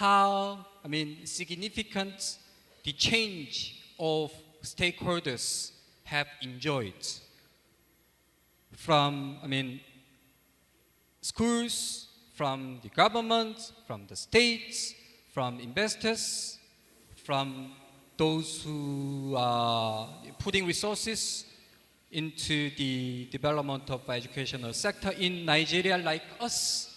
how, significant the change of stakeholders have enjoyed from, schools, from the government, from the states, from investors, from those who are putting resources into the development of educational sector in Nigeria like us.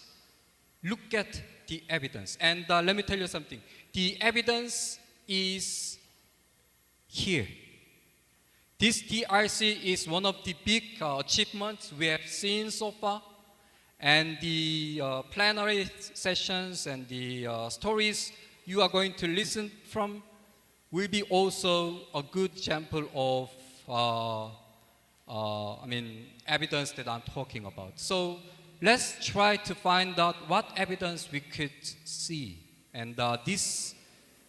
Look at the evidence. And let me tell you something. The evidence is here. This DRC is one of the big achievements we have seen so far. And the plenary sessions and the stories you are going to listen from will be also a good example of evidence that I'm talking about. So let's try to find out what evidence we could see. And this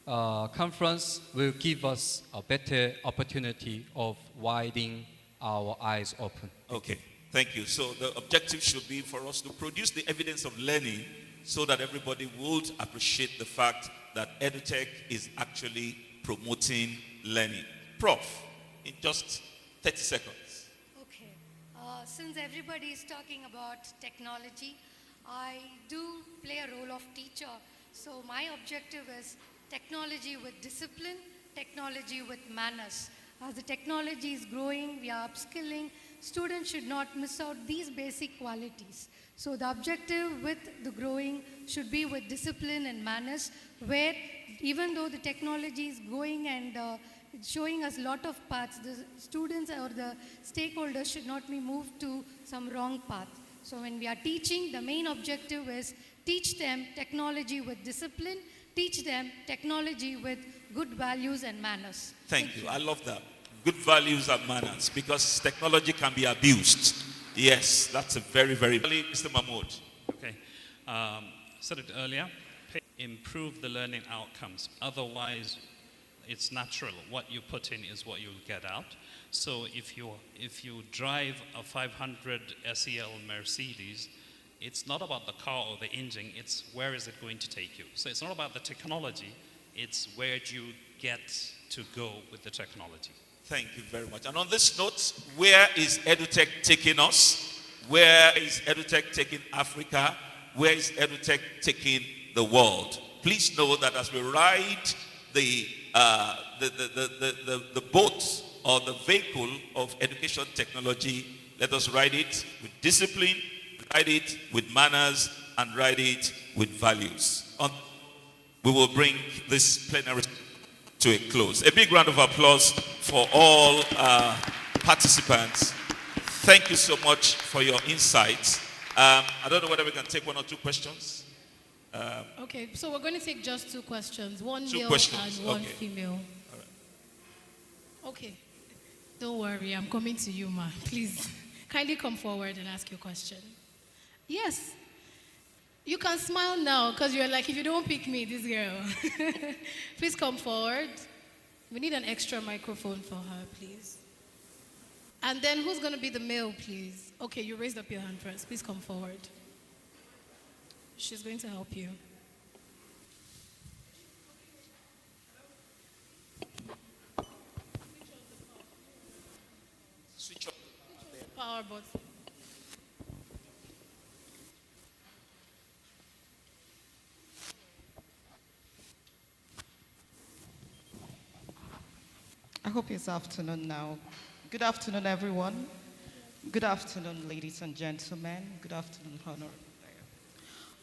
conference will give us a better opportunity of widening our eyes open. Okay, thank you. So the objective should be for us to produce the evidence of learning so that everybody would appreciate the fact that EduTech is actually promoting learning. Prof, in just 30 seconds. Okay. Since everybody is talking about technology, I do play a role of teacher. So my objective is technology with discipline, technology with manners. As the technology is growing, we are upskilling. Students should not miss out these basic qualities. So the objective with the growing should be with discipline and manners, where even though the technology is growing and it's showing us a lot of paths, the students or the stakeholders should not be moved to some wrong path. So when we are teaching, the main objective is teach them technology with discipline, teach them technology with good values and manners. Thank you. I love that. Good values and manners, because technology can be abused. Yes, that's a very, very... Mr. Mahmood. Okay. Said it earlier, improve the learning outcomes. Otherwise, it's natural. What you put in is what you'll get out. So if you drive a 500 SEL Mercedes, it's not about the car or the engine, it's where is it going to take you. So it's not about the technology, it's where do you get to go with the technology. Thank you very much. And on this note, where is EduTech taking us? Where is EduTech taking Africa? Where is EduTech taking the world? Please know that as we ride the boat or the vehicle of education technology, let us ride it with discipline, ride it with manners, and ride it with values. We will bring this plenary to a close. A big round of applause for all participants. Thank you so much for your insights. I don't know whether we can take one or two questions. Okay, so we're going to take just two questions. One Two male questions, and one okay. female. All right. Okay. Don't worry, I'm coming to you, ma. Please, kindly come forward and ask your question. Yes. You can smile now, because you're like, if you don't pick me, this girl. Please come forward. We need an extra microphone for her, please. And then who's going to be the male, please? Okay, you raised up your hand first. Please come forward. She's going to help you. Switch off. Power button. I hope it's afternoon now. Good afternoon, everyone. Good afternoon, ladies and gentlemen. Good afternoon, Honor.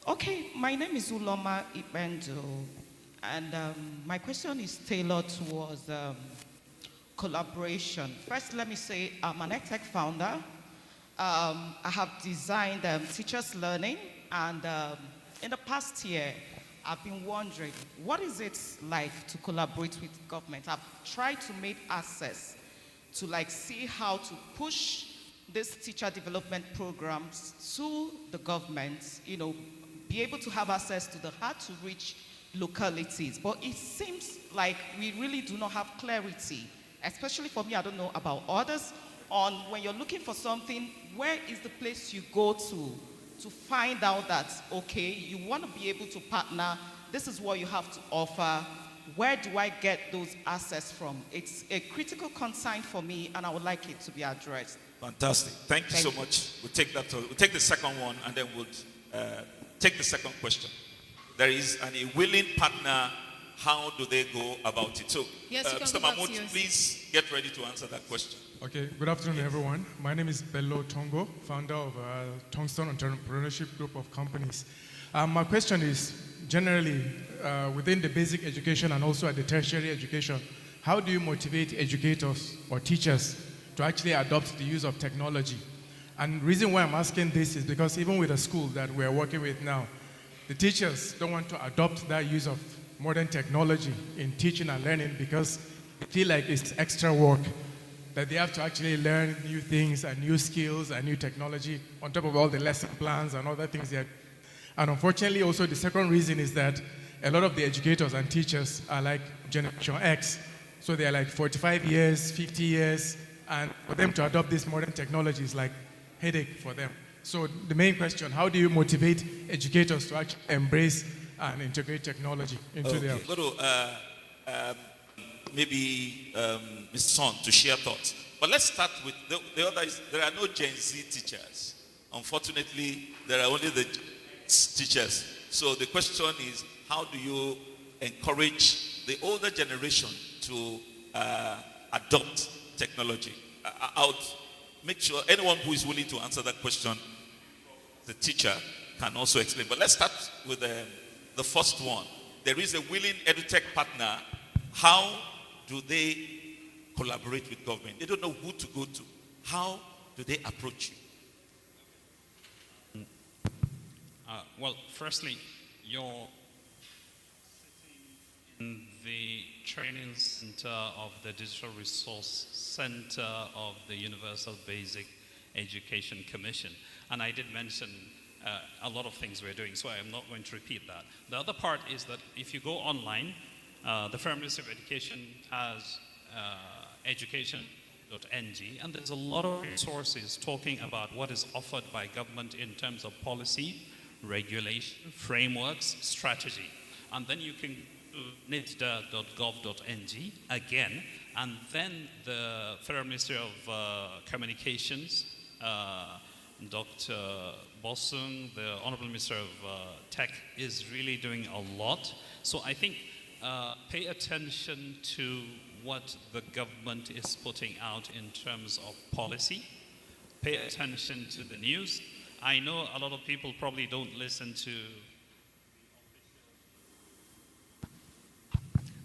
Okay, my name is Uloma Ibendo, and my question is tailored towards collaboration. First, let me say I'm an EdTech founder. I have designed teachers learning, and in the past year, I've been wondering, what is it like to collaborate with government? I've tried to make access to see how to push these teacher development programs to the government, be able to have access to the hard-to-reach localities. But it seems like we really do not have clarity, especially for me, I don't know about others, on when you're looking for something, where is the place you go to find out that, okay, you want to be able to partner this is what you have to offer. Where do I get those assets from? It's a critical concern for me, and I would like it to be addressed. Fantastic. Thank you so much. We'll take that. We'll take the second one, and then we'll take the second question. There is a willing partner. How do they go about it? So, Yes, you can Mr. go back to Mahmoud, yours. please get ready to answer that question. Okay, good afternoon, everyone. My name is Bello Tongo, founder of Tungsten Entrepreneurship Group of Companies. My question is, generally, within the basic education and also at the tertiary education, how do you motivate educators or teachers to actually adopt the use of technology? And the reason why I'm asking this is because even with the school that we're working with now, the teachers don't want to adopt that use of modern technology in teaching and learning because they feel like it's extra work, that they have to actually learn new things and new skills and new technology on top of all the lesson plans and other things. And unfortunately, also the second reason is that a lot of the educators and teachers are like Generation X. So they're like 45 years, 50 years, and for them to adopt this modern technology is like headache for them. So the main question, how do you motivate educators to actually embrace and integrate technology into their... Go to maybe Mr. Son to share thoughts. But let's start with the other. There are no Gen Z teachers. Unfortunately, there are only the teachers. So the question is, how do you encourage the older generation to adopt technology? I'll make sure anyone who is willing to answer that question, the teacher, can also explain. But let's start with the first one. There is a willing edutech partner. How do they collaborate with government? They don't know who to go to. How do they approach you? Well, firstly, you're in the training center of the Digital Resource Center of the Universal Basic Education Commission. And I did mention a lot of things we're doing, so I'm not going to repeat that. The other part is that if you go online, the Federal Ministry of Education has education.ng, and there's a lot of resources talking about what is offered by government in terms of policy, regulation, frameworks, strategy. And then you can do nidda.gov.ng again, and then the Federal Ministry of Communications, Dr. Bossung, the Honorable Minister of Tech, is really doing a lot. So I think pay attention to what the government is putting out in terms of policy. Pay attention to the news. I know a lot of people probably don't listen to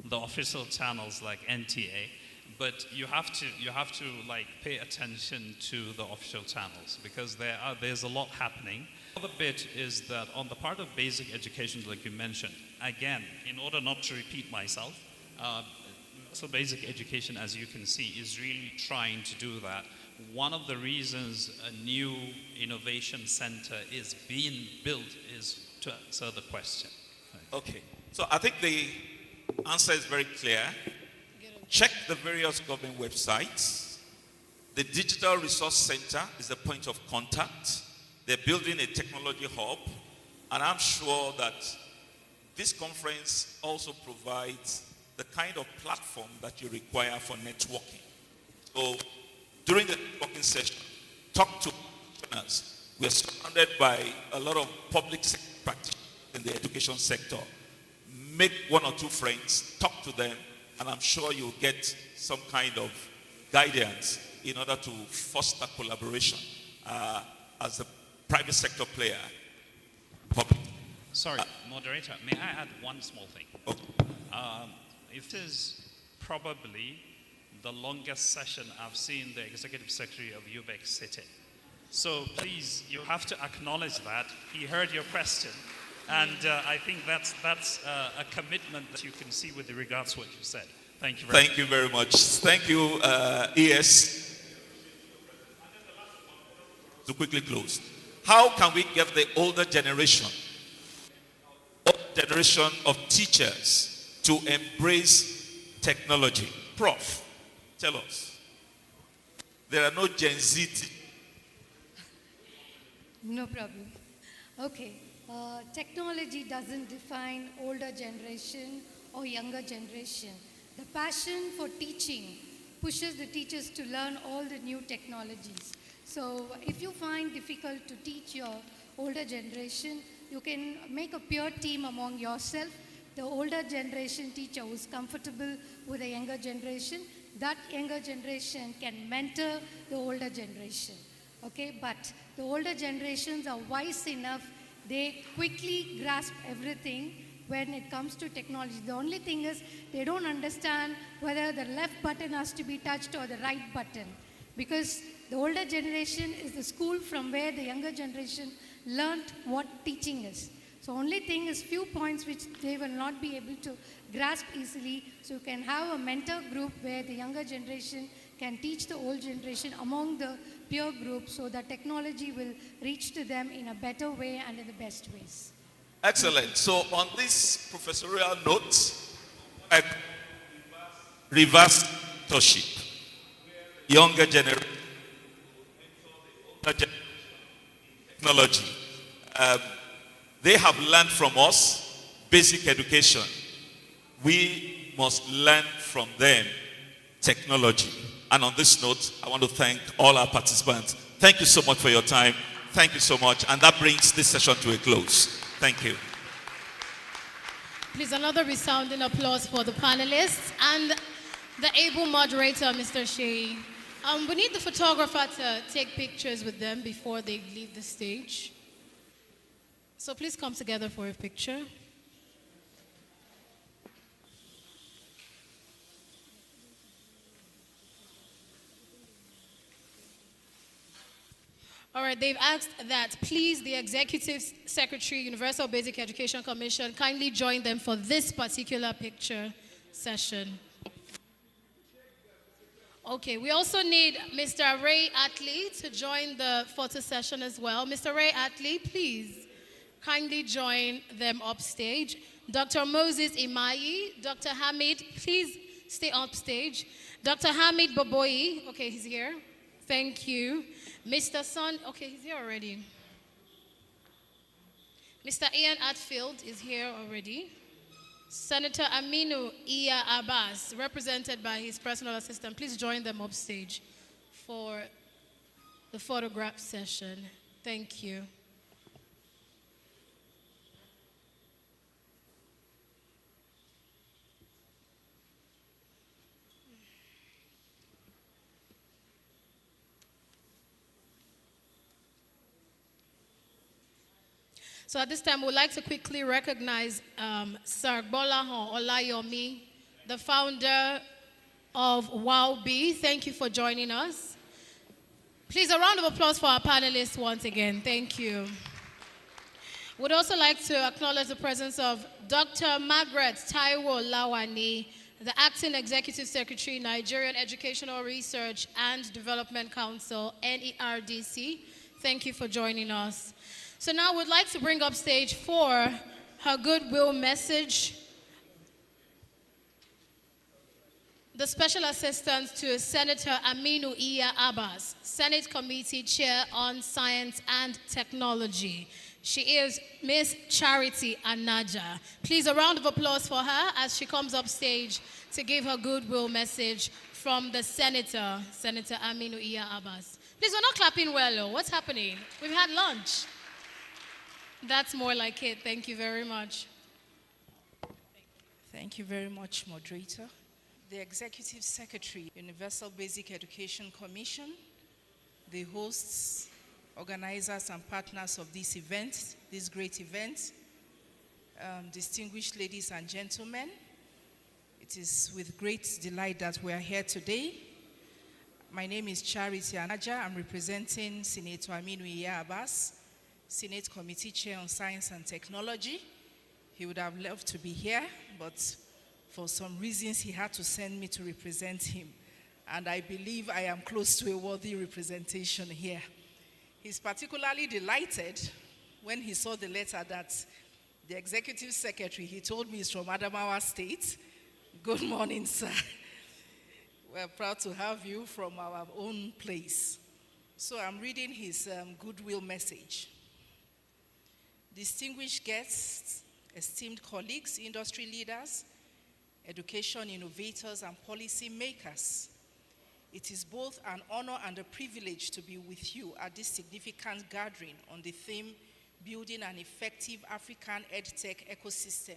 the official channels like NTA, but you have to like pay attention to the official channels because there's a lot happening. The other bit is that on the part of basic education, like you mentioned, again, in order not to repeat myself, so basic education, as you can see, is really trying to do that. One of the reasons a new innovation center is being built is to answer the question. Okay. So I think the answer is very clear. Check the various government websites. The Digital Resource Center is the point of contact. They're building a technology hub. And I'm sure that this conference also provides the kind of platform that you require for networking. So during the networking session, talk to practitioners. We're surrounded by a lot of public sector practitioners in the education sector. Make one or two friends, talk to them, and I'm sure you'll get some kind of guidance in order to foster collaboration as a private sector player. Sorry, moderator, may I add one small thing? Okay. It is probably the longest session I've seen the Executive Secretary of UBEC sit in. So please, you have to acknowledge that. He heard your question. And I think that's a commitment that you can see with regards to what you said. Thank you very much. Thank you very much. Thank you, ES. To quickly close. How can we get the older generation of teachers to embrace technology? Prof, tell us. There are no Gen Z. No problem. Okay. technology doesn't define older generation or younger generation. The passion for teaching pushes the teachers to learn all the new technologies. So if you find difficult to teach your older generation, you can make a peer team among yourself. The older generation teacher who's comfortable with the younger generation, that younger generation can mentor the older generation. Okay, but the older generations are wise enough, they quickly grasp everything when it comes to technology. The only thing is they don't understand whether the left button has to be touched or the right button, because the older generation is the school from where the younger generation learned what teaching is. So only thing is few points which they will not be able to grasp easily. So you can have a mentor group where the younger generation can teach the old generation among the peer group, so that technology will reach to them in a better way and in the best ways. Excellent. So on this professorial note, reverse mentorship. Younger generation, older generation, technology. They have learned from us basic education. We must learn from them technology. And on this note, I want to thank all our participants. Thank you so much for your time. Thank you so much. And that brings this session to a close. Thank you. Please, another resounding applause for the panelists and the able moderator, Mr. Shea. We need the photographer to take pictures with them before they leave the stage. So please come together for a picture. All right, they've asked that please the Executive Secretary, Universal Basic Education Commission, kindly join them for this particular picture session. Okay, we also need Mr. Ray Atley to join the photo session as well. Mr. Ray Atley, please kindly join them upstage. Dr. Moses Imayi, Dr. Hamid, please stay upstage. Dr. Hamid Baboyi, okay, he's here. Thank you. Mr. Son, okay, he's here already. Mr. Ian Atfield is here already. Senator Aminu Iya Abbas, represented by his personal assistant, please join them upstage for the photograph session. Thank you. So at this time, we'd like to quickly recognize Sir Gbolahan Olayomi, the founder of WowB. Thank you for joining us. Please, a round of applause for our panelists once again. Thank you. We'd also like to acknowledge the presence of Dr. Margaret Taiwo Lawani, the Acting Executive Secretary, Nigerian Educational Research and Development Council, NERDC. Thank you for joining us. So now we'd like to bring up stage for her goodwill message, the Special Assistant to Senator Aminu Iya Abbas, Senate Committee Chair on Science and Technology. She is Miss Charity Anaja. Please, a round of applause for her as she comes up stage to give her goodwill message from the Senator, Senator Aminu Iya Abbas. Please, we're not clapping well, oh. What's happening? We've had lunch. That's more like it. Thank you very much. Thank you very much, moderator. The Executive Secretary, Universal Basic Education Commission, the hosts, organizers, and partners of this event, this great event, distinguished ladies and gentlemen, it is with great delight that we are here today. My name is Charity Anaja. I'm representing Senator Aminu Iya Abbas, Senate Committee Chair on Science and Technology. He would have loved to be here, but for some reasons he had to send me to represent him. And I believe I am close to a worthy representation here. He's particularly delighted when he saw the letter that the Executive Secretary, he told me, is from Adamawa State. Good morning, sir. We're proud to have you from our own place. So I'm reading his goodwill message. distinguished guests, esteemed colleagues, industry leaders, education innovators, and policy makers. It is both an honor and a privilege to be with you at this significant gathering on the theme, Building an Effective African Edtech Ecosystem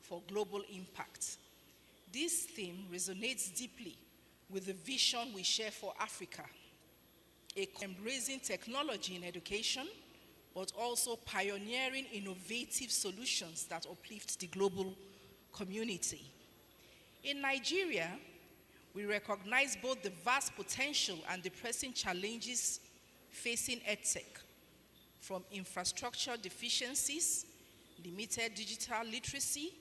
for Global Impact. This theme resonates deeply with the vision we share for Africa, embracing technology in education, but also pioneering innovative solutions that uplift the global community. In Nigeria, we recognize both the vast potential and the pressing challenges facing EdTech, from infrastructure deficiencies, limited digital literacy,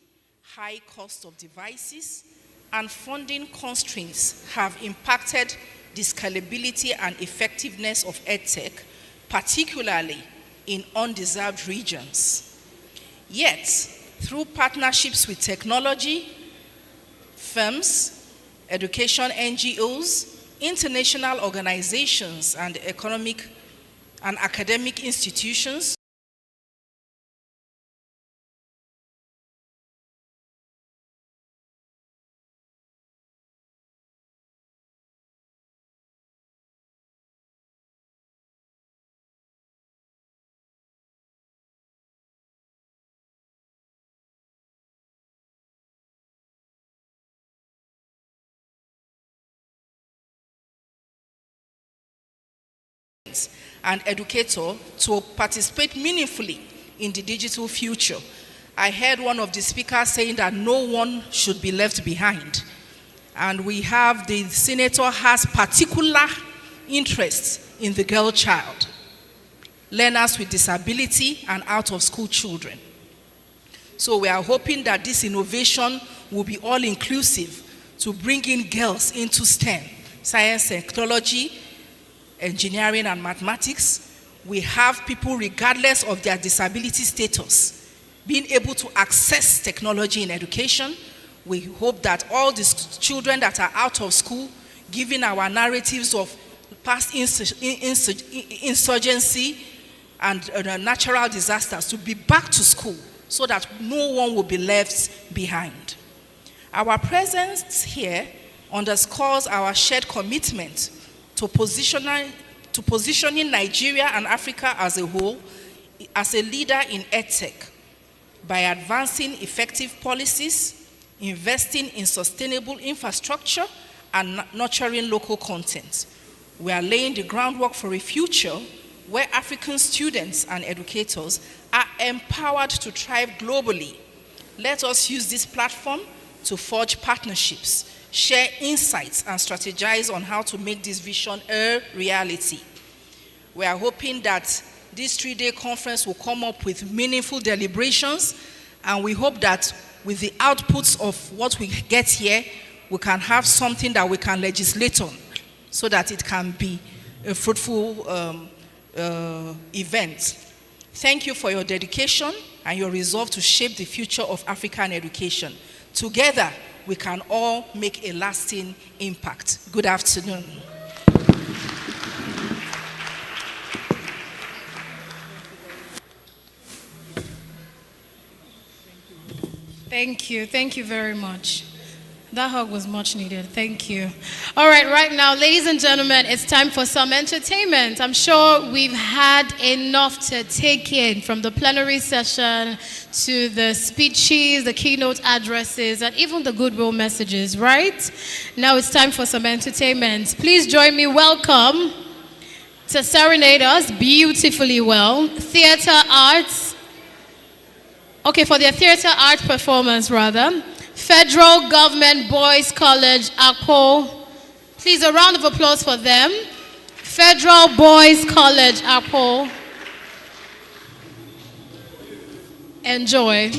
high cost of devices, and funding constraints have impacted the scalability and effectiveness of EdTech, particularly in undeserved regions. Yet, through partnerships with technology firms, education NGOs, international organizations, and economic and academic institutions, and educator to participate meaningfully in the digital future. I heard one of the speakers saying that no one should be left behind. And we have, the senator has particular interest in the girl child, learners with disability, and out-of-school children. So we are hoping that this innovation will be all-inclusive to bring in girls into STEM, science, technology, engineering, and mathematics. We have people, regardless of their disability status, being able to access technology in education. We hope that all these children that are out of school, given our narratives of past insurgency and natural disasters, to be back to school so that no one will be left behind. Our presence here underscores our shared commitment to positioning Nigeria and Africa as a whole as a leader in EdTech by advancing effective policies, investing in sustainable infrastructure, and nurturing local content. We are laying the groundwork for a future where African students and educators are empowered to thrive globally. Let us use this platform to forge partnerships, share insights, and strategize on how to make this vision a reality. We are hoping that this 3-day conference will come up with meaningful deliberations, and we hope that with the outputs of what we get here, we can have something that we can legislate on so that it can be a fruitful event. Thank you for your dedication and your resolve to shape the future of African education. Together, we can all make a lasting impact. Good afternoon. Thank you. Thank you very much. That hug was much needed. Thank you. All right now, ladies and gentlemen, it's time for some entertainment. I'm sure we've had enough to take in, from the plenary session to the speeches, the keynote addresses, and even the goodwill messages, right? Now it's time for some entertainment. Please join me. Welcome to serenade us beautifully well, theater arts. Okay, for their theater art performance, rather. Federal Government Boys College, Akpo. Please, a round of applause for them. Federal Boys College, Akpo. Enjoy.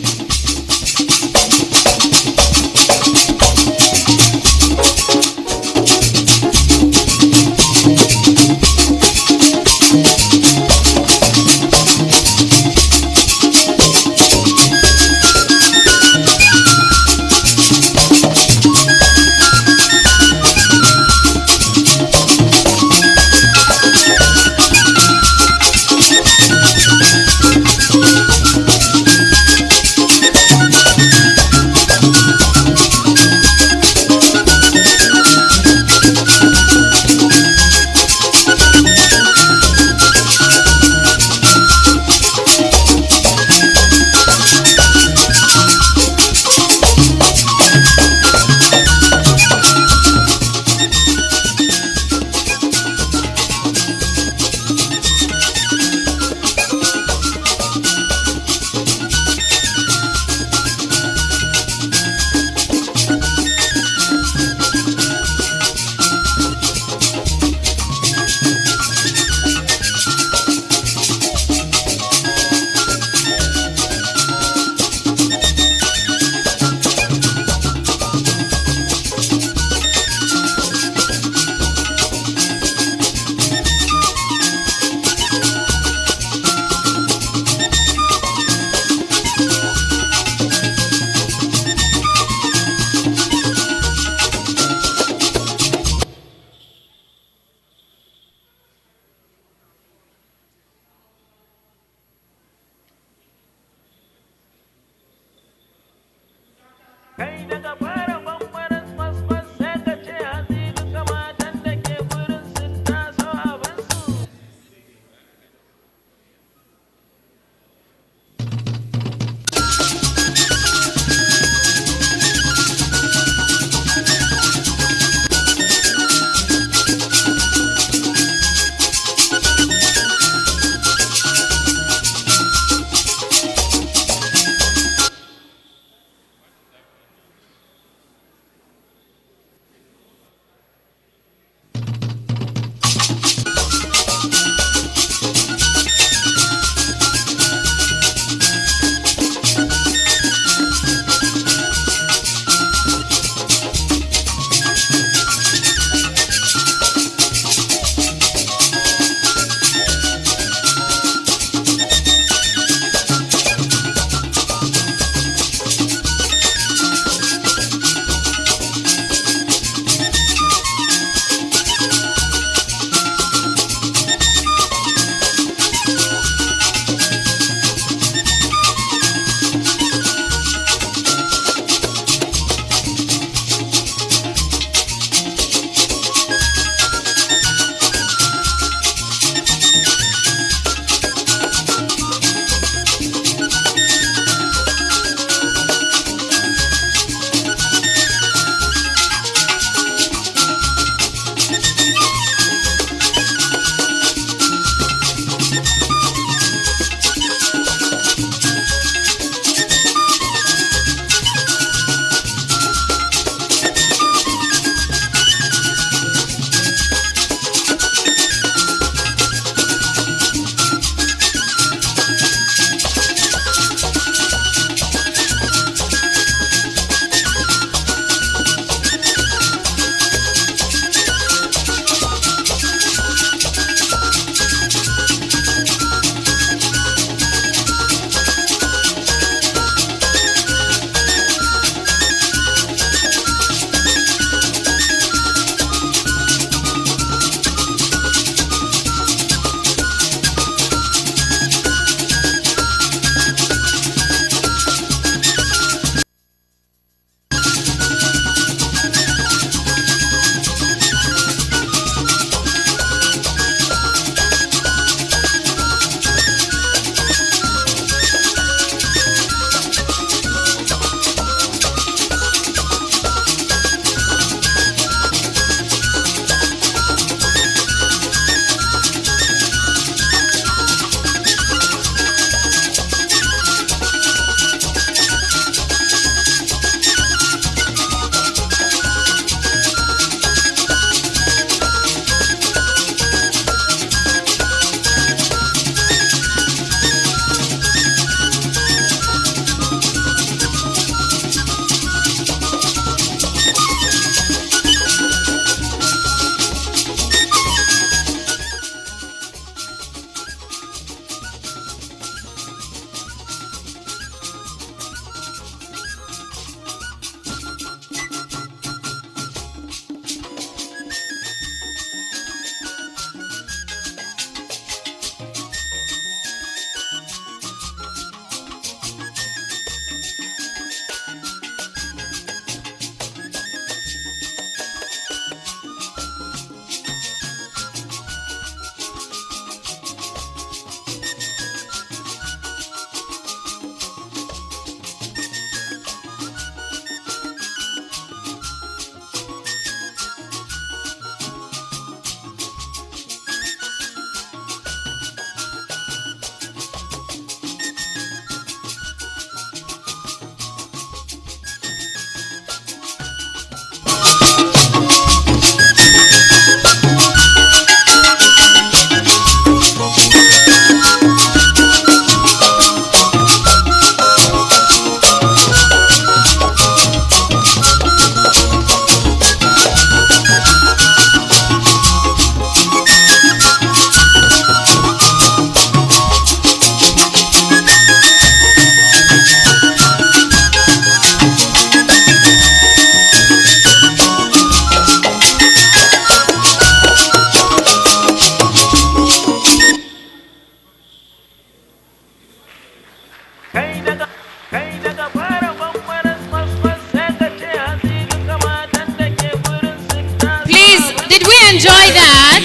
enjoy that.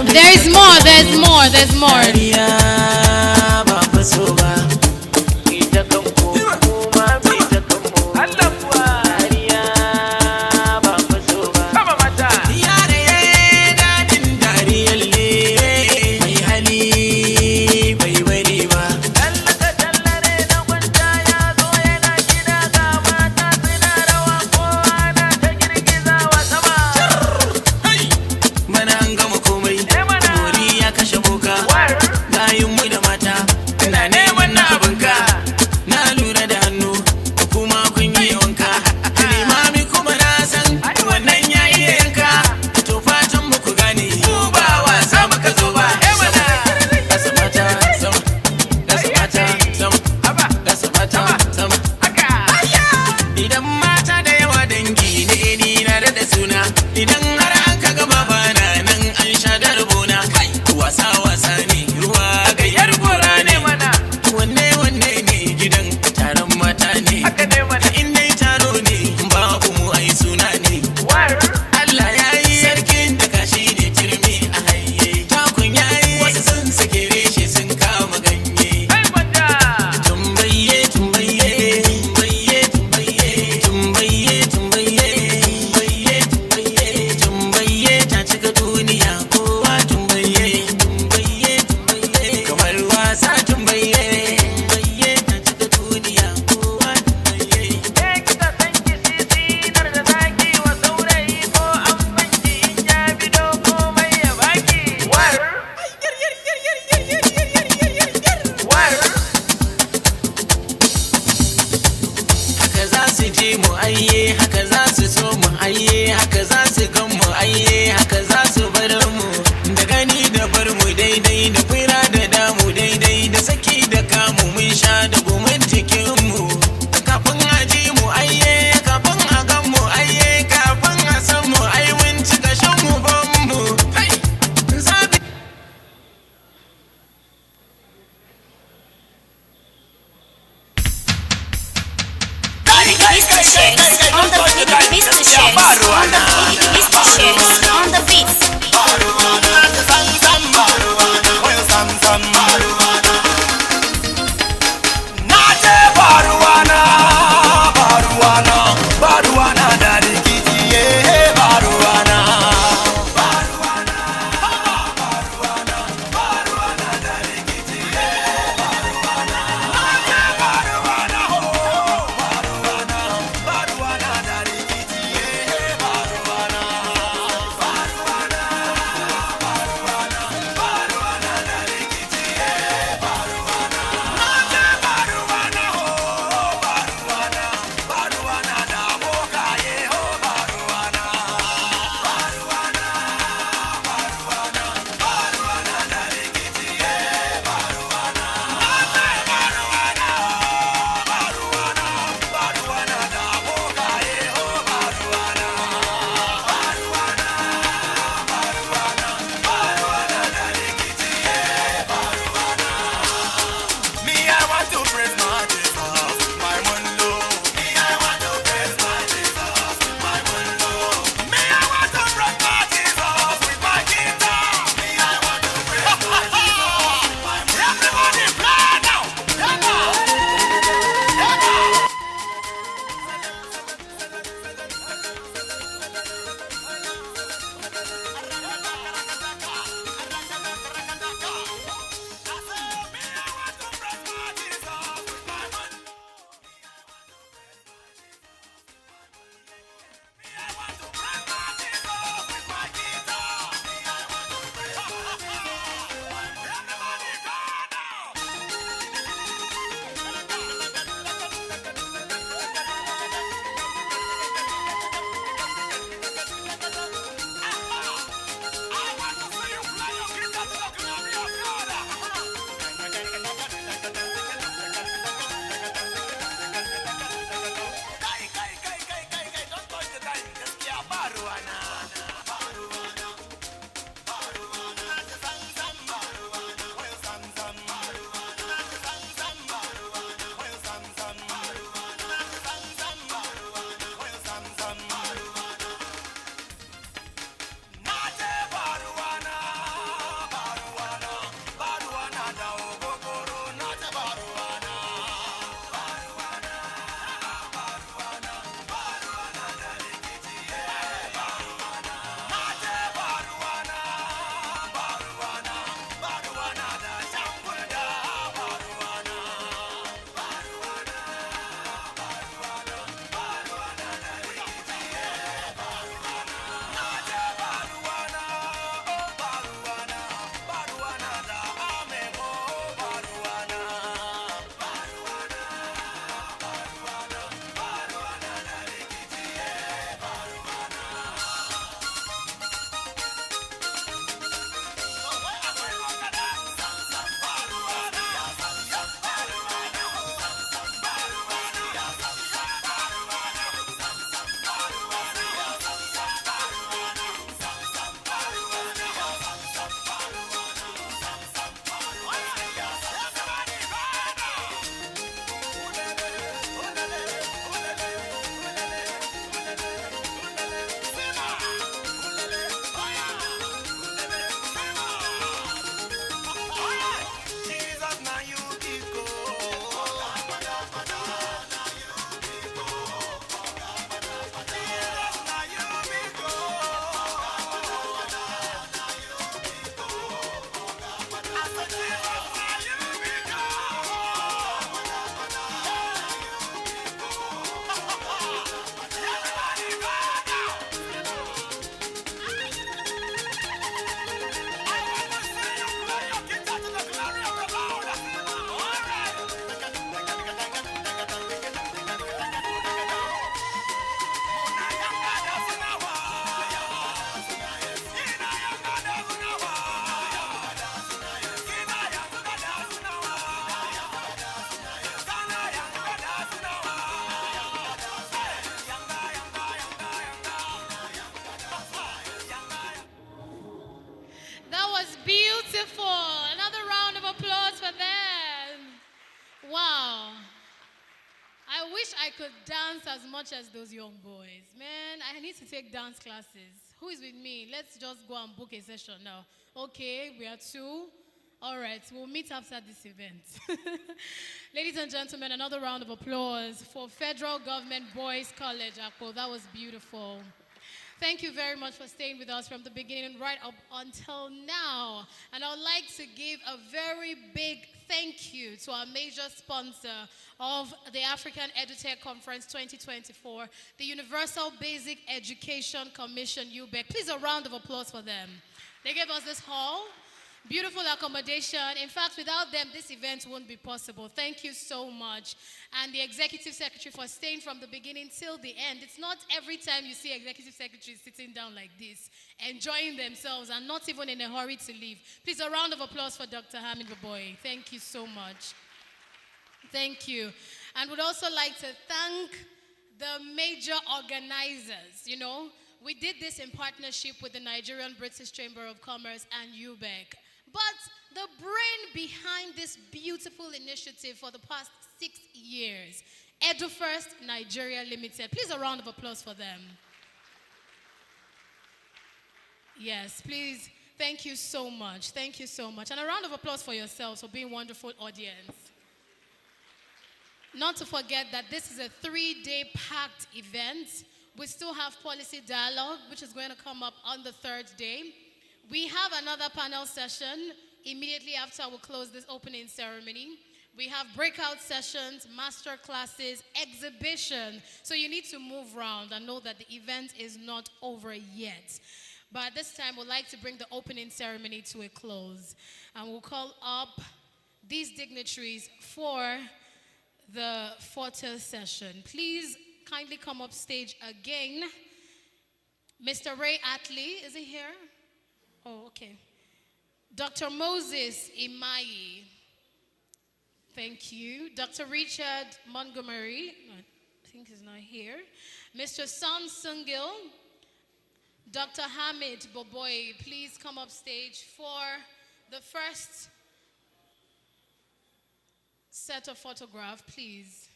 There is more, there's more, there's more. wish I could dance as much as those young boys. Man, I need to take dance classes. Who is with me? Let's just go and book a session now. Okay, we are two. All right, we'll meet after this event. Ladies and gentlemen, another round of applause for Federal Government Boys College, Akpo. That was beautiful. Thank you very much for staying with us from the beginning right up until now. And I would like to give a very big thank you to our major sponsor of the African Edutech Conference 2024, the Universal Basic Education Commission, UBEC. Please, a round of applause for them. They gave us this hall. Beautiful accommodation. In fact, without them, this event wouldn't be possible. Thank you so much. And the Executive Secretary for staying from the beginning till the end. It's not every time you see Executive Secretaries sitting down like this, enjoying themselves and not even in a hurry to leave. Please, a round of applause for Dr. Hamid Baboy. Thank you so much. Thank you. And would also like to thank the major organizers. You know, we did this in partnership with the Nigerian-British Chamber of Commerce and UBEC. But the brain behind this beautiful initiative for the past 6 years, EduFirst Nigeria Limited. Please, a round of applause for them. Yes, please. Thank you so much. Thank you so much. And a round of applause for yourselves for being a wonderful audience. Not to forget that this is a 3-day packed event. We still have policy dialogue, which is going to come up on the 3rd day. We have another panel session immediately after we close this opening ceremony. We have breakout sessions, master classes, exhibition. So you need to move around and know that the event is not over yet. But this time, we'd like to bring the opening ceremony to a close. And we'll call up these dignitaries for the photo session. Please kindly come up stage again. Mr. Ray Atley, is he here? Oh, okay. Dr. Moses Imayi. Thank you. Dr. Richard Montgomery. I think he's not here. Mr. Sam Sungil. Dr. Hamid Boboy, please come up stage for the first set of photograph, please.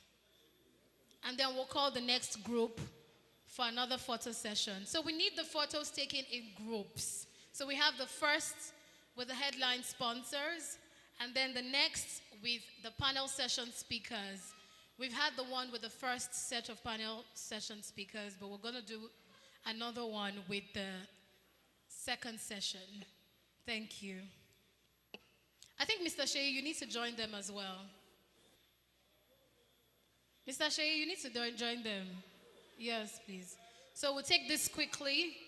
And then we'll call the next group for another photo session. So we need the photos taken in groups. So we have the first with the headline sponsors, and then the next with the panel session speakers. We've had the one with the first set of panel session speakers, but we're going to do another one with the second session. Thank you. I think, Mr. Shea, you need to join them as well. Mr. Shea, you need to join them. Yes, please. So we'll take this quickly.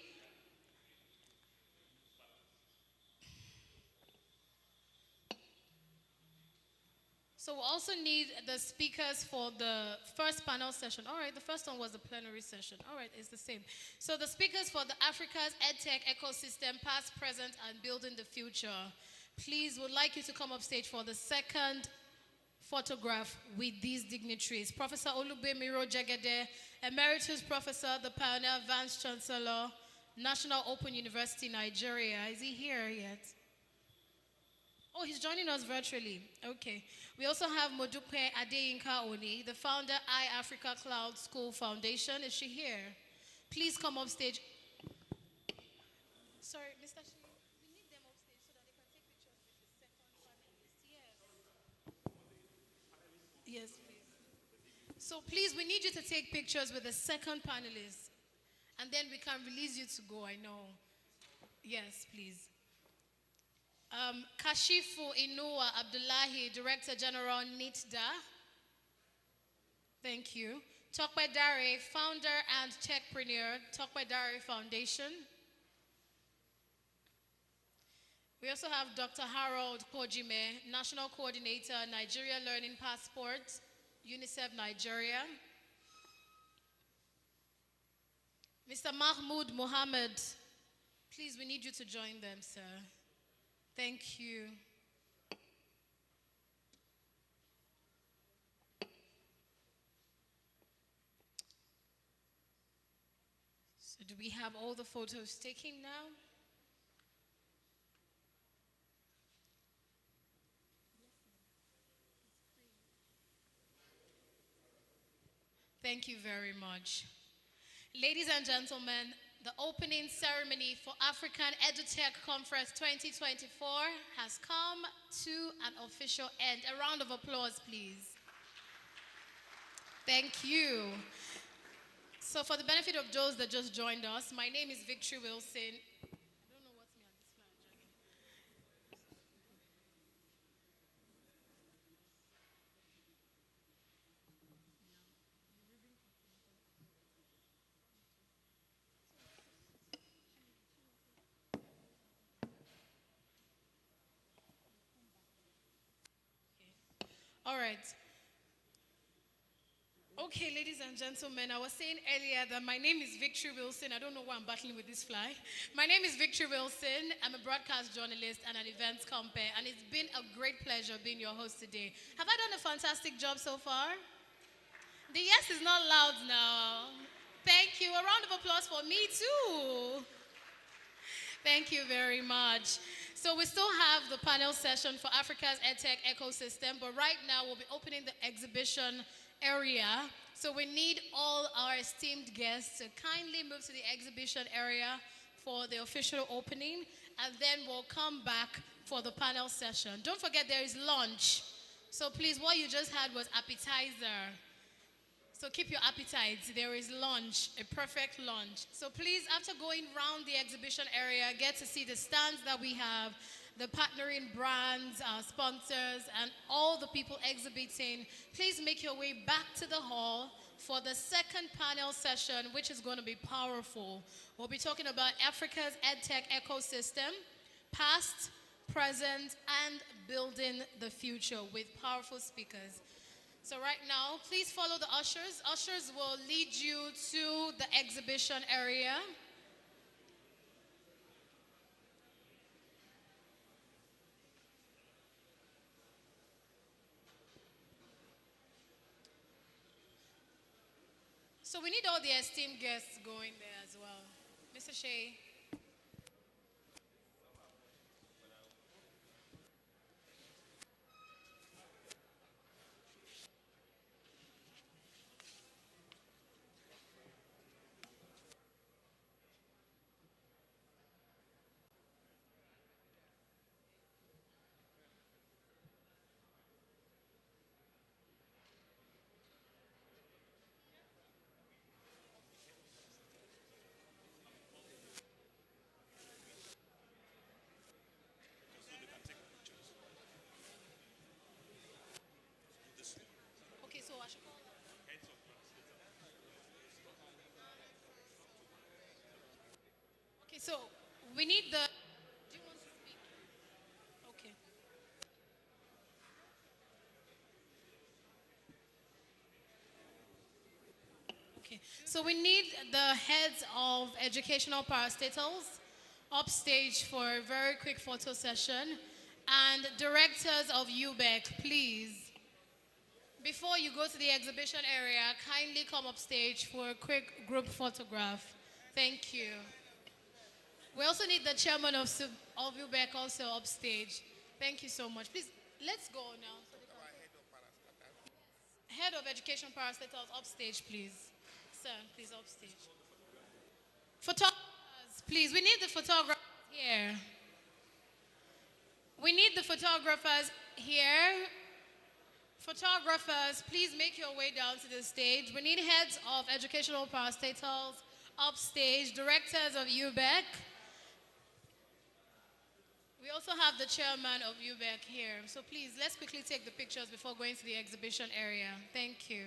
So we also need the speakers for the first panel session. All right, the first one was the plenary session. All right, it's the same. So the speakers for the Africa's EdTech ecosystem, past, present, and building the future. Please, would like you to come up stage for the second photograph with these dignitaries. Professor Olubemiro Jegede, Emeritus Professor, the Pioneer Vice Chancellor, National Open University, Nigeria. Is he here yet? Oh, he's joining us virtually. Okay. We also have Modupe Adeyinka Oni, the founder, iAfrica Cloud School Foundation. Is she here? Please come up stage. Sorry, Mr. Shi, we need them up stage so that they can take pictures with the second panelist. Yes. Yes, please. So please, we need you to take pictures with the second panelist. And then we can release you to go, I know. Yes, please. Kashifu Inua Abdullahi, Director General, NITDA. Thank you. Tokwe Dare, Founder and Techpreneur, Tokwe Dare Foundation. We also have Dr. Harold Kojime, National Coordinator, Nigeria Learning Passport, UNICEF Nigeria. Mr. Mahmoud Mohammed, please, we need you to join them, sir. Thank you. So do we have all the photos taken now? Thank you very much. Ladies and gentlemen, the opening ceremony for African Edutech Conference 2024 has come to an official end. A round of applause, please. Thank you. So for the benefit of those that just joined us, my name is Victory Wilson. I don't know what's me on this flyer, Jackie. All right. Okay, ladies and gentlemen, I was saying earlier that my name is Victory Wilson. I don't know why I'm battling with this fly. My name is Victory Wilson. I'm a broadcast journalist and an events compere, and it's been a great pleasure being your host today. Have I done a fantastic job so far? The yes is not loud now. Thank you. A round of applause for me too. Thank you very much. So we still have the panel session for Africa's EdTech ecosystem, but right now we'll be opening the exhibition area. So we need all our esteemed guests to kindly move to the exhibition area for the official opening, and then we'll come back for the panel session. Don't forget there is lunch. So please, what you just had was appetizer. So keep your appetites. There is lunch, a perfect lunch. So please, after going around the exhibition area, get to see the stands that we have, the partnering brands, our sponsors, and all the people exhibiting. Please make your way back to the hall for the second panel session, which is going to be powerful. We'll be talking about Africa's EdTech ecosystem, past, present, and building the future with powerful speakers. So right now, please follow the ushers. Ushers will lead you to the exhibition area. So we need all the esteemed guests going there as well. Mr. Shea. Okay, so I should call. Okay, so we need the. Do you want to speak? Okay. Okay, so we need the heads of educational parastatals upstage for a very quick photo session, and directors of UBEC, please. Before you go to the exhibition area, kindly come upstage for a quick group photograph. Thank you. We also need the chairman of UBEC also upstage. Thank you so much. Please, let's go now. Head of education parastatals upstage, please. Sir, please upstage. Photographers, please. We need the photographers here. We need the photographers here. Photographers, please make your way down to the stage. We need heads of educational parastatals upstage, directors of UBEC. We also have the chairman of UBEC here. So please, let's quickly take the pictures before going to the exhibition area. Thank you.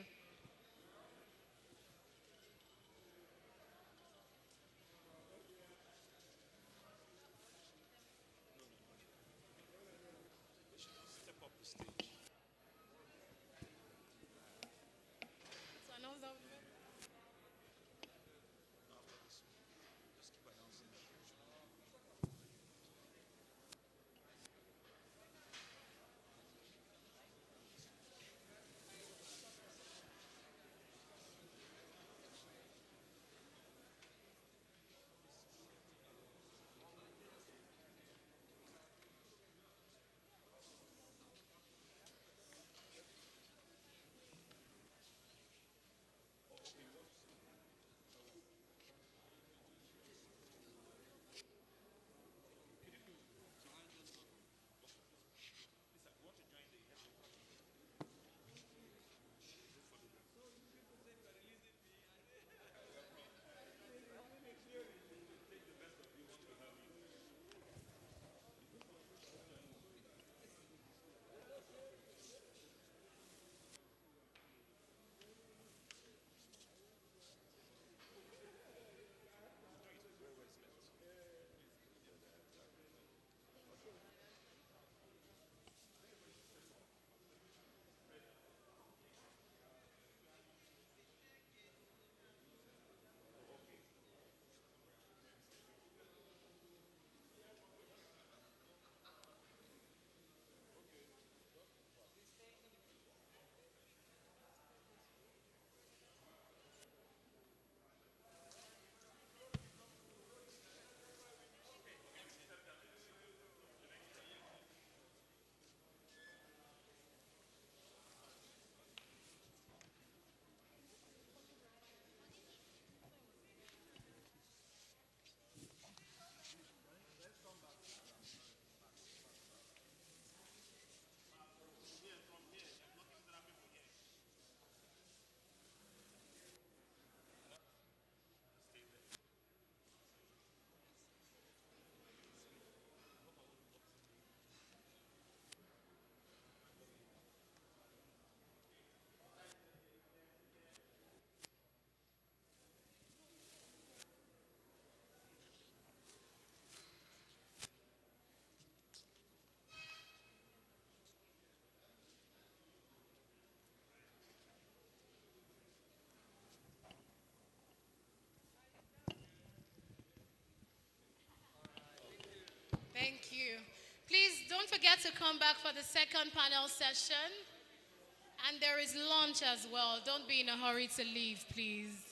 Thank you. Please don't forget to come back for the second panel session. And there is lunch as well. Don't be in a hurry to leave, please.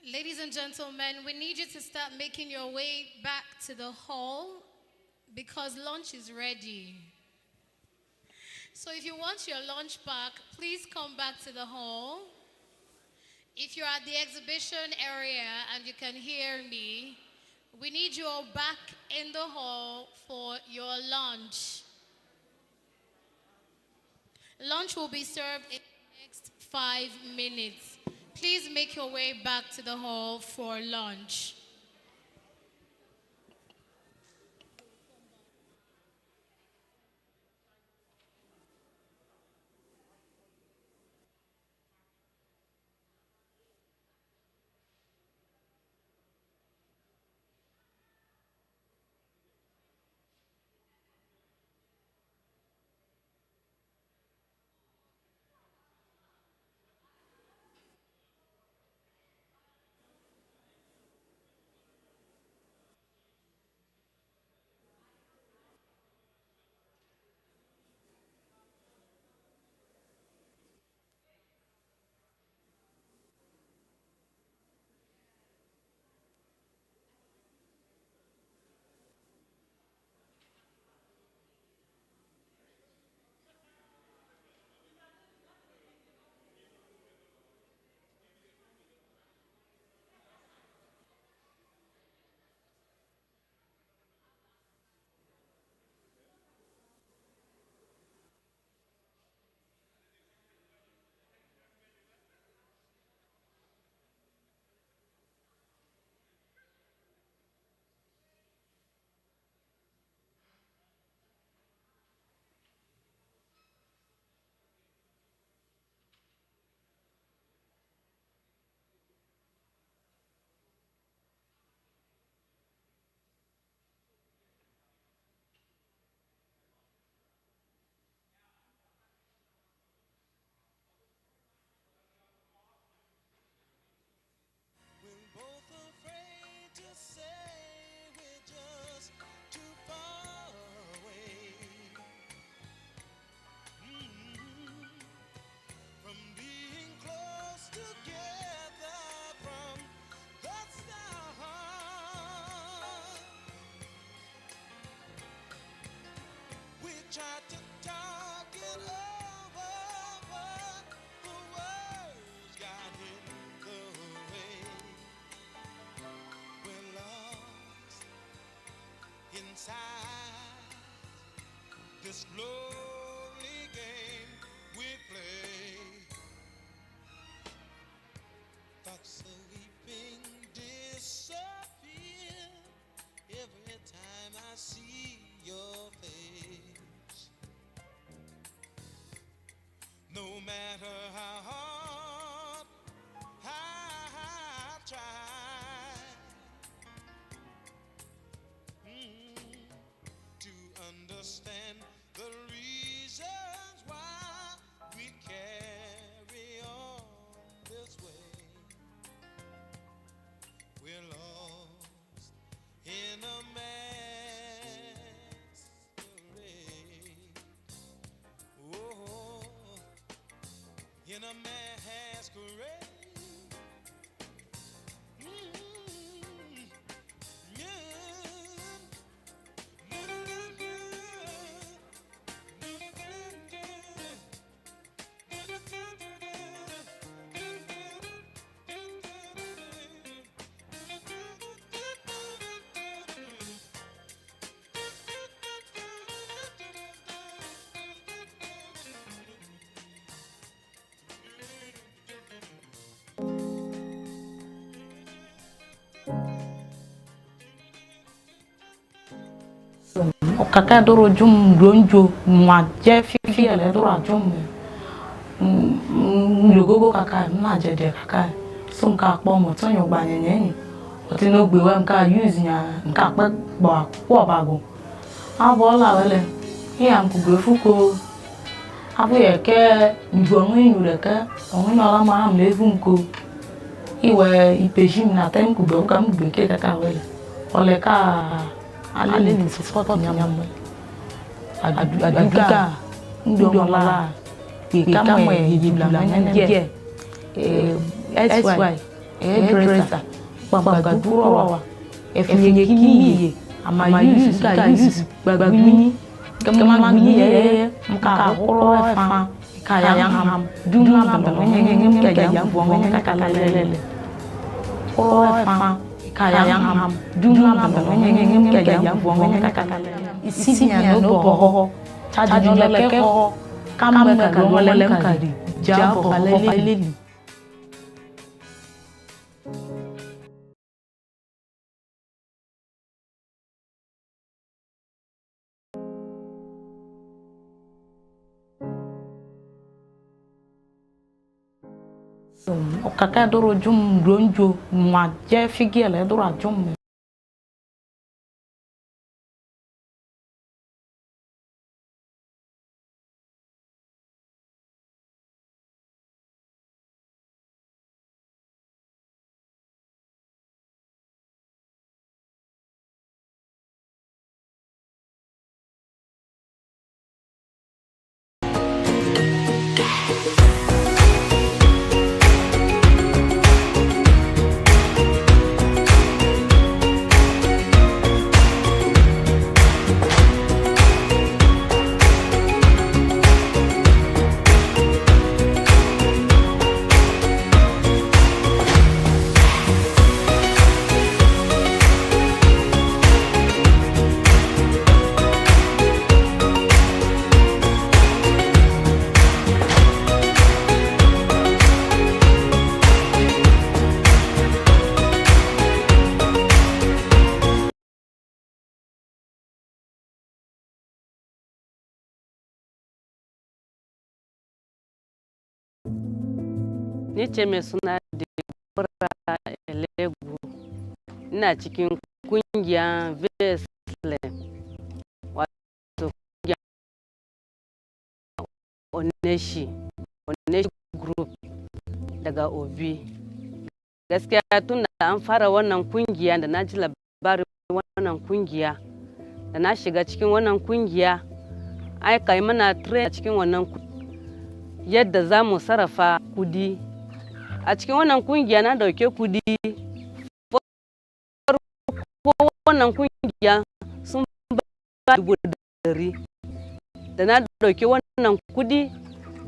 Ladies and gentlemen, we need you to start making your way back to the hall because lunch is ready. So if you want your lunch back, please come back to the hall. If you're at the exhibition area and you can hear me, we need you all back in the hall for your lunch. Lunch will be served in the next 5 minutes. Please make your way back to the hall for lunch. Tried to talk it over, but the words got in the way. We're lost inside this lonely game we play. Thoughts of weeping disappear every time I see your face. No matter how hard I try to understand the reasons why we carry on this way, we're lost in a masquerade. Oh, in a masquerade. Kaka doro jum donjo mwa je fifi ele doro jum ngogo kaka na je de kaka so nka po mo ton yo gba yenyen ni o ti no gbe wa nka use nya nka pe gbo po bago abo la wele e am ku gbe fuko abo ye ke ngbo nyu le ka on na la ma am le fu nko iwe ipejim na tem ku gbe ka mgbe ke kaka wele ole ka ale ni support nyam aduka ndo la pe kamwe yibla na je SY hairdresser, bagagurawa, if you key, ama use baguni, gamaguni, mka horo fa, kayam, dumlam, kayam, woman, kakalele. Horo fa, kayam, dumlam, kayam, woman, kakalele. Isinya no boho, tajuleke ho, kamaka golem kadi, jabo haleli. Okaka doro jum ronjo mwa je figele doro jum. Ni ce mai suna Deborah Elegu, ina cikin kungiyar Vesle, wato kungiyar Oneshi Group daga Obi. Gaskiya tun da an fara wannan kungiya da na ji labarin wannan kungiya, da na shiga cikin wannan kungiya, ai kai mana train a cikin wannan yadda za mu sarrafa kudi. A cikin wannan kungiya na dauke kudi, ko wannan kungiya sun ba $100. Da na dauke wannan kudi,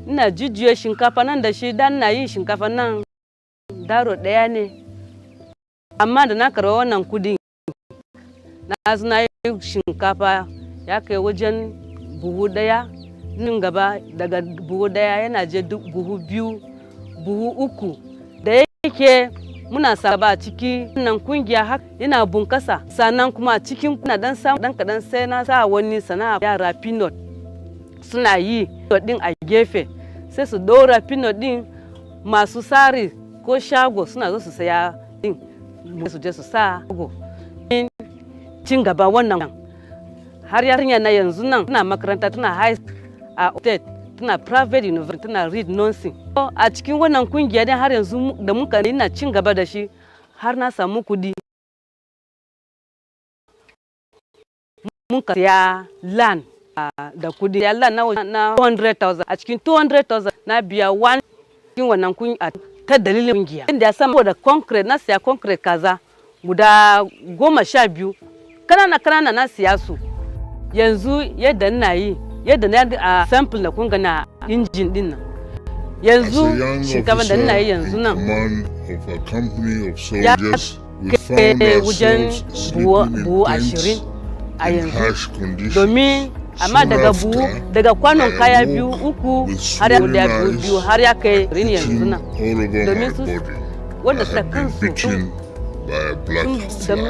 ina jujjuya shinkafa nan da shi, dan na yin shinkafa nan daro daya ne. Amma da na karba wannan kudi, na zuna yi shinkafa ya kai wajen buhu daya, nin gaba daga buhu daya yana je buhu biyu, buhu uku. Da yake muna saba a ciki wannan kungiya haka yana bunkasa, sannan kuma cikin kuna dan samu dan kadan sai na sa wani sana'a yara peanut suna yi din a gefe, sai su dora peanut din, masu sari ko shago suna zo su saya din su je su sa shago. Cin gaba wannan har yarinya na yanzu nan tana makaranta, tana high a state, tana private university, tana read nursing. A cikin wannan kungiya din har yanzu da muka ina cin gaba da shi, har na samu kudi. Muka siya land da kudi. Ya land na 200,000. A cikin 200,000 na biya one cikin wannan kungiya ta dalilin kungiya. Inda ya samu da concrete, na siya concrete kaza guda 12. Kanana na siya su. Yanzu yadda ina yi, yadda na a sample da kun gana injin din nan. Yanzu shinkafa da ina yi yanzu nan ya kai wajen buhu 20 a yanzu. Domin amma daga kwanon kaya biyu uku har ya da biyu har ya kai rin yanzu nan. Domin su wanda suka kansu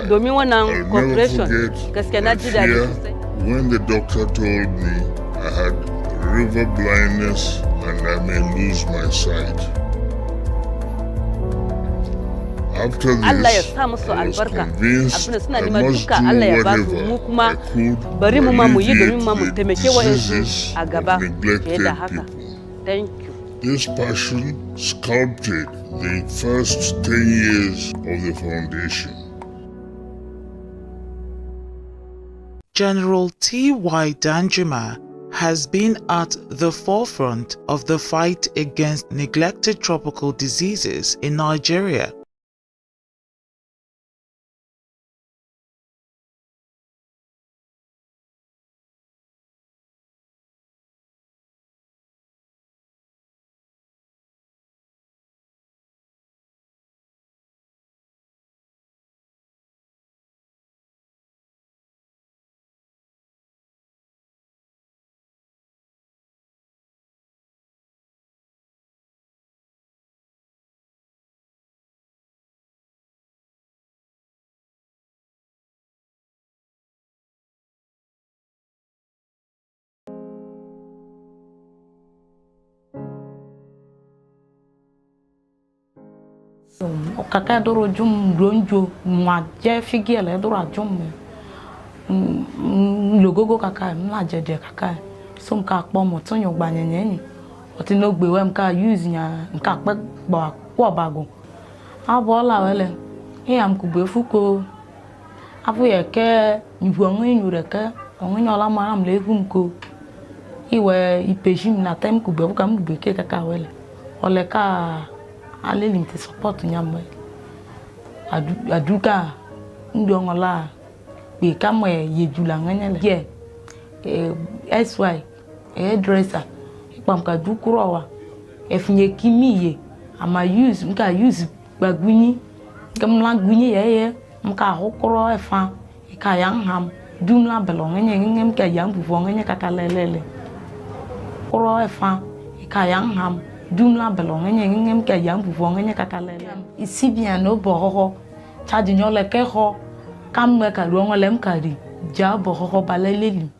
domin wannan corporation gaskiya na ji daɗi sosai. When the doctor told me I had river blindness and I may lose my sight. After this, I was convinced I must do whatever I could to alleviate the diseases of neglected people. Thank you. This passion sculpted the first 10 years of the foundation. General T.Y. Danjuma has been at the forefront of the fight against neglected tropical diseases in Nigeria. Kaka doro jum ronjo mwa je figi le doro jum logogo kaka mla je de kaka so mka kpo mo tonyo gba nyenye ni oti no gbe we mka use nya mka pe gba kwa bago abo la wele e am ku gbe fuko abu ye ke nyu onwe nyu reke onwe nyola mara mle gum ko iwe ipejim na time ku gbe ka mbe ke kaka wele ole ka ale limite support nyamwe aduka ndongola be kama yejula nganyele ye sy dresser pam ka dukuro wa efinye kimiye ama use mka use gbagwini kamla gwini ye mka hokoro efa ka yang ham dumla belong ngem ka yang bufo ngene kaka lelele koro efa ka yang ham dumla belong ngem ka yang bufo ngene kaka lelele isi bien no boho charge nyole ke ho kam ka ruongo lem kari ja boho balele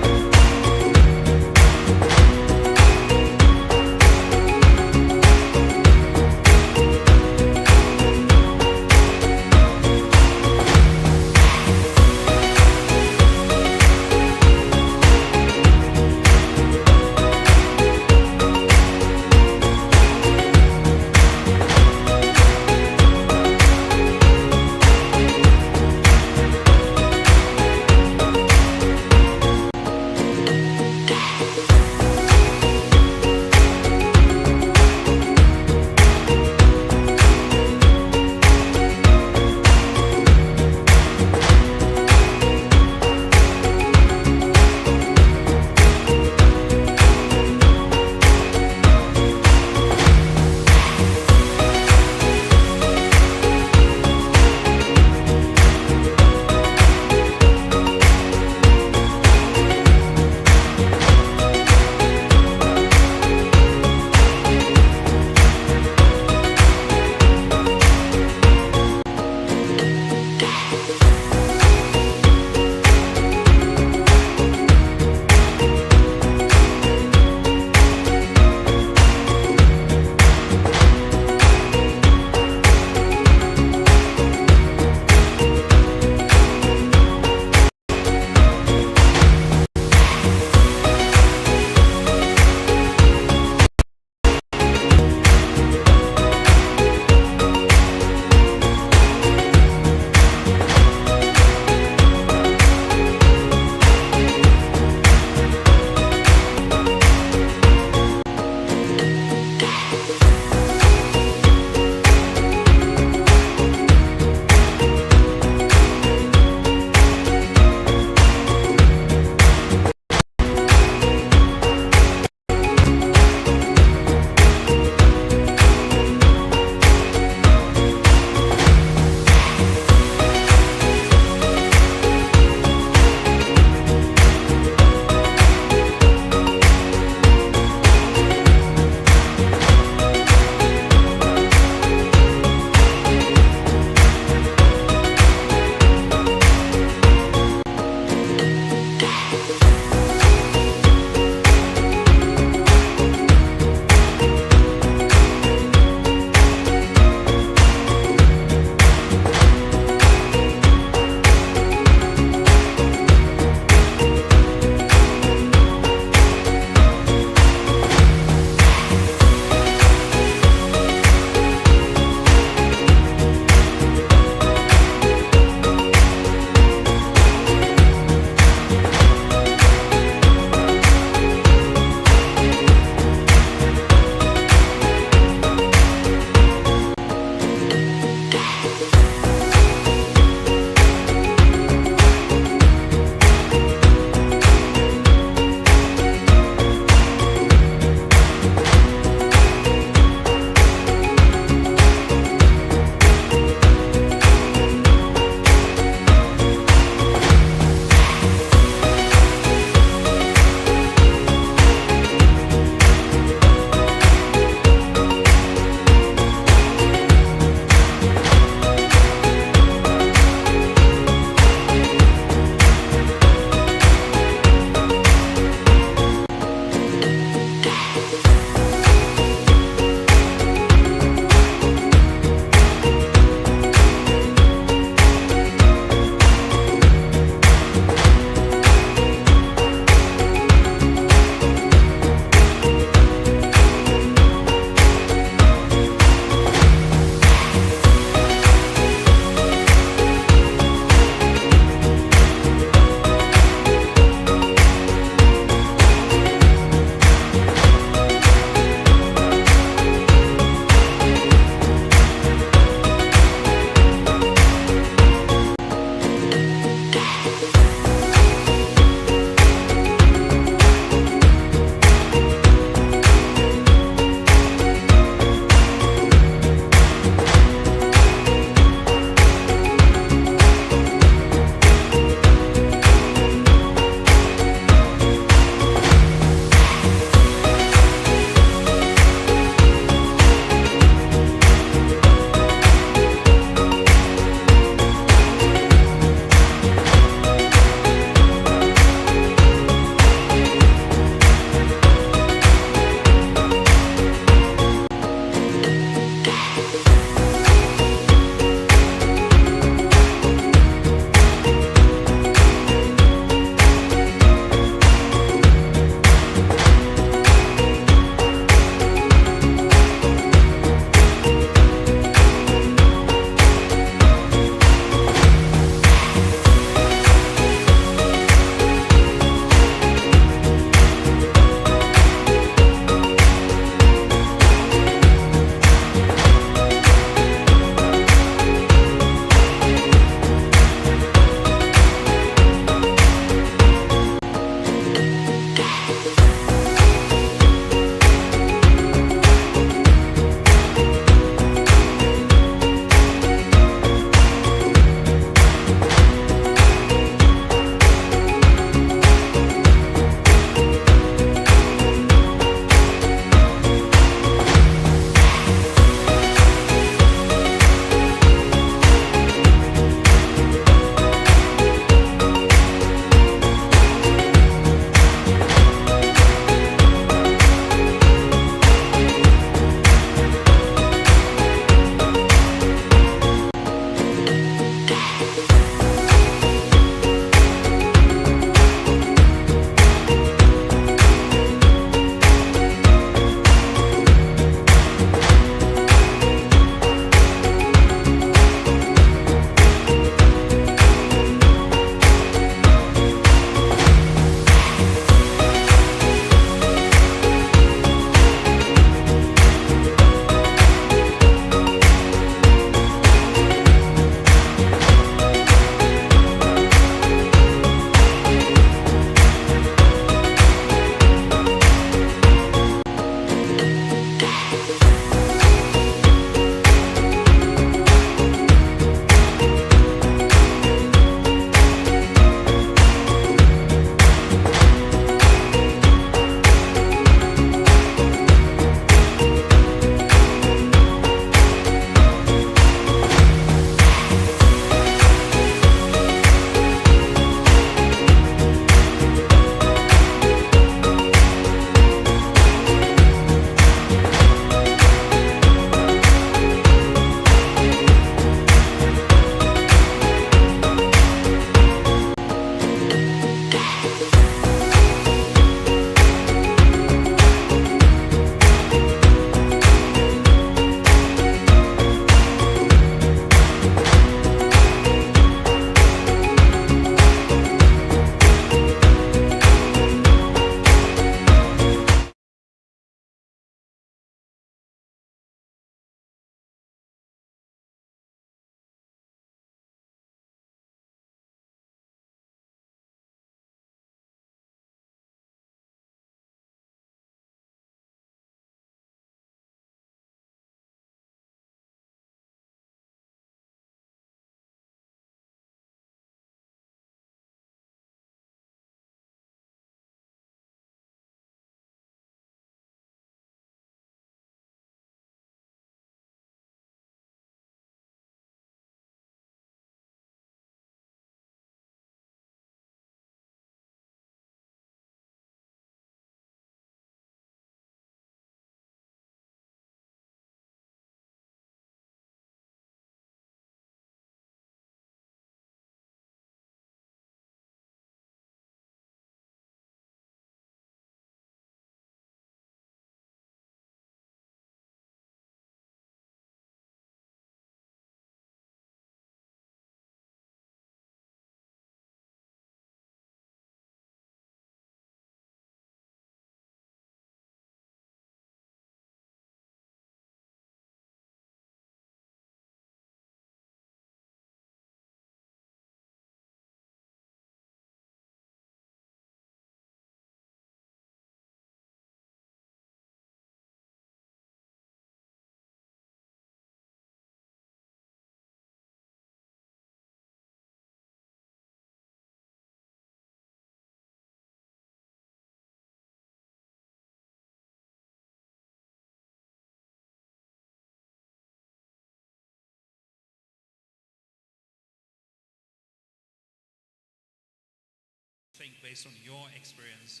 think based on your experience,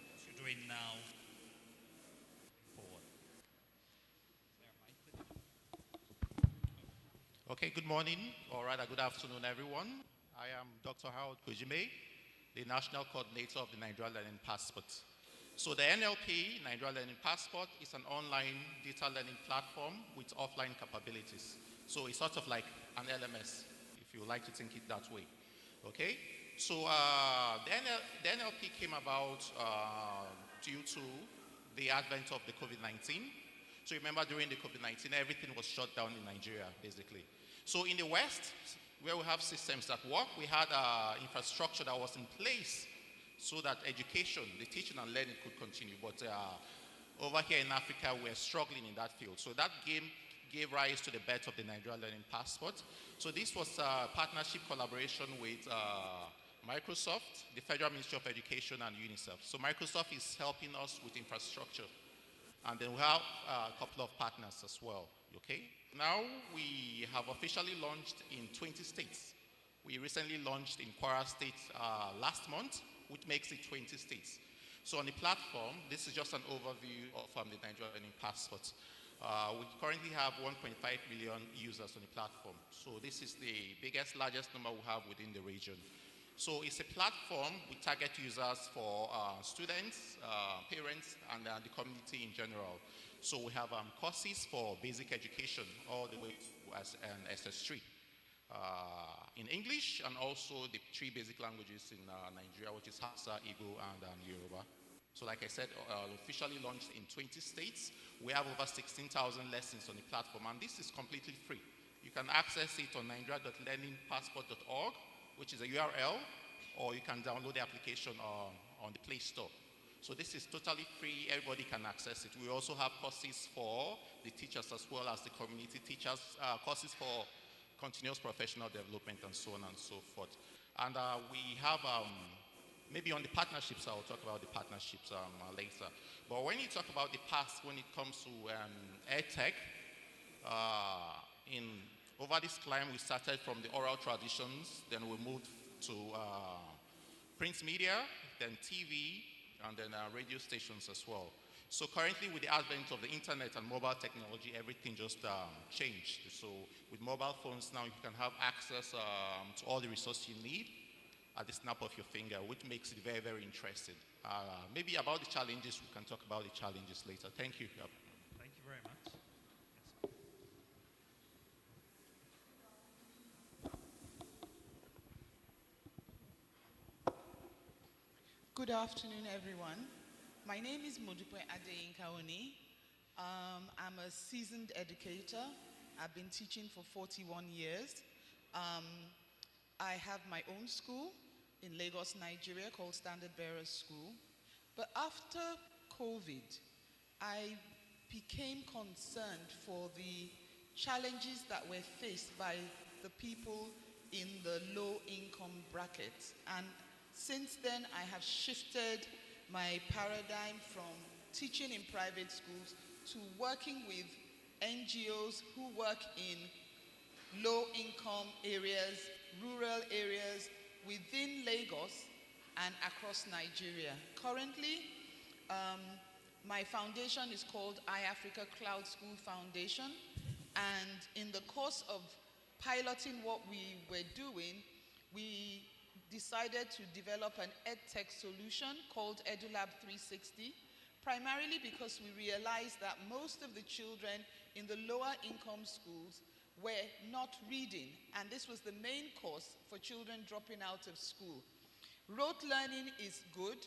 what you're doing now, forward? Okay, good morning, or rather good afternoon, everyone. I am Dr. Harold Kujime, the National Coordinator of the Nigeria Learning Passport. So the NLP, Nigeria Learning Passport, is an online data learning platform with offline capabilities. So it's sort of like an LMS, if you like to think it that way. Okay? So the NLP came about due to the advent of the COVID-19. So remember during the COVID-19, everything was shut down in Nigeria, basically. So in the West, where we have systems that work, we had infrastructure that was in place so that education, the teaching and learning could continue. But over here in Africa, we're struggling in that field. So that gave rise to the birth of the Nigeria Learning Passport. So this was a partnership collaboration with Microsoft, the Federal Ministry of Education, and UNICEF. So Microsoft is helping us with infrastructure. And then we have a couple of partners as well, okay? Now we have officially launched in 20 states. We recently launched in Kwara State last month, which makes it 20 states. So on the platform, this is just an overview of the Nigeria Learning Passport. We currently have 1.5 million users on the platform. So this is the biggest, largest number we have within the region. So it's a platform with target users for students, parents, and the community in general. So we have courses for basic education all the way to SS3 in English, and also the 3 basic languages in Nigeria, which is Hausa, Igbo, and Yoruba. So like I said, officially launched in 20 states. We have over 16,000 lessons on the platform, and this is completely free. You can access it on nigeria.learningpassport.org, which is a URL, or you can download the application on the Play Store. So this is totally free, everybody can access it. We also have courses for the teachers as well as the community teachers, courses for continuous professional development and so on and so forth. And we have, maybe on the partnerships, I'll talk about the partnerships later. But when you talk about the past, when it comes to EdTech, over this climb, we started from the oral traditions, then we moved to print media, then TV, and then radio stations as well. So currently, with the advent of the internet and mobile technology, everything just changed. So with mobile phones now, you can have access to all the resources you need at the snap of your finger, which makes it very, very interesting. Maybe about the challenges, we can talk about the challenges later. Thank you. Thank you very much. Good afternoon, everyone. My name is Modupe Adeyinkaoni. I'm a seasoned educator. I've been teaching for 41 years. I have my own school in Lagos, Nigeria, called Standard Bearers School. But after COVID, I became concerned for the challenges that were faced by the people in the low-income bracket. And since then, I have shifted my paradigm from teaching in private schools to working with NGOs who work in low-income areas, rural areas, within Lagos and across Nigeria. Currently, my foundation is called iAfrica Cloud School Foundation, and in the course of piloting what we were doing, we decided to develop an EdTech solution called EduLab 360, primarily because we realized that most of the children in the lower income schools were not reading, and this was the main cause for children dropping out of school. Rote learning is good,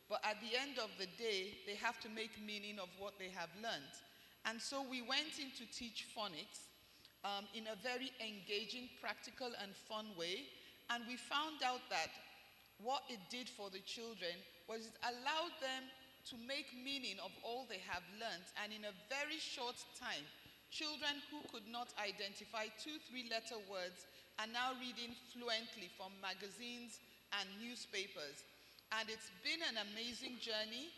but at the end of the day, they have to make meaning of what they have learned. And so we went in to teach phonics in a very engaging, practical, and fun way. And we found out that what it did for the children was it allowed them to make meaning of all they have learned. And in a very short time, children who could not identify 2, 3-letter words are now reading fluently from magazines and newspapers. And it's been an amazing journey.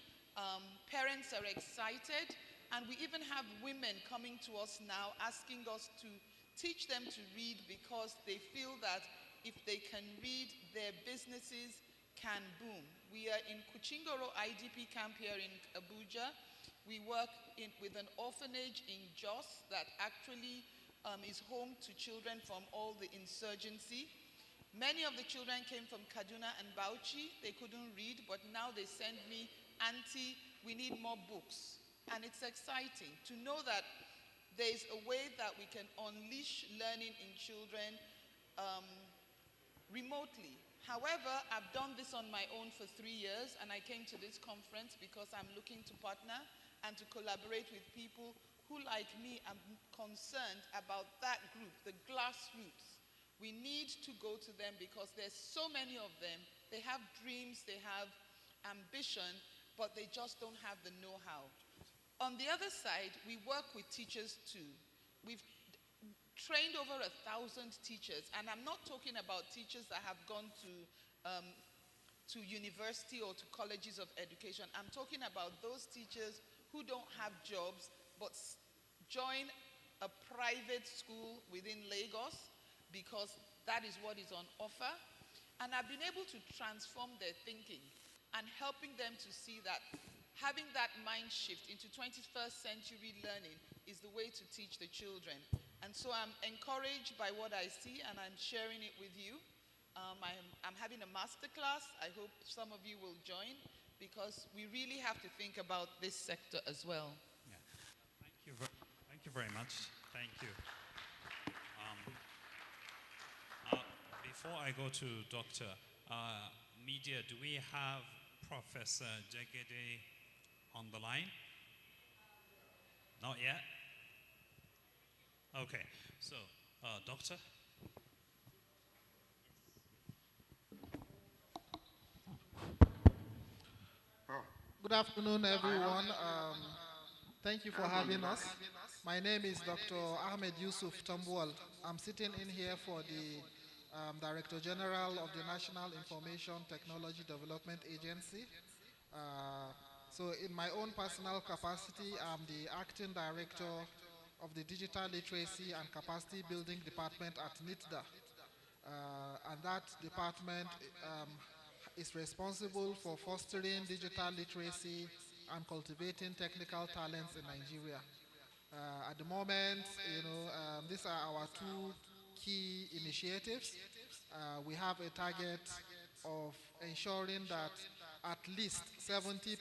Parents are excited. And we even have women coming to us now asking us to teach them to read because they feel that if they can read, their businesses can boom. We are in Kuchingoro IDP camp here in Abuja. We work with an orphanage in Jos that actually is home to children from all the insurgency. Many of the children came from Kaduna and Bauchi. They couldn't read, but now they send me, Auntie, we need more books. And it's exciting to know that there's a way that we can unleash learning in children remotely. However, I've done this on my own for 3 years, and I came to this conference because I'm looking to partner and to collaborate with people who, like me, are concerned about that group, the grassroots. We need to go to them because there's so many of them. They have dreams, they have ambition, but they just don't have the know-how. On the other side, we work with teachers too. We've trained over 1,000 teachers, and I'm not talking about teachers that have gone to university or to colleges of education. I'm talking about those teachers who don't have jobs but join a private school within Lagos because that is what is on offer. And I've been able to transform their thinking and helping them to see that having that mind shift into 21st century learning is the way to teach the children. And so I'm encouraged by what I see, and I'm sharing it with you. I'm having a master class. I hope some of you will join, because we really have to think about this sector as well. Yeah. Thank you very much. Thank you. Before I go to Dr. Media, do we have Professor Jegede on the line? Not yet? Okay, so, Doctor? Good afternoon, everyone. Thank you for having us. My name is Dr. Ahmed Yusuf Tambuwal. I'm sitting in here for the Director General of the National Information Technology Development Agency. So in my own personal capacity, I'm the Acting Director of the Digital Literacy and Capacity Building Department at NITDA. And that department is responsible for fostering digital literacy and cultivating technical talents in Nigeria. At the moment, these are our two key initiatives. We have a target of ensuring that at least 70%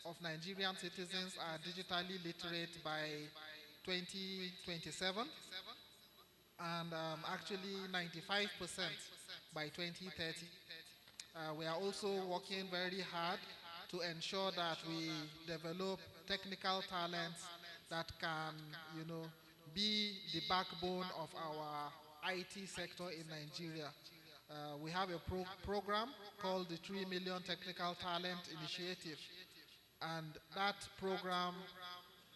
of Nigerian citizens are digitally literate by 2027, and actually 95% by 2030. We are also working very hard to ensure that we develop technical talents that can, be the backbone of our IT sector in Nigeria. We have a program called the 3 Million Technical Talent Initiative, and that program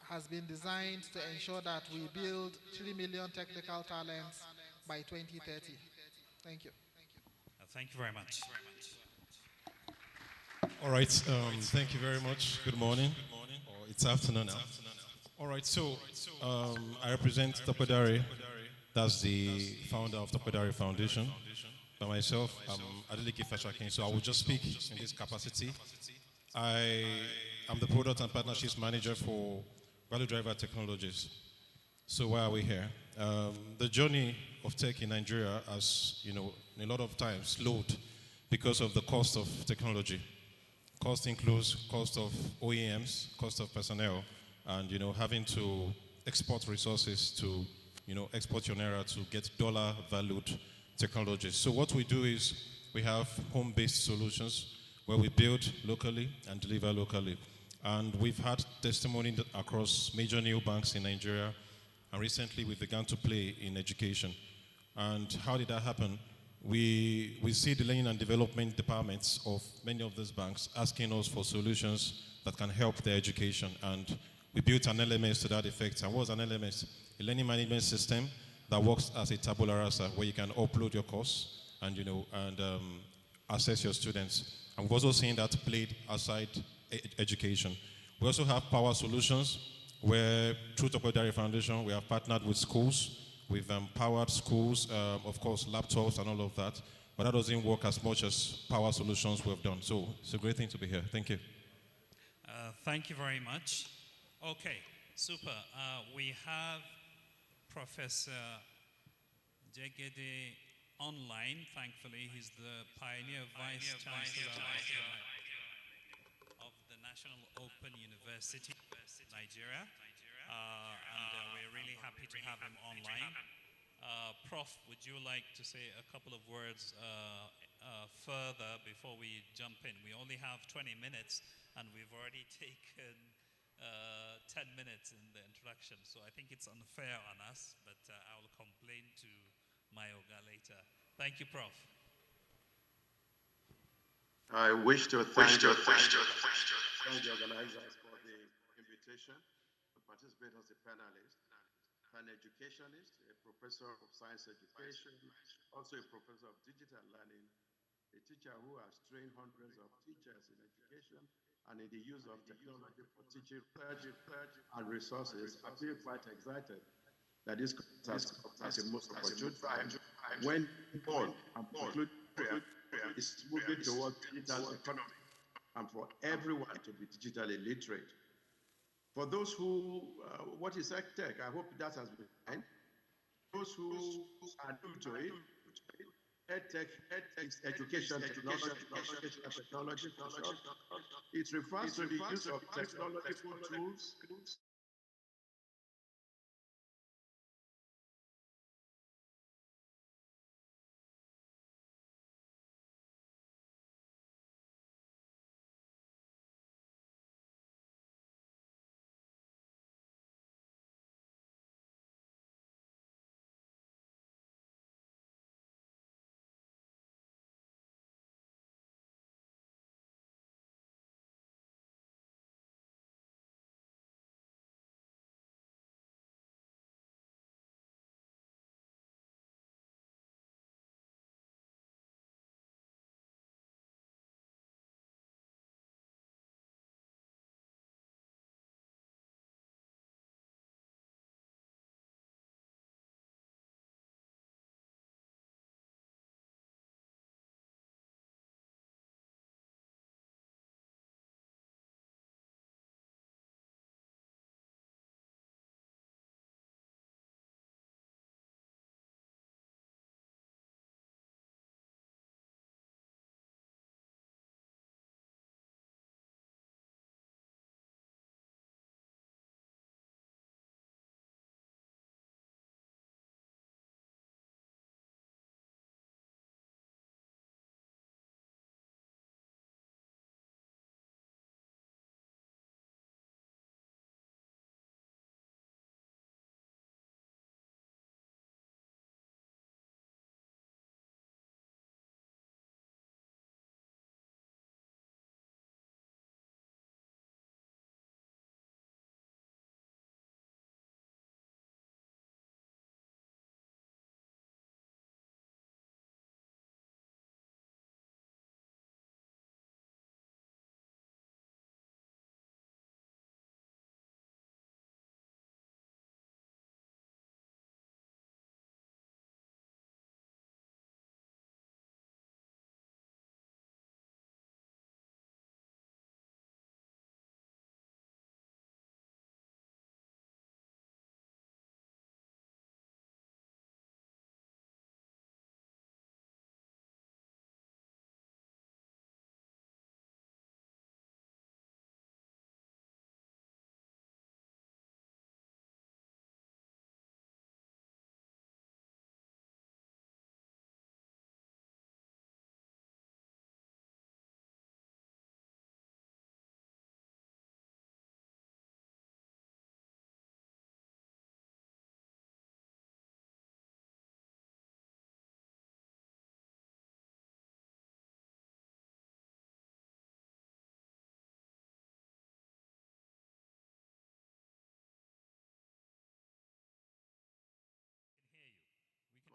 has been designed to ensure that we build 3 million technical talents by 2030. Thank you. Thank you very much. All right, thank you very much. Good morning. Or it's afternoon now. All right, so I represent Topodari. That's the founder of Topodari Foundation. By myself, I'm Adeleke Fashakin, so I will just speak in this capacity. I am the Product and Partnerships Manager for Value Driver Technologies. So why are we here? The journey of tech in Nigeria has, a lot of times slowed because of the cost of technology. Cost includes cost of OEMs, cost of personnel, and having to export resources to export your naira to get dollar-valued technologies. So what we do is we have home-based solutions where we build locally and deliver locally. And we've had testimony across major neobanks in Nigeria, and recently we began to play in education. And how did that happen? We see the learning and development departments of many of these banks asking us for solutions that can help their education. And we built an LMS to that effect. And what was an LMS? A learning management system that works as a tabula rasa, where you can upload your course and assess your students. And we've also seen that played outside education. We also have power solutions, where through Topodari Foundation we have partnered with schools. We've powered schools, of course, laptops and all of that, but that doesn't work as much as Power Solutions we have done. So it's a great thing to be here. Thank you. Thank you very much. Okay, super. We have Professor Jegede online, thankfully. He's the Pioneer Vice Chancellor of the National Open University, Nigeria. And we're really happy to have him online. Prof, would you like to say a couple of words further before we jump in? We only have 20 minutes, and we've already taken 10 minutes in the introduction, so I think it's unfair on us, but I will complain to Mayoga later. Thank you, Prof. I wish to thank the organizers for the invitation to participate as a panelist. An educationist, a professor of science education, also a professor of digital learning, a teacher who has trained hundreds of teachers in education and in the use of technology for teaching research and resources. I feel quite excited that this has a most opportune time when all and conclude is moving towards digital economy and for everyone to be digitally literate. For those who, what is EdTech? I hope that has been fine. Those who are new to it, EdTech is education technology. It refers to the use of technological tools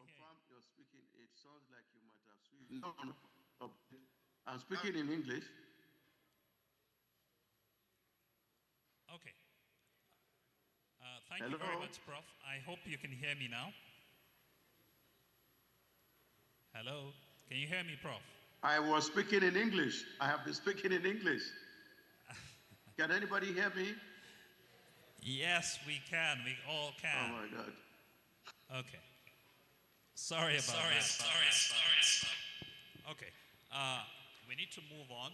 confirm you're speaking. It sounds like you might have switched. No. I'm speaking in English. Okay. Thank you very much, Prof. I hope you can hear me now. Hello. Can you hear me, Prof? I was speaking in English. I have been speaking in English. Can anybody hear me? Yes, we can. We all can. Oh my God. Okay. Sorry about that. Sorry. Okay. We need to move on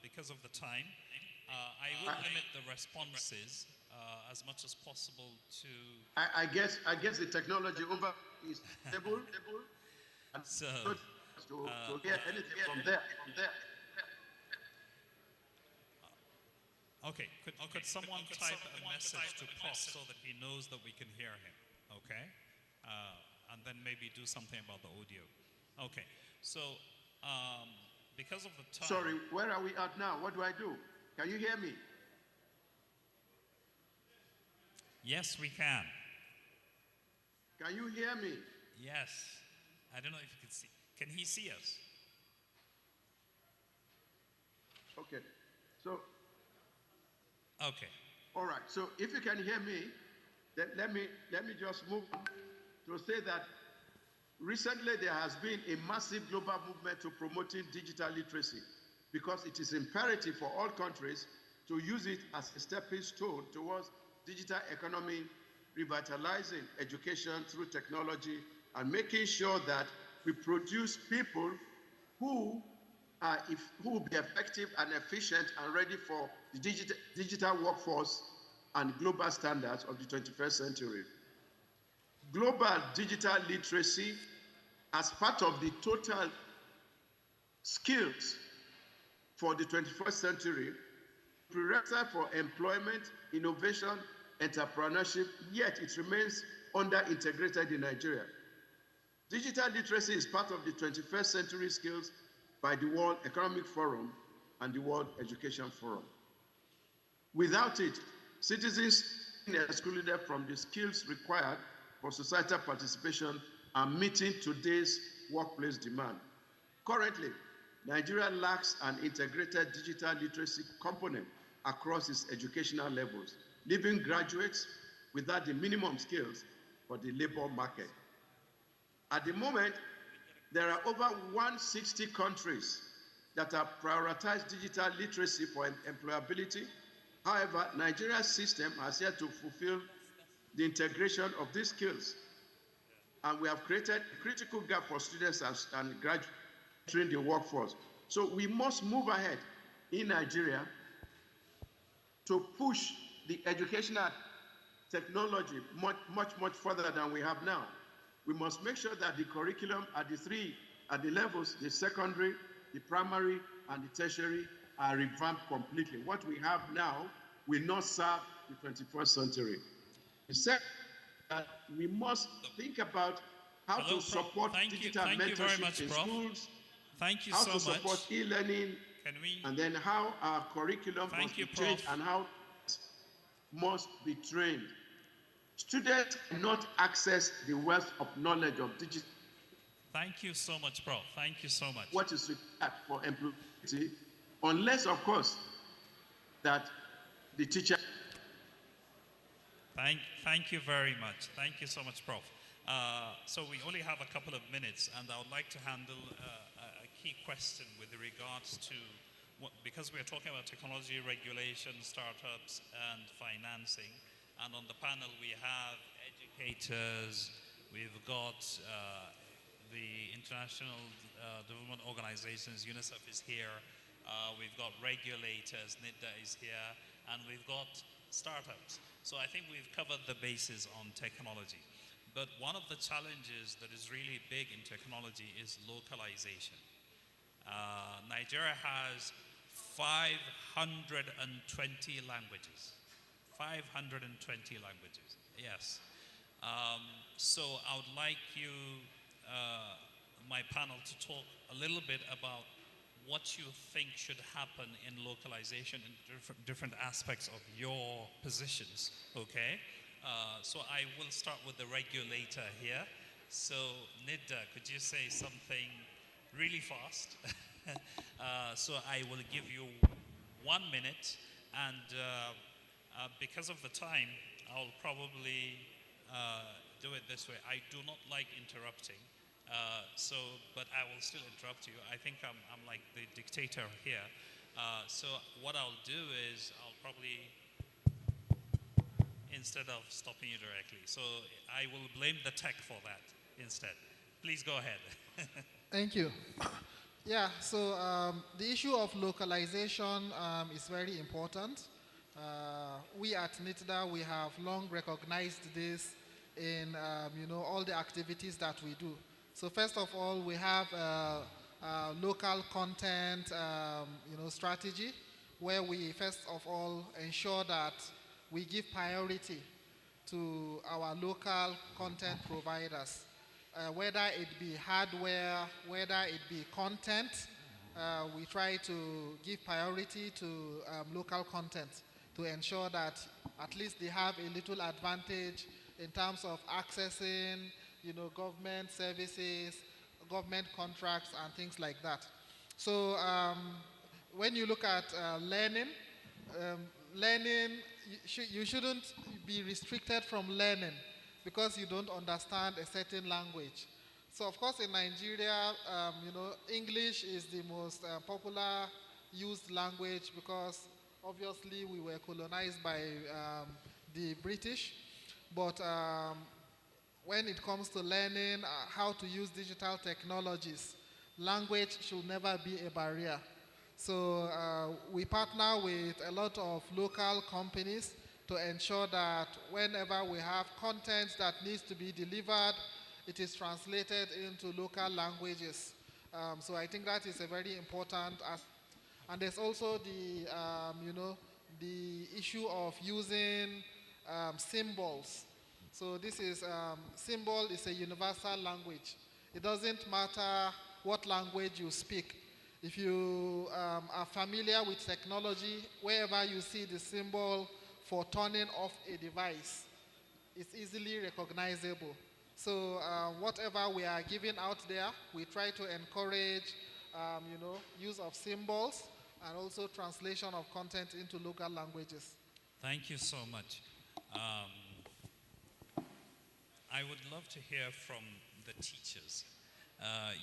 because of the time. I will limit the responses as much as possible to. I guess the technology over is stable. So, to hear anything from there. Okay, could someone type a message to Prof so that he knows that we can hear him? Okay, and then maybe do something about the audio. Okay, so because of the time. Sorry, where are we at now? What do I do? Can you hear me? Yes, we can. Can you hear me? Yes. I don't know if you can see. Can he see us? Okay. So. Okay. All right. So if you can hear me, then let me just move to say that recently there has been a massive global movement to promoting digital literacy because it is imperative for all countries to use it as a stepping stone towards digital economy, revitalizing education through technology, and making sure that we produce people who will be effective and efficient and ready for the digital workforce and global standards of the 21st century. Global digital literacy as part of the total skills for the 21st century, prerequisite for employment, innovation, entrepreneurship, yet it remains under-integrated in Nigeria. Digital literacy is part of the 21st century skills by the World Economic Forum and the World Education Forum. Without it, citizens are excluded from the skills required for societal participation and meeting today's workplace demand. Currently, Nigeria lacks an integrated digital literacy component across its educational levels, leaving graduates without the minimum skills for the labor market. At the moment, there are over 160 countries that have prioritized digital literacy for employability. However, Nigeria's system has yet to fulfill the integration of these skills. And we have created a critical gap for students and graduates entering the workforce. So we must move ahead in Nigeria to push the educational technology much further than we have now. We must make sure that the curriculum at the levels, the secondary, the primary, and the tertiary are revamped completely. What we have now will not serve the 21st century. The second, that we must think about how to support digital mentorship in schools, Thank you how so to support much. e-learning, and then how our curriculum must be changed and how must be trained. Students cannot access the wealth of knowledge of digital. Thank you so much, Prof. Thank you so much. What is required for employability, unless, of course, that the teacher. Thank you very much. Thank you so much, Prof. So we only have a couple of minutes, and I would like to handle a key question with regards to, because we're talking about technology, regulation, startups, and financing. And on the panel, we have educators, we've got the international development organizations, UNICEF is here, we've got regulators, NIDA is here, and we've got startups. So I think we've covered the bases on technology. But one of the challenges that is really big in technology is localization. Nigeria has 520 languages. 520 languages, yes. So I would like you, my panel, to talk a little bit about what you think should happen in localization in different aspects of your positions, okay? So I will start with the regulator here. So Nidda, could you say something really fast? So I will give you 1 minute, and because of the time, I'll probably do it this way. I do not like interrupting. But I will still interrupt you. I think I'm like the dictator here. So what I'll do is I'll probably, instead of stopping you directly, so I will blame the tech for that instead. Please go ahead. Thank you. Yeah, so the issue of localization is very important. We at NITDA, we have long recognized this in all the activities that we do. So first of all, we have local content strategy, where we first of all ensure that we give priority to our local content providers. Whether it be hardware, whether it be content, we try to give priority to local content to ensure that at least they have a little advantage in terms of accessing, government services, government contracts, and things like that. So when you look at learning, you shouldn't be restricted from learning because you don't understand a certain language. So of course in Nigeria, English is the most popular used language because obviously we were colonized by the British. But when it comes to learning how to use digital technologies, language should never be a barrier. So we partner with a lot of local companies to ensure that whenever we have content that needs to be delivered, it is translated into local languages. So I think that is a very important aspect. And there's also the, the issue of using symbols. So this is, symbol is a universal language. It doesn't matter what language you speak. If you are familiar with technology, wherever you see the symbol for turning off a device, it's easily recognizable. So whatever we are giving out there, we try to encourage, use of symbols and also translation of content into local languages. Thank you so much. I would love to hear from the teachers.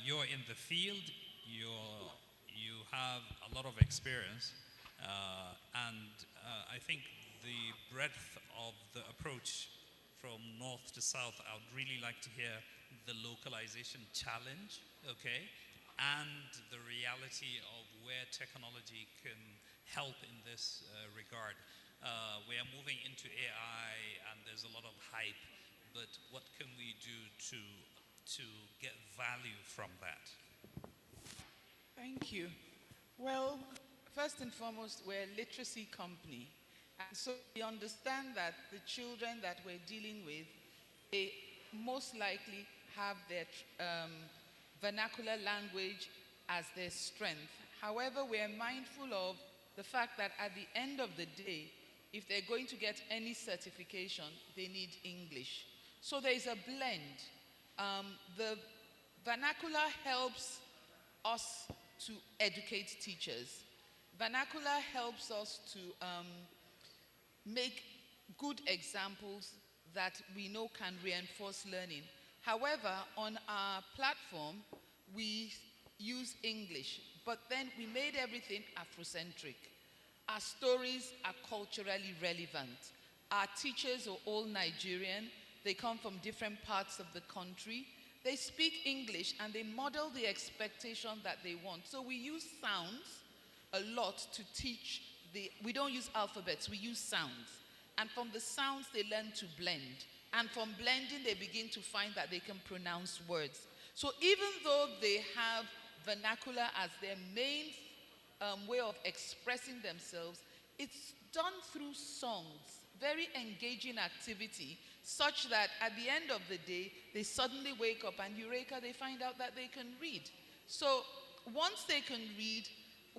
You're in the field, you have a lot of experience, and I think the breadth of the approach from north to south, I would really like to hear the localization challenge, okay, and the reality of where technology can help in this regard. We are moving into AI and there's a lot of hype, but what can we do to get value from that? Thank you. Well, first and foremost, we're a literacy company. And so we understand that the children that we're dealing with, they most likely have their vernacular language as their strength. However, we are mindful of the fact that at the end of the day, if they're going to get any certification, they need English. So there is a blend. The vernacular helps us to educate teachers. Vernacular helps us to make good examples that we know can reinforce learning. However, on our platform, we use English, but then we made everything Afrocentric. Our stories are culturally relevant. Our teachers are all Nigerian. They come from different parts of the country. They speak English and they model the expectation that they want. So we use sounds a lot to teach we don't use alphabets, we use sounds. And from the sounds, they learn to blend. And from blending, they begin to find that they can pronounce words. So even though they have vernacular as their main way of expressing themselves, it's done through songs, very engaging activity, such that at the end of the day, they suddenly wake up and eureka, they find out that they can read. So once they can read,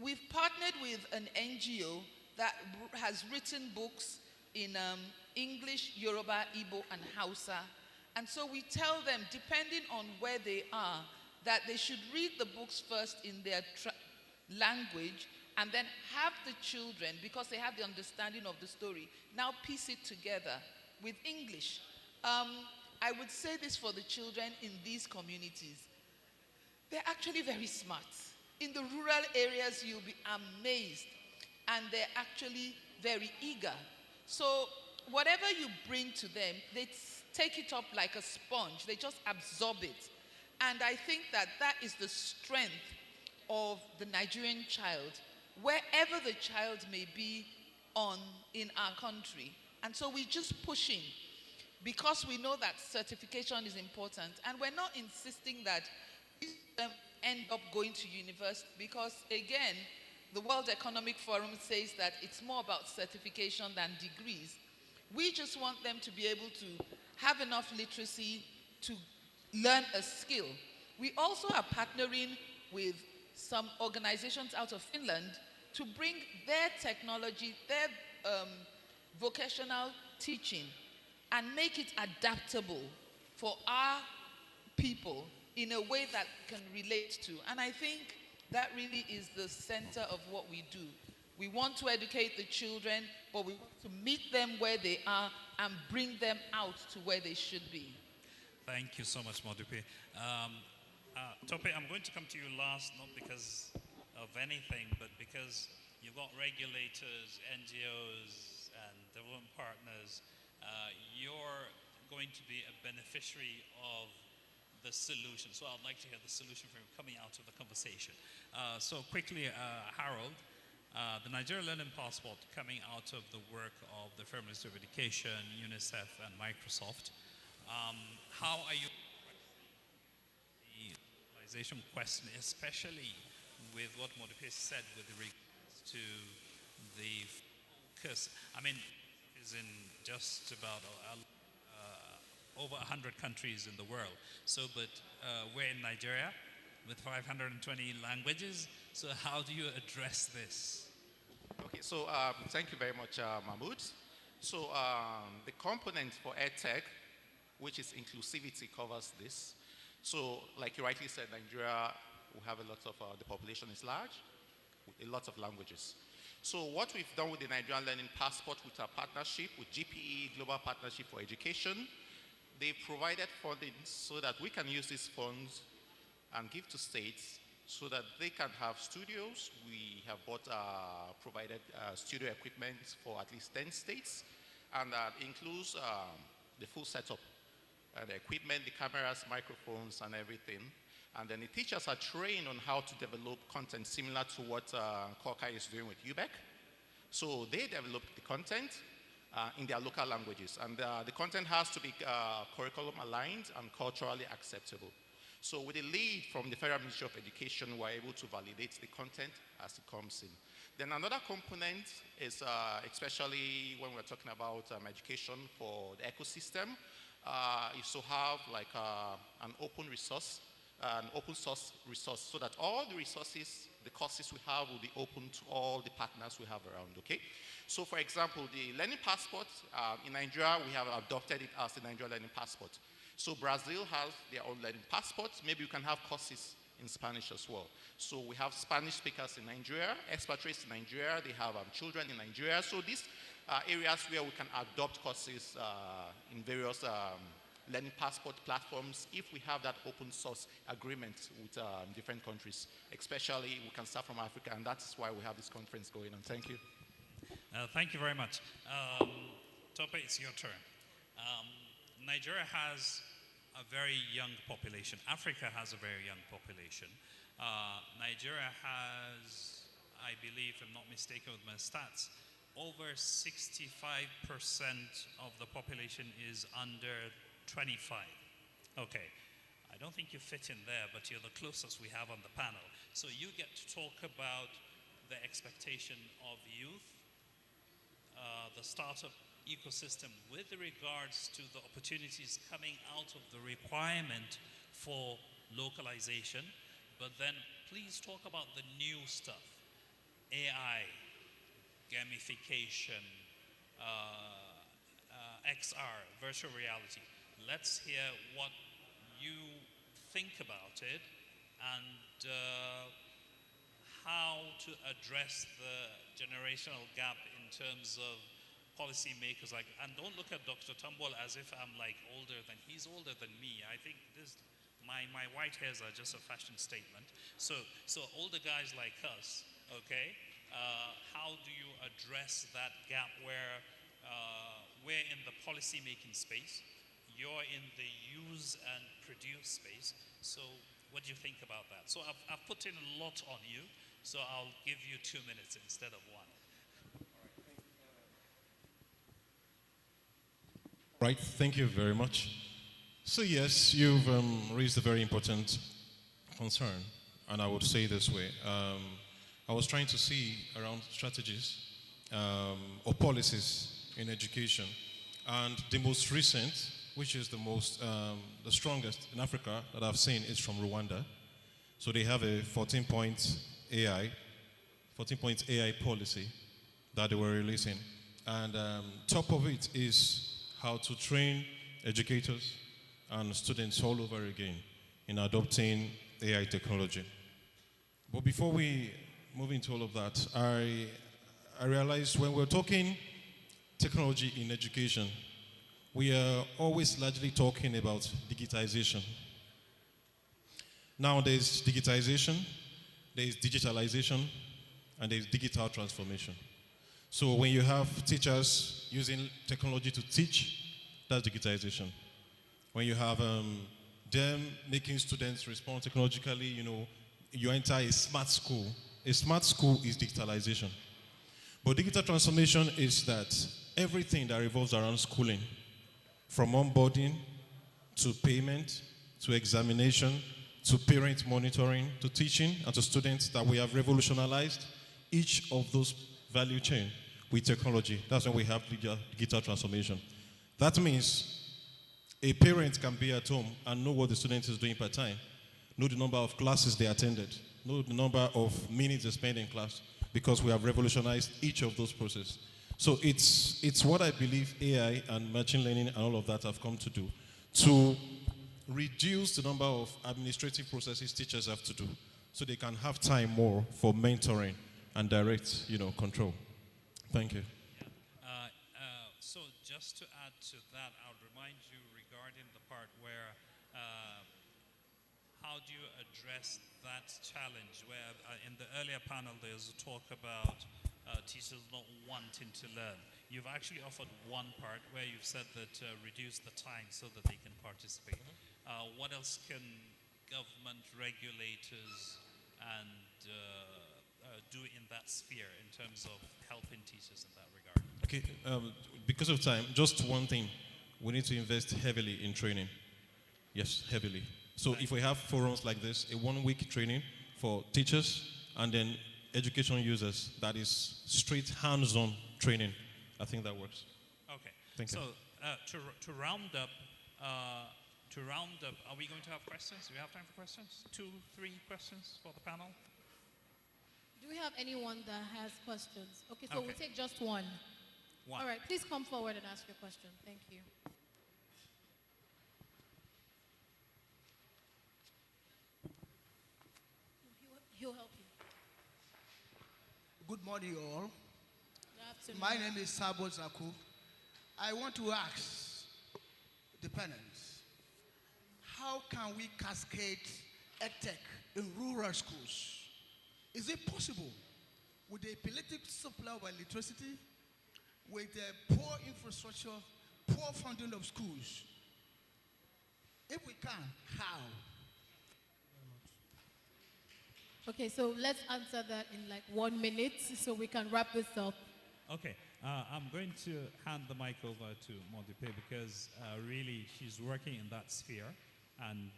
we've partnered with an NGO that has written books in English, Yoruba, Igbo, and Hausa. And so we tell them, depending on where they are, that they should read the books first in their language and then have the children, because they have the understanding of the story, now piece it together with English. I would say this for the children in these communities. they're actually very smart. In the rural areas, you'll be amazed. And they're actually very eager. So whatever you bring to them, they take it up like a sponge. They just absorb it. And I think that that is the strength of the Nigerian child, wherever the child may be in our country. And so we're just pushing because we know that certification is important. And we're not insisting that them end up going to university because, again, the World Economic Forum says that it's more about certification than degrees. We just want them to be able to have enough literacy to learn a skill. We also are partnering with some organizations out of Finland to bring their technology, their vocational teaching, and make it adaptable for our people in a way that can relate to. And I think that really is the center of what we do. We want to educate the children, but we want to meet them where they are and bring them out to where they should be. Thank you so much, Modupe. Tope, I'm going to come to you last, not because of anything, but because you've got regulators, NGOs, and development partners. You're going to be a beneficiary of the solution. So I'd like to hear the solution from you coming out of the conversation. So quickly, Harold, the Nigeria Learning Passport coming out of the work of the Federal Ministry of Education, UNICEF, and Microsoft. How are you the localization question, especially with what Modupe said with regards to the focus? I mean, is in just about over 100 countries in the world. So, but we're in Nigeria with 520 languages. So how do you address this? Okay, so thank you very much, Mahmoud. So the component for EdTech, which is inclusivity, covers this. So like you rightly said, Nigeria, we have a lot of, the population is large, with a lot of languages. So what we've done with the Nigerian Learning Passport, with our partnership with GPE, Global Partnership for Education, they provided funding so that we can use these funds and give to states so that they can have studios. We have provided studio equipment for at least 10 states, and that includes the full setup, the equipment, the cameras, microphones, and everything. And then the teachers are trained on how to develop content similar to what Korka is doing with UBEC. So they develop the content in their local languages. And the content has to be curriculum aligned and culturally acceptable. So with a lead from the Federal Ministry of Education, we're able to validate the content as it comes in. Then another component is, especially when we're talking about education for the ecosystem, is to have like an open resource, an open source resource, so that all the resources, the courses we have will be open to all the partners we have around, okay? So for example, the Learning Passport, in Nigeria, we have adopted it as the Nigeria Learning Passport. So Brazil has their own Learning Passports. Maybe you can have courses in Spanish as well. So we have Spanish speakers in Nigeria, expatriates in Nigeria, they have children in Nigeria. So these areas where we can adopt courses in various Learning Passport platforms if we have that open source agreement with different countries. Especially, we can start from Africa, and that's why we have this conference going on. Thank you. Thank you very much. Tope, it's your turn. Nigeria has a very young population. Africa has a very young population. Nigeria has, I believe, if I'm not mistaken with my stats, over 65% of the population is under 25. Okay, I don't think you fit in there, but you're the closest we have on the panel. So you get to talk about the expectation of youth, the startup ecosystem with regards to the opportunities coming out of the requirement for localization, but then please talk about the new stuff, AI, gamification, XR, virtual reality. Let's hear what you think about it and how to address the generational gap in terms of policymakers. And don't look at Dr. Tambol as if I'm like older than, he's older than me. I think this My white hairs are just a fashion statement. So older guys like us, okay, how do you address that gap where we're in the policy making space, you're in the use and produce space? So what do you think about that? So I've put in a lot on you, so I'll give you 2 minutes instead of 1. Right, thank you very much. So yes, you've raised a very important concern, and I would say it this way. I was trying to see around strategies or policies in education, and the most recent, which is the strongest in Africa that I've seen, is from Rwanda. So they have a 14-point AI policy that they were releasing, and top of it is how to train educators and students all over again in adopting AI technology. But before we move into all of that, I realized when we're talking technology in education, we are always largely talking about digitization. Now there's digitization, there's digitalization, and there's digital transformation. So when you have teachers using technology to teach, that's digitization. When you have them making students respond technologically, you enter a smart school. A smart school is digitalization. But digital transformation is that everything that revolves around schooling, from onboarding to payment, to examination, to parent monitoring, to teaching, and to students, that we have revolutionized each of those value chain with technology. That's when we have digital transformation. That means a parent can be at home and know what the student is doing per time, know the number of classes they attended, know the number of minutes they spend in class, because we have revolutionized each of those processes. So it's what I believe AI and machine learning and all of that have come to do, to reduce the number of administrative processes teachers have to do, so they can have time more for mentoring and direct, control. Thank you. So just to add to that, I would remind you regarding the part where how do you address that challenge, where in the earlier panel there's a talk about teachers not wanting to learn. You've actually offered one part where you've said that reduce the time so that they can participate. What else can government, regulators, and do in that sphere in terms of helping teachers in that regard? Okay, because of time, just one thing. We need to invest heavily in training. Yes, heavily. So if we have forums like this, a 1-week training for teachers and then education users, that is straight hands-on training, I think that works. Okay. Thank you. So to round up, are we going to have questions? Do we have time for questions? 2, 3 questions for the panel? Do we have anyone that has questions? Okay, so Okay. we'll take just one. One. All right, please come forward and ask your question. Thank you. He'll help you. Good morning, all. Good afternoon. My name is Sabo Zaku. I want to ask the panelists, how can we cascade EdTech in rural schools? Is it possible with the epileptic supply of electricity, with the poor infrastructure, poor funding of schools? If we can, how? Okay, so let's answer that in like 1 minute so we can wrap this up. Okay, I'm going to hand the mic over to Modipe because really she's working in that sphere, and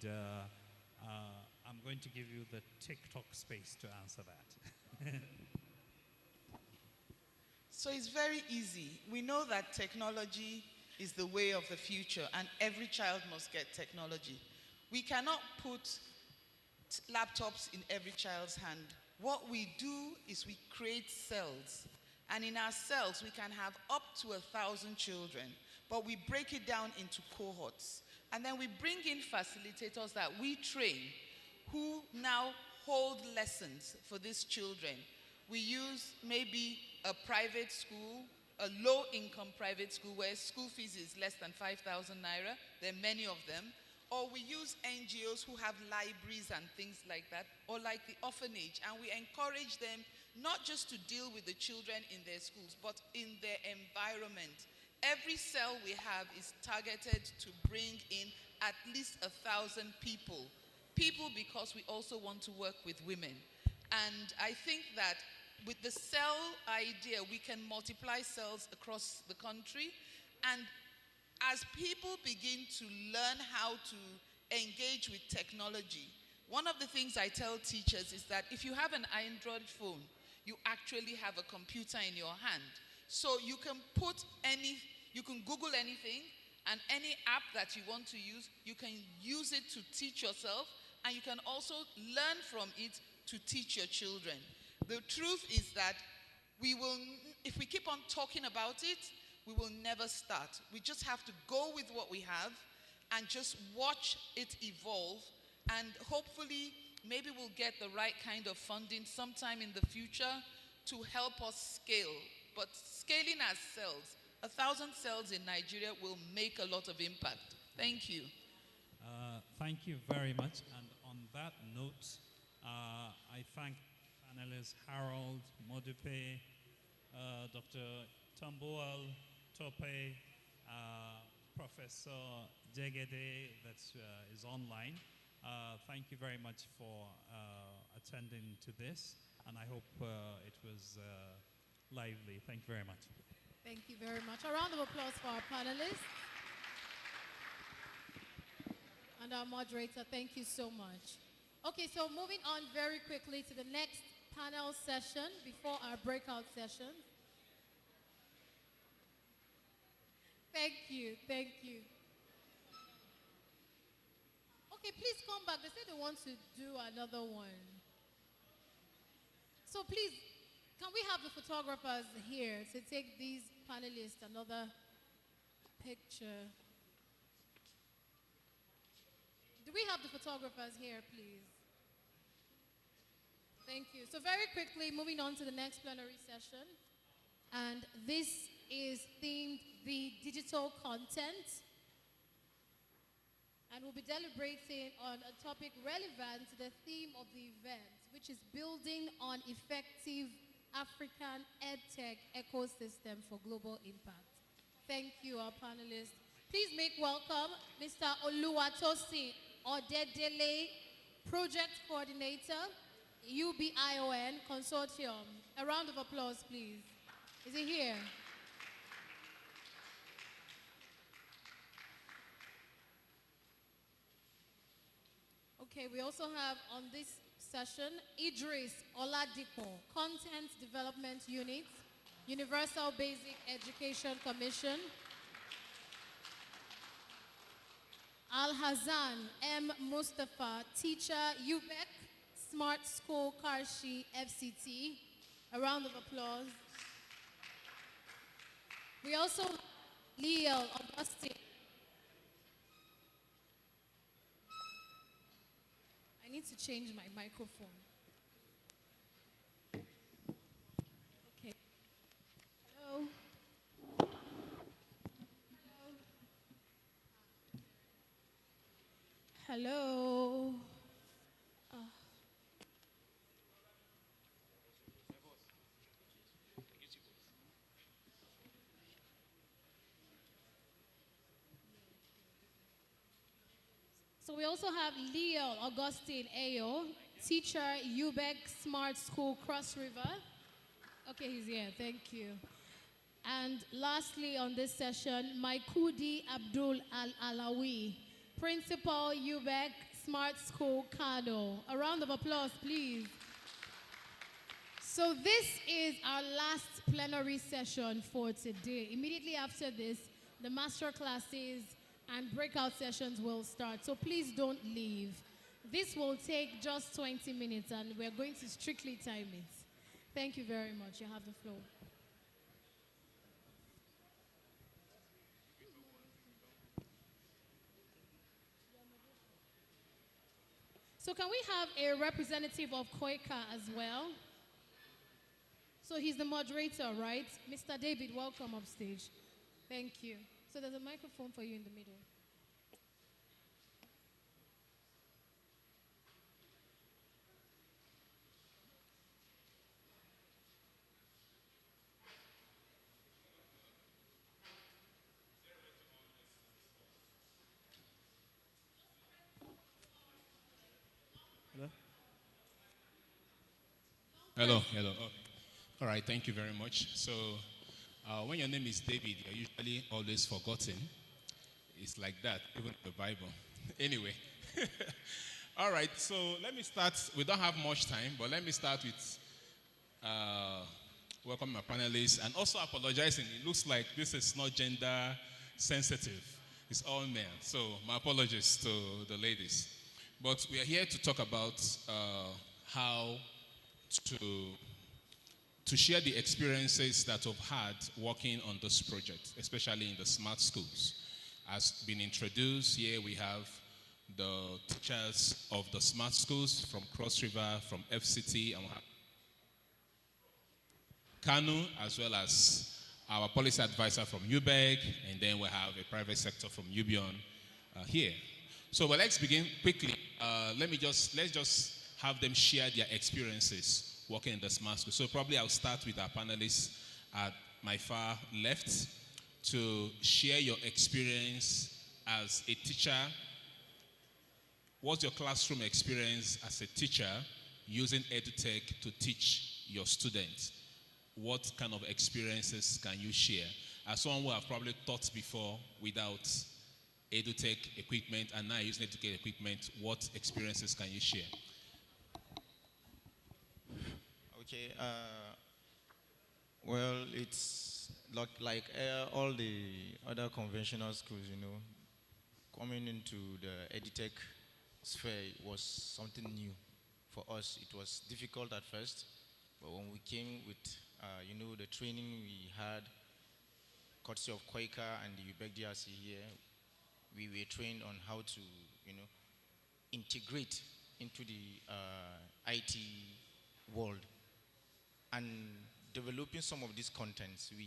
I'm going to give you the TikTok space to answer that. So it's very easy. We know that technology is the way of the future, and every child must get technology. We cannot put laptops in every child's hand. What we do is we create cells, and in our cells we can have up to 1,000 children, but we break it down into cohorts, and then we bring in facilitators that we train who now hold lessons for these children. We use maybe a private school, a low-income private school where school fees is less than 5,000 naira. There are many of them. or we use NGOs who have libraries and things like that, or like the orphanage, and we encourage them not just to deal with the children in their schools, but in their environment. Every cell we have is targeted to bring in at least 1,000 people. People because we also want to work with women. And I think that with the cell idea, we can multiply cells across the country. And as people begin to learn how to engage with technology, one of the things I tell teachers is that if you have an Android phone, you actually have a computer in your hand. So you can you can Google anything, and any app that you want to use, you can use it to teach yourself, and you can also learn from it to teach your children. The truth is that if we keep on talking about it, we will never start. We just have to go with what we have and just watch it evolve, and hopefully maybe we'll get the right kind of funding sometime in the future to help us scale. But scaling as cells, 1,000 cells in Nigeria will make a lot of impact. Thank you. Thank you very much. And on that note, I thank panelists Harold, Modupe, Dr. Tambuwal, Tope, Professor Jegede that is online. Thank you very much for attending to this, and I hope it was lively. Thank you very much. Thank you very much. A round of applause for our panelists. And our moderator, thank you so much. Okay, so moving on very quickly to the next panel session before our breakout session. Thank you, thank you. Okay, please come back. They said they want to do another one. So please, can we have the photographers here to take these panelists another picture? Do we have the photographers here, please? Thank you. So very quickly, moving on to the next plenary session. And this is themed the digital content. And we'll be deliberating on a topic relevant to the theme of the event, which is building on effective African EdTech ecosystem for global impact. Thank you, our panelists. Please make welcome Mr. Oluwatosin Odedele, Project Coordinator, UBION Consortium. A round of applause, please. Is he here? Okay, we also have on this session Idris Oladipo, Content Development Unit, Universal Basic Education Commission. Al-Hazan M. Mustafa, Teacher, UBEC, Smart School, Karshi, FCT. A round of applause. We also have Leo Augustine. I need to change my microphone. Okay. Hello. Hello. So we also have Leo Augustine Ayo, Teacher, UBEC Smart School, Cross River. Okay, he's here. Thank you. And lastly on this session, Maikudi Abdul Al-Alawi, Principal, UBEC Smart School, Kano. A round of applause, please. So this is our last plenary session for today. Immediately after this, the master classes and breakout sessions will start. So please don't leave. This will take just 20 minutes and we're going to strictly time it. Thank you very much. You have the floor. So can we have a representative of Koika as well? So he's the moderator, right? Mr. David, welcome upstage. Thank you. So there's a microphone for you in the middle. Hello, hello. Okay. All right, thank you very much. So, when your name is David, you're usually always forgotten. It's like that, even in the Bible. Anyway. All right, so let me start. We don't have much time, but let me start with welcoming my panelists and also apologizing. It looks like this is not gender sensitive. It's all men. So my apologies to the ladies. But we are here to talk about how to share the experiences that we've had working on this project, especially in the smart schools. As been introduced, here we have the teachers of the smart schools from Cross River, from FCT, and we have Kanu, as well as our policy advisor from UBEG, and then we have a private sector from UBION here. So well, let's begin quickly. Let's just have them share their experiences working in the smart school. So probably I'll start with our panelists at my far left to share your experience as a teacher. What's your classroom experience as a teacher using EduTech to teach your students? What kind of experiences can you share? As someone who have probably taught before without EduTech equipment and now using EduTech equipment, what experiences can you share? Okay, well, it's like all the other conventional schools, you know, coming into the EduTech sphere was something new for us. It was difficult at first, but when we came with, you know, the training we had, courtesy of Quaker and the UBEC DRC here, we were trained on how to, you know, integrate into the IT world. And developing some of these contents, we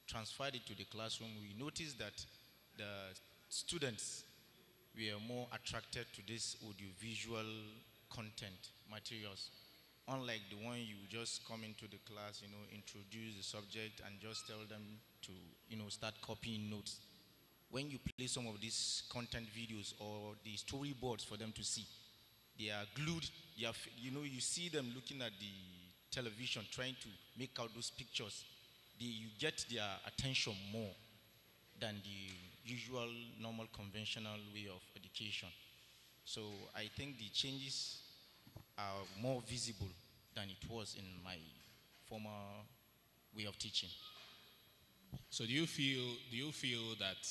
transferred it to the classroom. We noticed that the students were more attracted to this audiovisual content materials, unlike the one you just come into the class, you know, introduce the subject and just tell them to, you know, start copying notes. When you play some of these content videos or the storyboards for them to see, they are glued. They are, you know, you see them looking at the television trying to make out those pictures. You get their attention more than the usual, normal, conventional way of education. So I think the changes are more visible than it was in my former way of teaching. So do you feel that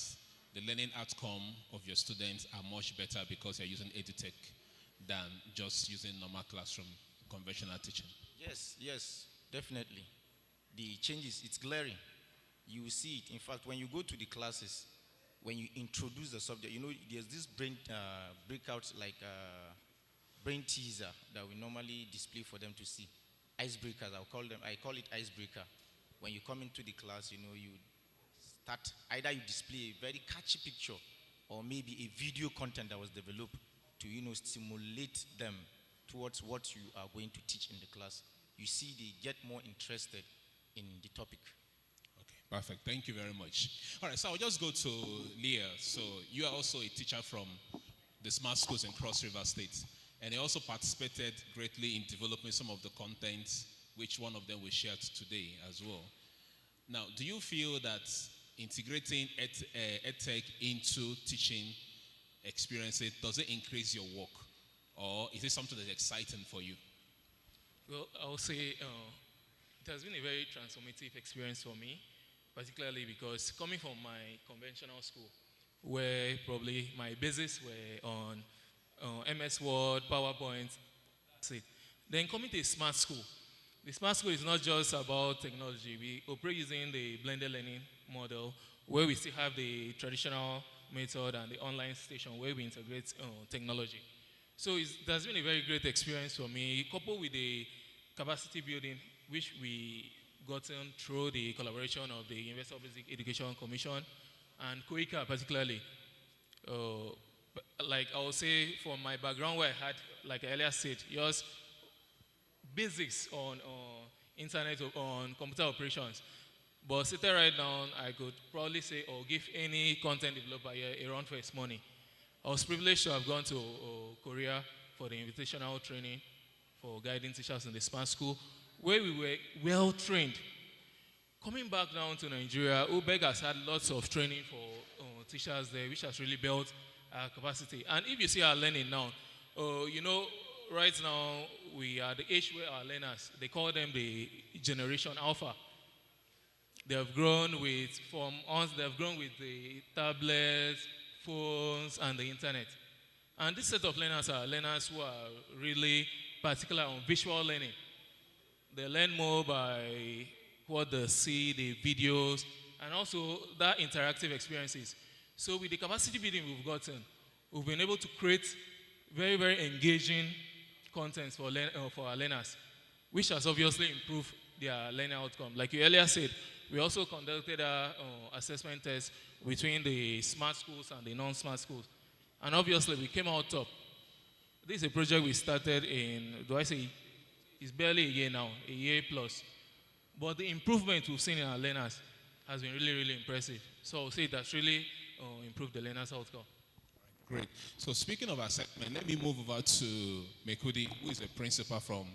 the learning outcome of your students are much better because you're using EduTech than just using normal classroom conventional teaching? Yes, yes, definitely. The changes, it's glaring. You see it. In fact, when you go to the classes, when you introduce the subject, you know, there's this brain breakout, like brain teaser that we normally display for them to see. Icebreakers, I call it icebreaker. When you come into the class, you know, you start, either you display a very catchy picture or maybe a video content that was developed to, you know, stimulate them towards what you are going to teach in the class. You see, they get more interested in the topic. Okay, perfect. Thank you very much. All right, so I'll just go to Leah. So you are also a teacher from the smart schools in Cross River State, and you also participated greatly in developing some of the content, which one of them we shared today as well. Now, do you feel that integrating EdTech into teaching experiences, does it increase your work? Or is it something that's exciting for you? Well, I would say it has been a very transformative experience for me, particularly because coming from my conventional school, where probably my basics were on MS Word, PowerPoint, that's it. Then coming to a smart school. The smart school is not just about technology. We operate using the blended learning model, where we still have the traditional method and the online station where we integrate technology. So it has been a very great experience for me, coupled with the capacity building, which we gotten through the collaboration of the Universal Basic Education Commission and COICA particularly. Like I would say, from my background where I had, like I earlier said, just basics on internet, on computer operations. But sitting right now, I could probably say or give any content developer here a run for his money. I was privileged to have gone to Korea for the invitational training for guiding teachers in the smart school. where we were well trained. Coming back down to Nigeria, UBEG has had lots of training for teachers there, which has really built our capacity. And if you see our learning now, right now we are the age where our learners, they call them the Generation Alpha. They have grown with, they have grown with the tablets, phones, and the internet. And this set of learners are learners who are really particular on visual learning. They learn more by what they see, the videos, and also that interactive experiences. So with the capacity building we've gotten, we've been able to create very, very engaging content for our learners, which has obviously improved their learning outcome. Like you earlier said, we also conducted assessment tests between the smart schools and the non-smart schools. And obviously, we came out top. This is a project we started in, it's barely a year now, a year plus. But the improvement we've seen in our learners has been really, really impressive. So I'll say that's really improved the learners' outcome. Great. So speaking of assessment, let me move over to Mekudi, who is a principal from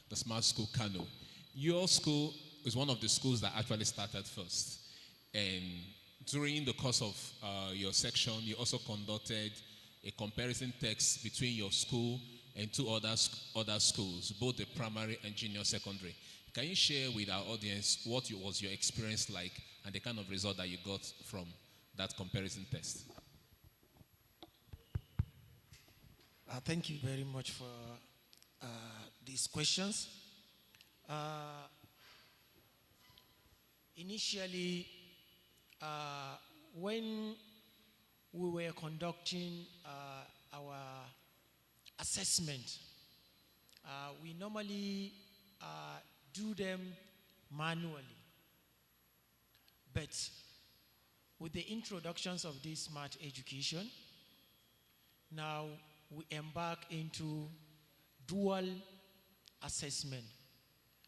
the Smart School Kano. Your school is one of the schools that actually started first. And during the course of your section, you also conducted a comparison test between your school and two other schools, both the primary and junior secondary. Can you share with our audience what was your experience like and the kind of result that you got from that comparison test? Thank you very much for these questions. Initially, when we were conducting our assessment, we normally do them manually. But with the introductions of this smart education, now we embark into dual assessment.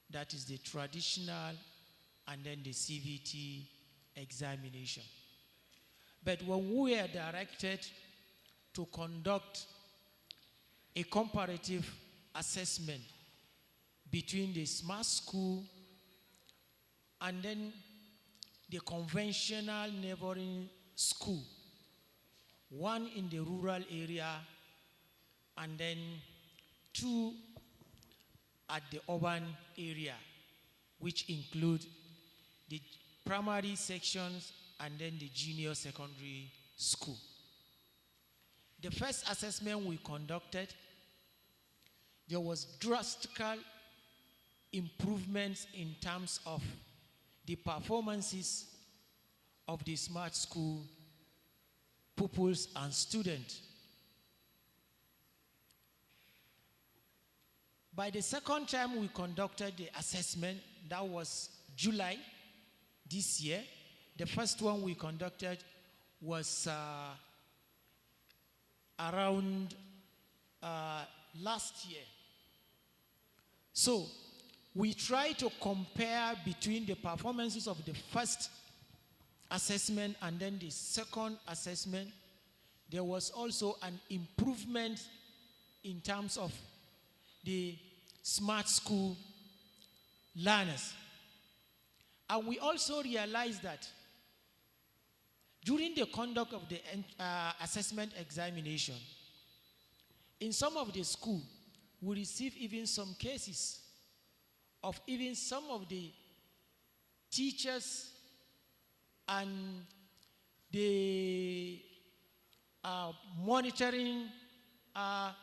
That is the traditional and then the CVT examination. But when we are directed to conduct a comparative assessment between the smart school and then the conventional neighboring school, one in the rural area and then two at the urban area, which include the primary sections and then the junior secondary school. The first assessment we conducted, there was drastic improvements in terms of the performances of the smart school pupils and students. By the second time we conducted the assessment, that was July this year. The first one we conducted was around last year. So we try to compare between the performances of the first assessment and then the second assessment. There was also an improvement in terms of the smart school learners. And we also realized that during the conduct of the assessment examination, in some of the schools, we receive even some cases of even some of the teachers and the monitoring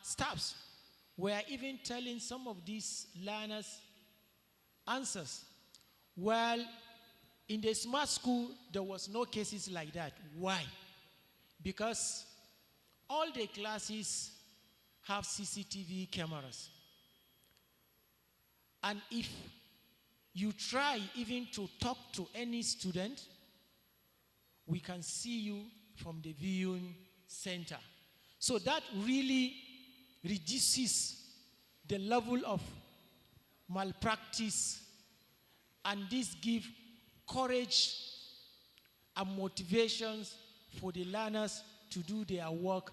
staffs were even telling some of these learners answers. Well, in the smart school, there was no cases like that. Why? Because all the classes have CCTV cameras. And if you try even to talk to any student, we can see you from the viewing center. So that really reduces the level of malpractice, and this gives courage and motivations for the learners to do their work,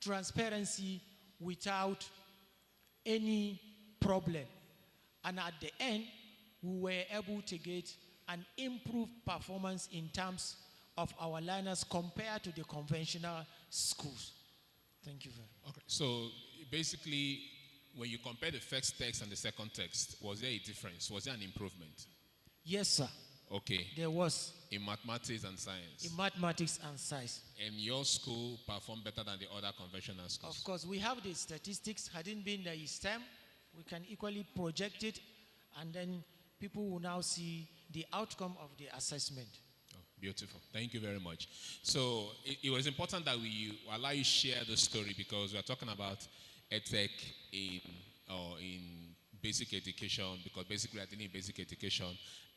transparency without any problem. And at the end, we were able to get an improved performance in terms of our learners compared to the conventional schools. Thank you very much. Okay, so basically, when you compare the first text and the second text, was there a difference? Was there an improvement? Yes, sir. Okay. There was. In mathematics and science? In mathematics and science. And your school performed better than the other conventional schools? Of course, we have the statistics. Hadn't been the STEM, we can equally project it, and then people will now see the outcome of the assessment. Oh, beautiful. Thank you very much. So it was important that we allow you share the story, because we are talking about EdTech in basic education, because basically I think in basic education,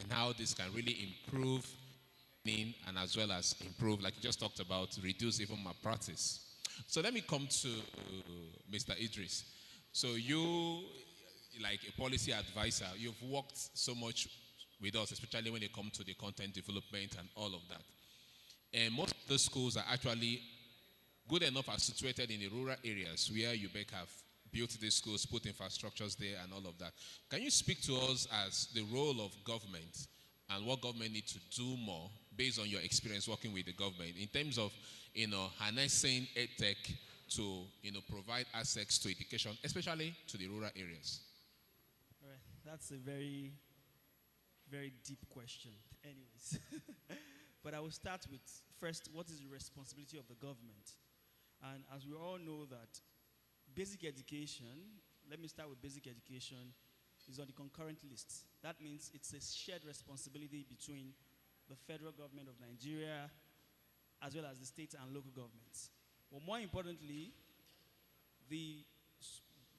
and how this can really improve and as well as improve, like you just talked about, reduce even malpractice. So let me come to Mr. Idris. So you, like a policy advisor, you've worked so much with us, especially when it comes to the content development and all of that. And most of the schools are actually good enough are situated in the rural areas where UBEC have built these schools, put infrastructures there and all of that. Can you speak to us as the role of government and what government needs to do more based on your experience working with the government in terms of, harnessing EdTech to, provide access to education, especially to the rural areas? All right. That's a very, very deep question. Anyways, but I will start with, first, what is the responsibility of the government? And as we all know that basic education, let me start with basic education, is on the concurrent list. That means it's a shared responsibility between the federal government of Nigeria as well as the state and local governments. But more importantly, the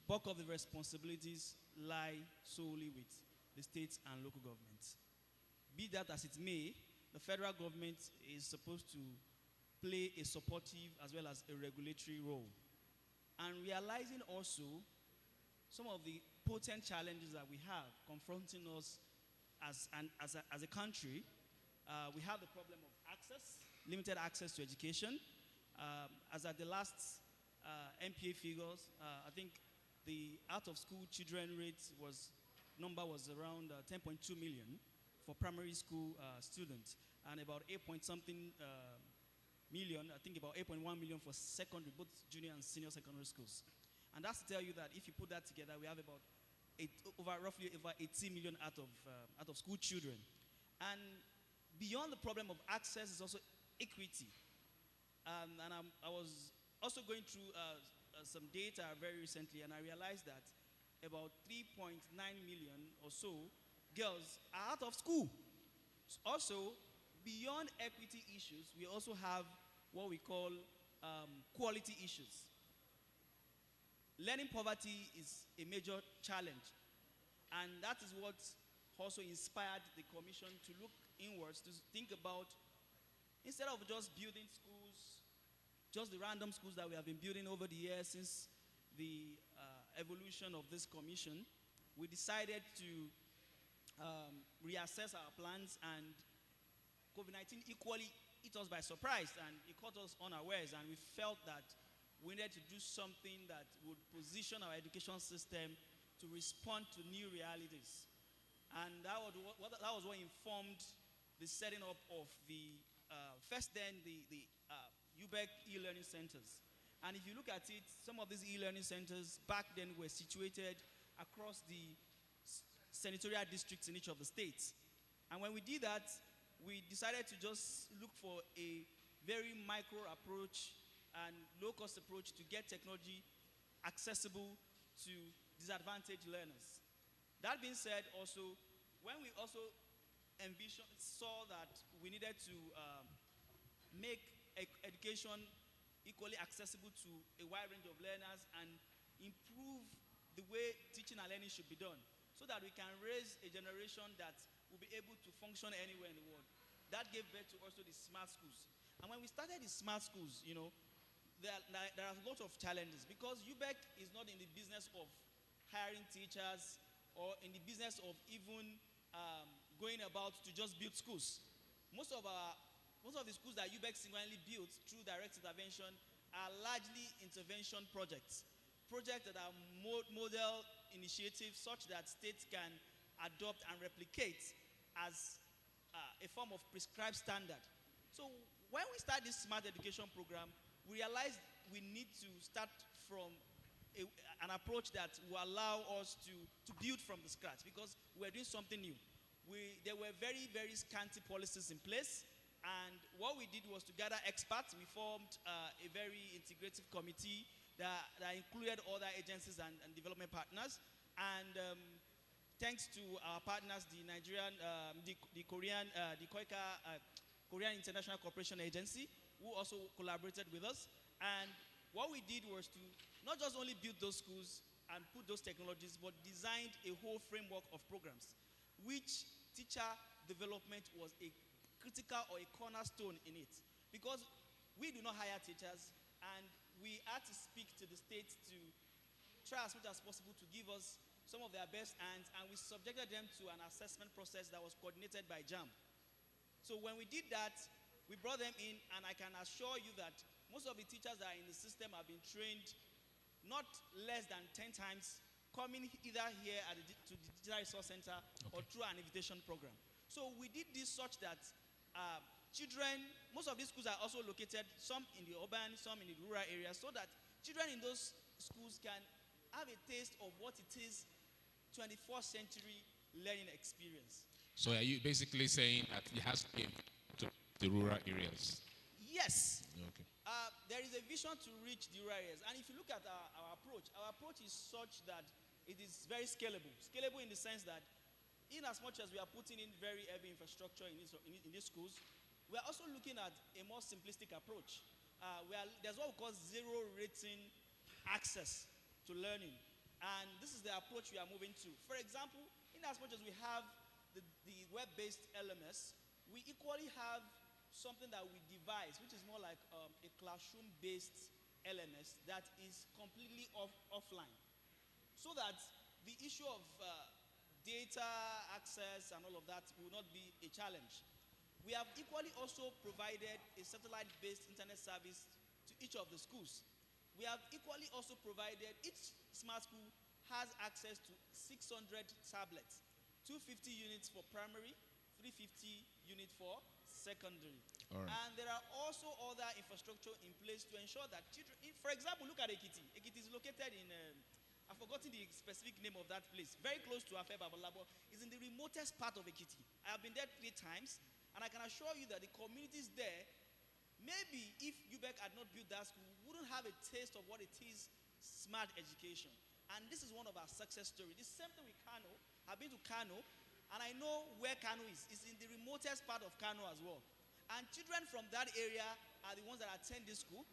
bulk of the responsibilities lie solely with the states and local governments. Be that as it may, the federal government is supposed to play a supportive as well as a regulatory role. And realizing also some of the potent challenges that we have confronting us as a country, we have the problem of access, limited access to education. As at the last MPA figures, I think the out-of-school children rate number was around 10.2 million for primary school students, and about 8-point-something million, I think about 8.1 million for secondary, both junior and senior secondary schools. And that's to tell you that if you put that together, we have about roughly over 80 million out of school children. And beyond the problem of access is also equity. And I was also going through some data very recently, and I realized that about 3.9 million or so girls are out of school. Also, beyond equity issues, we also have what we call quality issues. Learning poverty is a major challenge, and that is what also inspired the commission to look inwards, to think about, instead of just building schools, just the random schools that we have been building over the years since the evolution of this commission, we decided to reassess our plans, and COVID-19 equally hit us by surprise, and it caught us unawares, and we felt that we needed to do something that would position our education system to respond to new realities. And that was what informed the setting up of the UBEC e-learning centers. And if you look at it, some of these e-learning centers back then were situated across the senatorial districts in each of the states. And when we did that, we decided to just look for a very micro approach and low-cost approach to get technology accessible to disadvantaged learners. That being said, also, when we also saw that we needed to make education equally accessible to a wide range of learners and improve the way teaching and learning should be done, so that we can raise a generation that will be able to function anywhere in the world. That gave birth to also the smart schools. And when we started the smart schools, there are a lot of challenges, because UBEC is not in the business of hiring teachers or in the business of even going about to just build schools. Most of the schools that UBEC singularly built through direct intervention are largely intervention projects that are modeled initiatives such that states can adopt and replicate as a form of prescribed standard. So when we start this smart education program, we realized we need to start from an approach that will allow us to build from the scratch, because we're doing something new. There were very, very scanty policies in place, and what we did was to gather experts. We formed a very integrative committee that included other agencies and development partners, and thanks to our partners, the Korean International Cooperation Agency, who also collaborated with us. And what we did was to not just only build those schools and put those technologies, but designed a whole framework of programs, which teacher development was a critical or a cornerstone in it. Because we do not hire teachers, and we had to speak to the states to try as much as possible to give us some of their best hands, and we subjected them to an assessment process that was coordinated by JAM. So when we did that, we brought them in, and I can assure you that most of the teachers that are in the system have been trained not less than 10 times, coming either here to the Digital Resource Center or through an invitation program. So we did this such that children, most of these schools are also located, some in the urban, some in the rural areas, so that children in those schools can have a taste of what it is 21st century learning experience. So are you basically saying that it has to be to the rural areas? Yes. Okay. There is a vision to reach the rural areas. And if you look at our approach is such that it is very scalable. Scalable in the sense that in as much as we are putting in very heavy infrastructure in these schools, we are also looking at a more simplistic approach. There's what we call zero rating access to learning. And this is the approach we are moving to. For example, in as much as we have the web-based LMS, we equally have something that we devise, which is more like a classroom-based LMS that is completely offline. So that the issue of data access and all of that will not be a challenge. We have equally also provided a satellite-based internet service to each of the schools. We have equally also provided, each smart school has access to 600 tablets, 250 units for primary, 350 units for secondary. Right. And there are also other infrastructure in place to ensure that children, for example, look at Ekiti. Ekiti is located in, I've forgotten the specific name of that place, very close to Afe Babalabo. It's in the remotest part of Ekiti. I have been there 3 times, and I can assure you that the communities there, maybe if UBEC had not built that school, wouldn't have a taste of what it is smart education. And this is one of our success stories. The same thing with Kano. I've been to Kano, and I know where Kano is. It's in the remotest part of Kano as well. And children from that area are the ones that attend this school.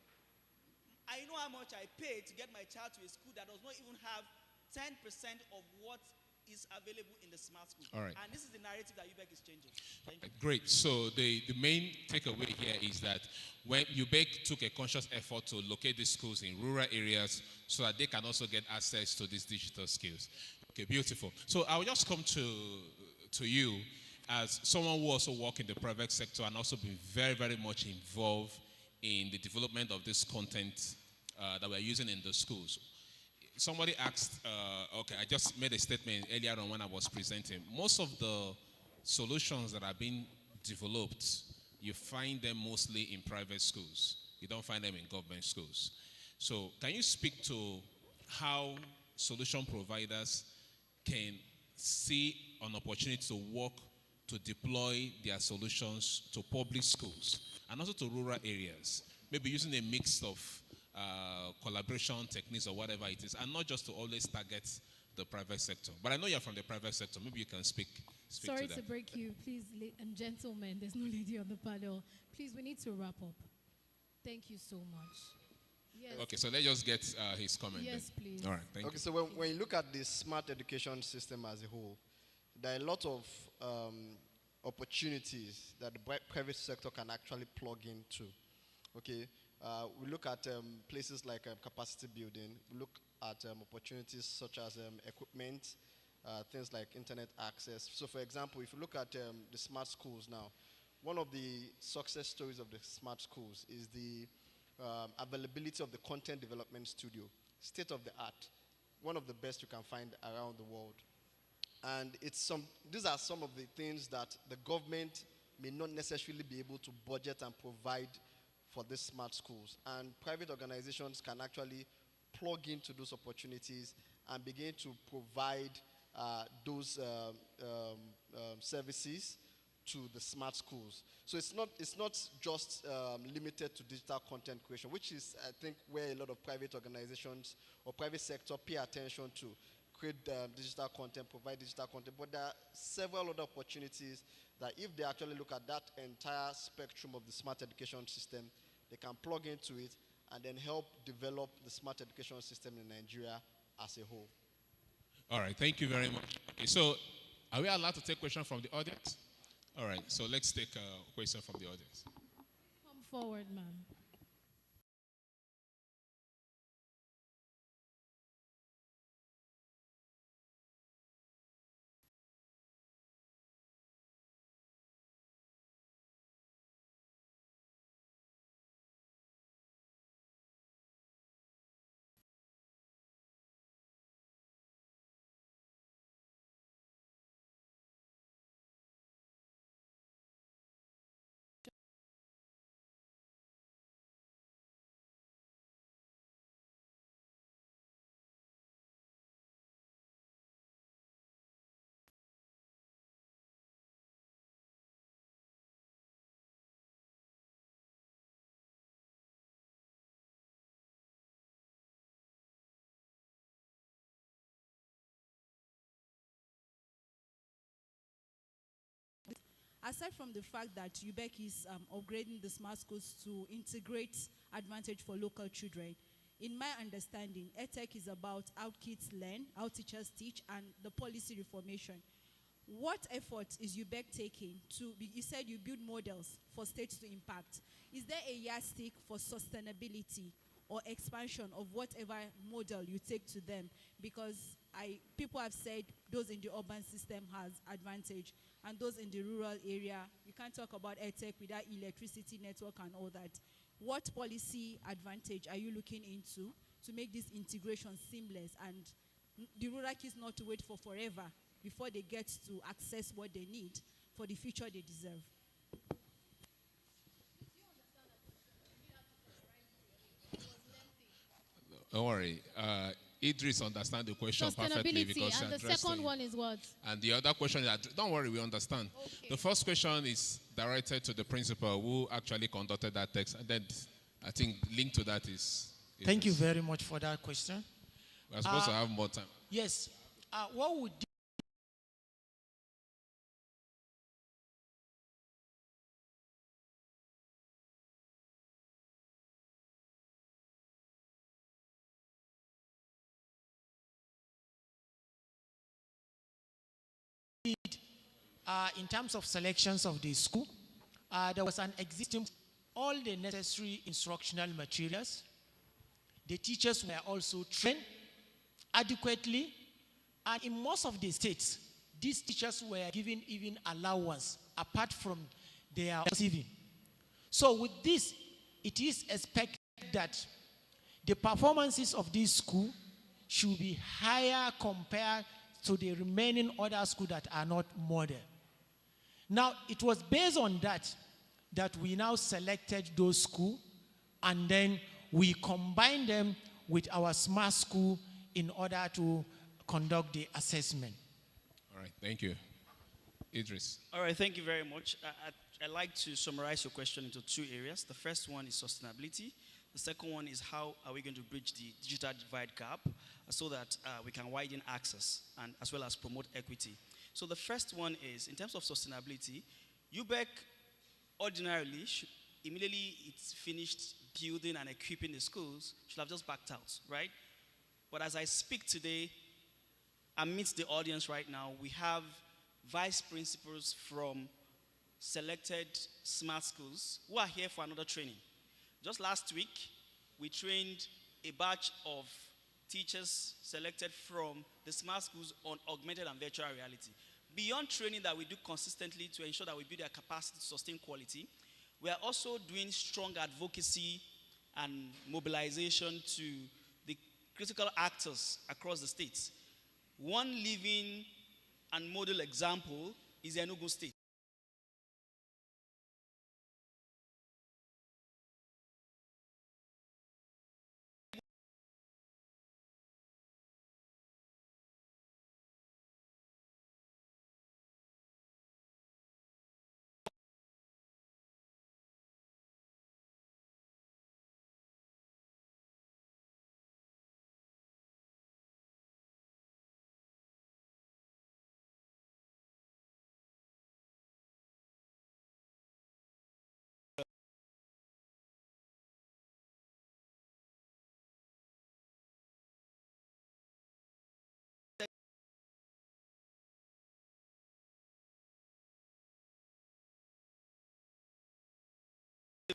I know how much I pay to get my child to a school that does not even have 10% of what is available in the smart school. All right. And this is the narrative that UBEC is changing. Thank you. Great. So the main takeaway here is that when UBEC took a conscious effort to locate these schools in rural areas so that they can also get access to these digital skills. Okay, beautiful. So I'll just come to you as someone who also works in the private sector and also been very, very much involved in the development of this content that we're using in the schools. Somebody asked, okay, I just made a statement earlier on when I was presenting. Most of the solutions that are being developed, you find them mostly in private schools. You don't find them in government schools. So can you speak to how solution providers can see an opportunity to work to deploy their solutions to public schools and also to rural areas, maybe using a mix of collaboration techniques or whatever it is, and not just to always target the private sector. But I know you're from the private sector. Maybe you can speak Sorry to that. to break you, please, and gentlemen, there's no lady on the panel. Please, we need to wrap up. Thank you so much. Yes. Okay, so let's just get his comment. Yes, then. please. All right, thank you. Okay, so when you look at the smart education system as a whole, there are a lot of opportunities that the private sector can actually plug into. Okay, we look at places like capacity building. We look at opportunities such as equipment, things like internet access. So, for example, if you look at the smart schools now, one of the success stories of the smart schools is the availability of the content development studio, state of the art. one of the best you can find around the world. And these are some of the things that the government may not necessarily be able to budget and provide for these smart schools. And private organizations can actually plug into those opportunities and begin to provide those services to the smart schools. So it's not just limited to digital content creation, which is, I think, where a lot of private organizations or private sector pay attention to. Create digital content, provide digital content, but there are several other opportunities that if they actually look at that entire spectrum of the smart education system, they can plug into it and then help develop the smart education system in Nigeria as a whole. All right, thank you very much. Okay, so are we allowed to take questions from the audience? All right, so let's take a question from the audience. Come forward, ma'am. Aside from the fact that UBEC is upgrading the smart schools to integrate advantage for local children, in my understanding, EdTech is about how kids learn, how teachers teach, and the policy reformation. What effort is UBEC taking to, you said you build models for states to impact. Is there a yardstick for sustainability or expansion of whatever model you take to them? Because people have said those in the urban system has advantage, and those in the rural area, you can't talk about EdTech without electricity network and all that. What policy advantage are you looking into to make this integration seamless and the rural kids not to wait for forever before they get to access what they need for the future they deserve? Don't worry. Idris understand the question perfectly because and the second one is what? And the other question, don't worry, we understand. Okay. The first question is directed to the principal who actually conducted that text. And then I think linked to that is Thank you very much for that question. We're supposed to have more time. Yes. What would in terms of selections of the school, there was an existing, all the necessary instructional materials. The teachers were also trained adequately, and in most of the states, these teachers were given even allowance apart from their receiving. So with this, it is expected that the performances of this school should be higher compared to the remaining other schools that are not model. Now, it was based on that we now selected those schools, and then we combined them with our smart school in order to conduct the assessment. All right, thank you. Idris. All right, thank you very much. I'd like to summarize your question into two areas. The first one is sustainability. The second one is how are we going to bridge the digital divide gap so that we can widen access and as well as promote equity. So the first one is, in terms of sustainability, UBEC ordinarily, immediately it's finished building and equipping the schools, should have just backed out, right? But as I speak today, amidst the audience right now, we have vice principals from selected smart schools who are here for another training. Just last week, we trained a batch of teachers selected from the smart schools on augmented and virtual reality. Beyond training that we do consistently to ensure that we build their capacity to sustain quality, we are also doing strong advocacy and mobilization to the critical actors across the states. One living and model example is Enugu State.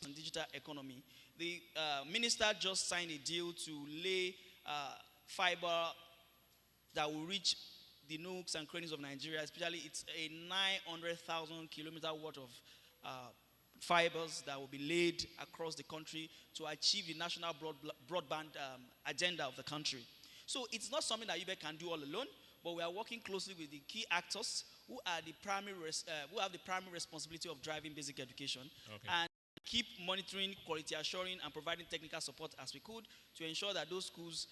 And digital economy. The minister just signed a deal to lay fiber that will reach the nooks and crannies of Nigeria. Especially, it's a 900,000 kilometer worth of fibers that will be laid across the country to achieve the national broadband agenda of the country. So it's not something that UBEC can do all alone, but we are working closely with the key actors who are the who have the primary responsibility of driving basic education. Okay. And keep monitoring, quality assuring, and providing technical support as we could to ensure that those schools,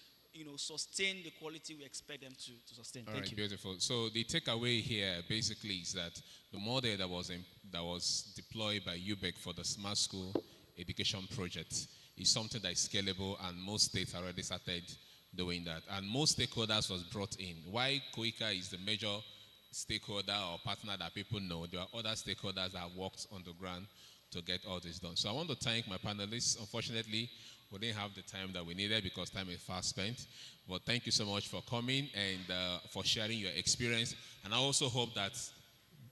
sustain the quality we expect them to sustain. Thank you. Beautiful. So the takeaway here basically is that the model that was deployed by UBEC for the Smart School Education Project is something that is scalable, and most states already started doing that. And most stakeholders was brought in. Why Koika is the major stakeholder or partner that people know, there are other stakeholders that have worked on the ground to get all this done. So I want to thank my panelists. Unfortunately, we didn't have the time that we needed because time is fast spent. But thank you so much for coming and for sharing your experience. And I also hope that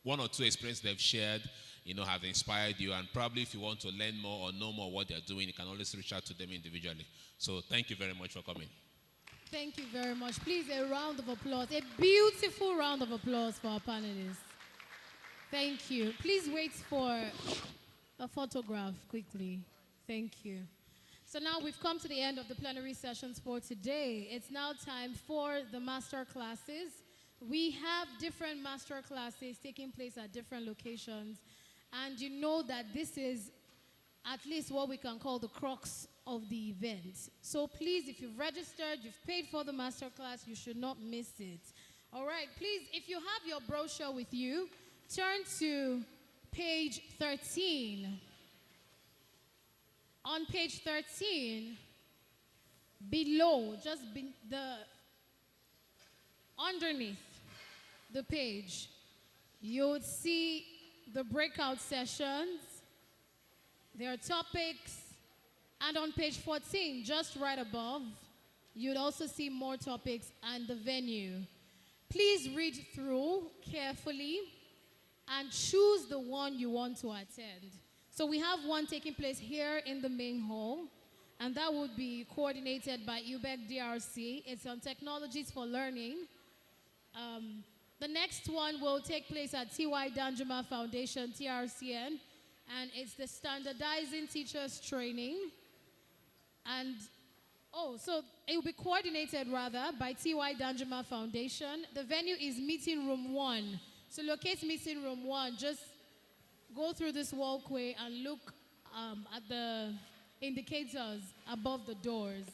one or two experiences they've shared, have inspired you. And probably if you want to learn more or know more what they're doing, you can always reach out to them individually. So thank you very much for coming. Thank you very much. Please, a round of applause. A beautiful round of applause for our panelists. Thank you. Please wait for a photograph quickly. Thank you. So now we've come to the end of the plenary sessions for today. It's now time for the master classes. We have different master classes taking place at different locations. And you know that this is at least what we can call the crux of the event. So please, if you've registered, you've paid for the master class, you should not miss it. All right, please, if you have your brochure with you, turn to page 13. On page 13, below, underneath the page, you would see the breakout sessions, their topics, and on page 14, just right above, you'd also see more topics and the venue. Please read through carefully and choose the one you want to attend. So we have one taking place here in the main hall, and that would be coordinated by UBEC DRC. It's on technologies for learning. The next one will take place at T.Y. Danjuma Foundation, TRCN, and it's the Standardizing Teachers Training. And, so it will be coordinated rather by T.Y. Danjuma Foundation. The venue is Meeting Room 1. So locate Meeting Room 1, just go through this walkway and look at the indicators above the doors.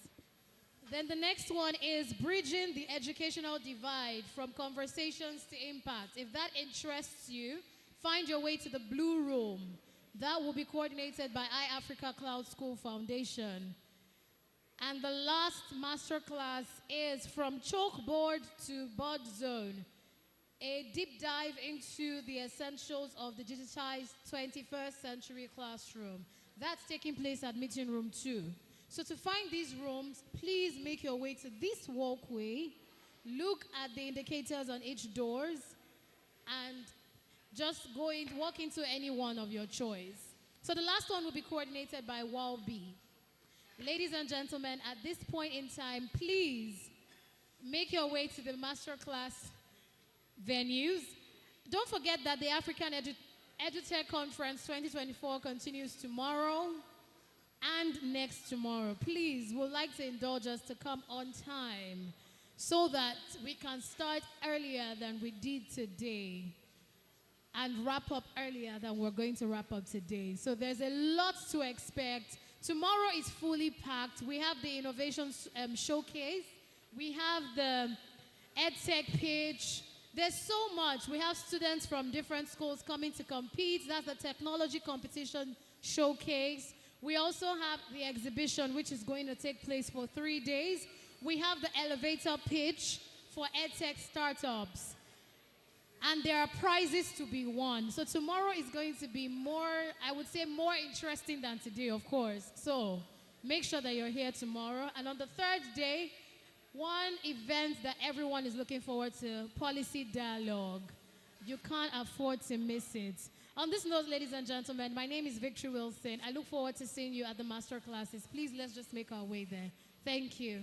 Then the next one is Bridging the Educational Divide from Conversations to Impact. If that interests you, find your way to the Blue Room. That will be coordinated by iAfrica Cloud School Foundation. And the last masterclass is From Chalkboard to Board Zone, a deep dive into the essentials of the digitized 21st century classroom. That's taking place at Meeting Room 2. So to find these rooms, please make your way to this walkway, look at the indicators on each doors, and just walk into any one of your choice. So the last one will be coordinated by WALB. Ladies and gentlemen, at this point in time, please make your way to the masterclass venues. Don't forget that the African Edutech Conference 2024 continues tomorrow. and next tomorrow. Please, we'd like to indulge us to come on time so that we can start earlier than we did today and wrap up earlier than we're going to wrap up today. So there's a lot to expect. Tomorrow is fully packed. We have the innovation showcase. We have the EdTech pitch. There's so much. We have students from different schools coming to compete. That's the technology competition showcase. We also have the exhibition, which is going to take place for 3 days. We have the elevator pitch for EdTech startups. And there are prizes to be won. So tomorrow is going to be more, I would say, more interesting than today, of course. So make sure that you're here tomorrow. And on the third day, one event that everyone is looking forward to, Policy Dialogue. You can't afford to miss it. On this note, ladies and gentlemen, my name is Victory Wilson. I look forward to seeing you at the master classes. Please, let's just make our way there. Thank you.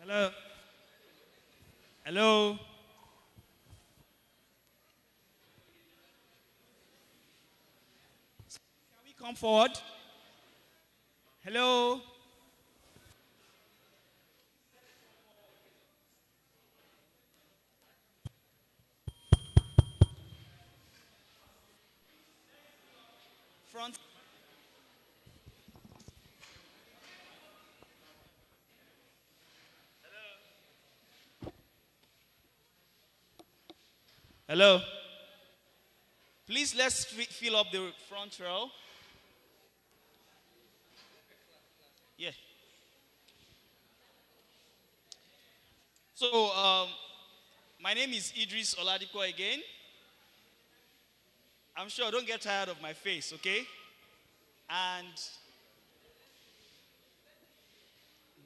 Hello? Hello? Can we come forward? Hello? Front. Hello? Please let's fill up the front row. Yeah. So, my name is Idris Oladiko again. I'm sure don't get tired of my face, okay? And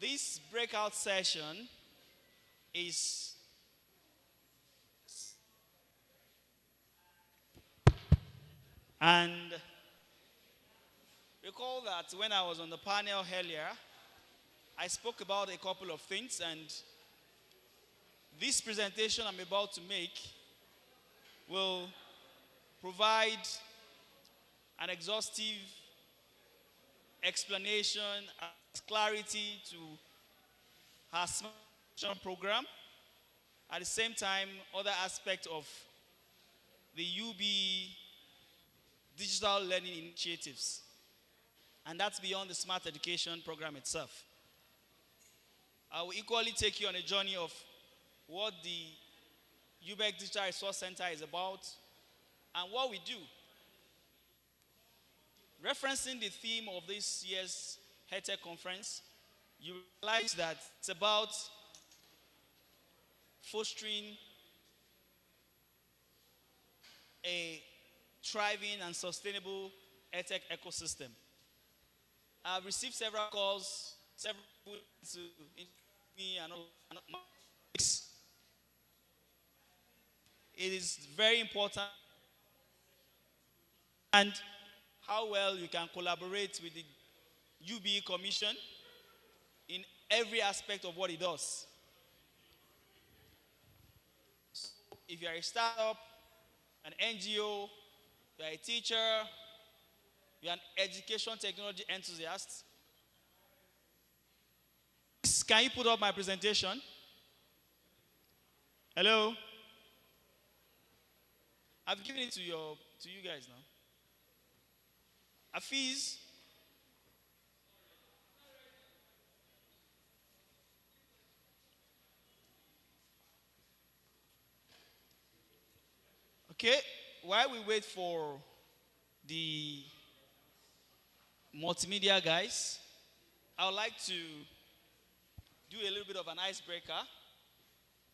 this breakout session is and recall that when I was on the panel earlier, I spoke about a couple of things, and this presentation I'm about to make will provide an exhaustive explanation and clarity to our smart program. At the same time, other aspects of the UB digital learning initiatives. And that's beyond the smart education program itself. I will equally take you on a journey of what the UBEC Digital Resource Center is about and what we do. Referencing the theme of this year's EdTech Conference, you realize that it's about fostering a thriving and sustainable EdTech ecosystem. I've received several calls, several people to me and all. It is very important and how well you can collaborate with the UBE Commission in every aspect of what it does. So if you are a startup, an NGO, you are a teacher, you are an education technology enthusiast, can you put up my presentation? Hello? I've given it to you guys now. Afiz? Okay, while we wait for the multimedia guys, I would like to do a little bit of an icebreaker.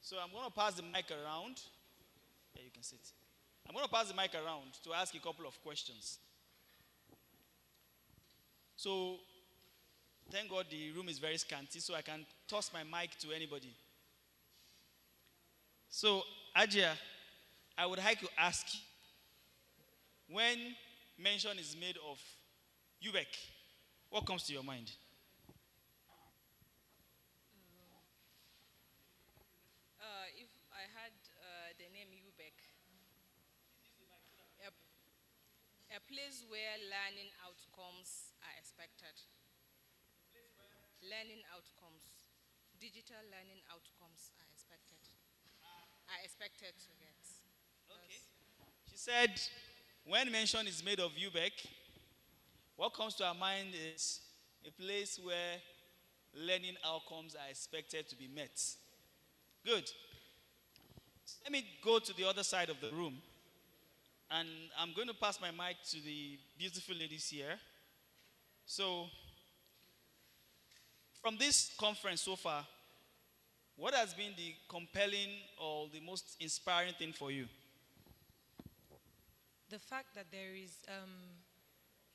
So I'm going to pass the mic around. Yeah, you can sit. I'm going to pass the mic around to ask a couple of questions. So, thank God the room is very scanty, so I can toss my mic to anybody. So, Ajia, I would like to ask, when mention is made of UBEC, what comes to your mind? If I had the name UBEC, a place where learning outcomes are expected. Learning outcomes, digital learning outcomes are expected to get. Okay. She said, when mention is made of UBEC, what comes to our mind is a place where learning outcomes are expected to be met. Good. Let me go to the other side of the room. And I'm going to pass my mic to the beautiful ladies here. So, from this conference so far, what has been the compelling or the most inspiring thing for you? The fact that there is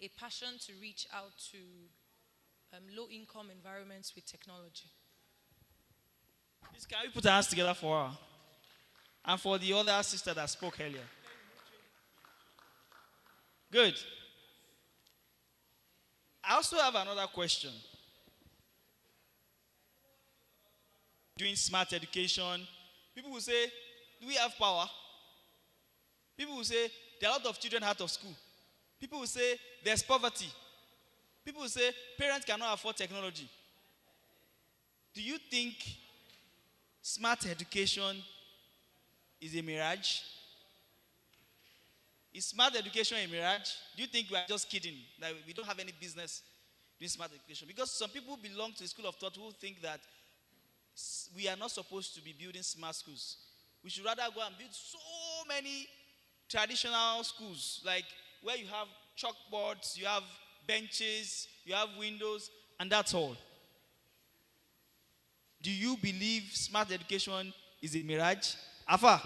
a passion to reach out to low-income environments with technology. Please, can we put our hands together for her? And for the other sister that spoke earlier. Good. I also have another question. doing smart education, people will say, do we have power? People will say, there are a lot of children out of school. People will say, there's poverty. People will say, parents cannot afford technology. Do you think smart education is a mirage? Is smart education a mirage? Do you think we are just kidding, that we don't have any business doing smart education? Because some people belong to a school of thought who think that we are not supposed to be building smart schools. We should rather go and build so many traditional schools, like where you have chalkboards, you have benches, you have windows, and that's all. Do you believe smart education is a mirage? Afa?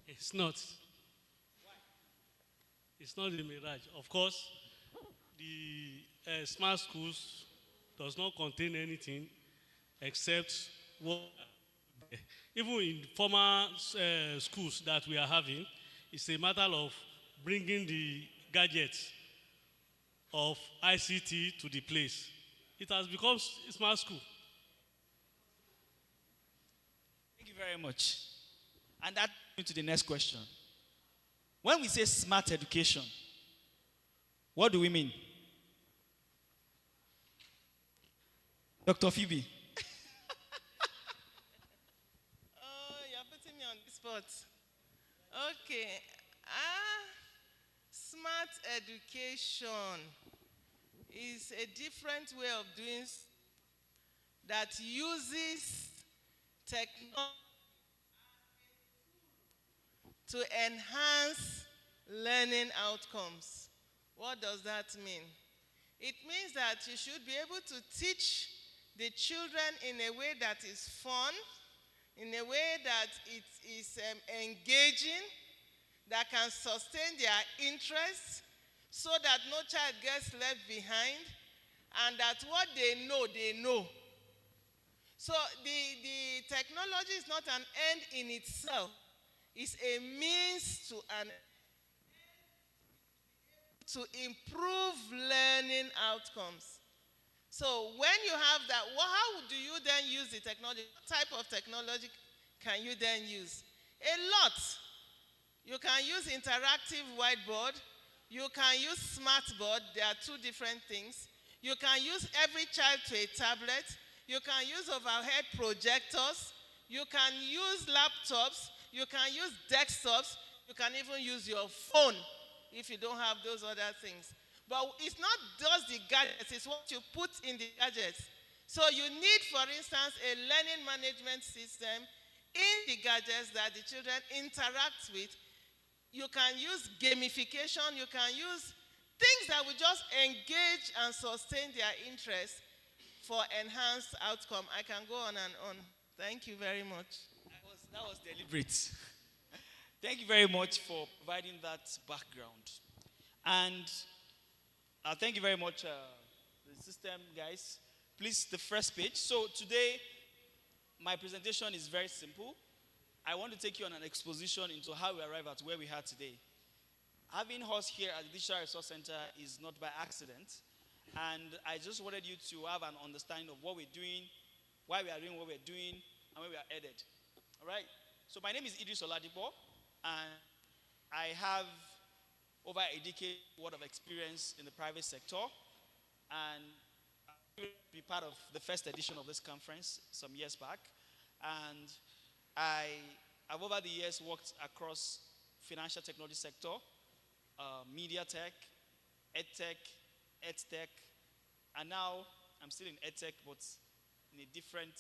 It's not. It's not a mirage. Of course, the smart schools does not contain anything except what, even in former schools that we are having, it's a matter of bringing the gadgets of ICT to the place. It has become a smart school. Thank you very much. And that brings me to the next question. When we say smart education, what do we mean? Dr. Phoebe. Oh, you're putting me on the spot. Okay. Smart education is a different way of doing that uses technology to enhance learning outcomes. What does that mean? It means that you should be able to teach the children in a way that is fun, in a way that it is engaging, that can sustain their interests, so that no child gets left behind, and that what they know. So the technology is not an end in itself. It's a means to improve learning outcomes. So when you have that, how do you then use the technology? What type of technology can you then use? A lot. You can use interactive whiteboard. You can use smart board. There are two different things. You can use every child to a tablet. You can use overhead projectors. You can use laptops. You can use desktops. You can even use your phone if you don't have those other things. But it's not just the gadgets, it's what you put in the gadgets. So you need, for instance, a learning management system in the gadgets that the children interact with. You can use gamification, you can use things that will just engage and sustain their interest for enhanced outcome. I can go on and on. Thank you very much. That was deliberate. Thank you very much for providing that background. And thank you very much, the system guys. Please, the first page. So today, my presentation is very simple. I want to take you on an exposition into how we arrive at where we are today. Having us here at the Digital Resource Center is not by accident. And I just wanted you to have an understanding of what we're doing, why we are doing what we're doing, and where we are headed. All right? So my name is Idris Oladipo, and I have over a decade worth of experience in the private sector, and I will be part of the first edition of this conference some years back. And I have over the years worked across financial technology sector, media tech, edtech, and now I'm still in edtech, but in a different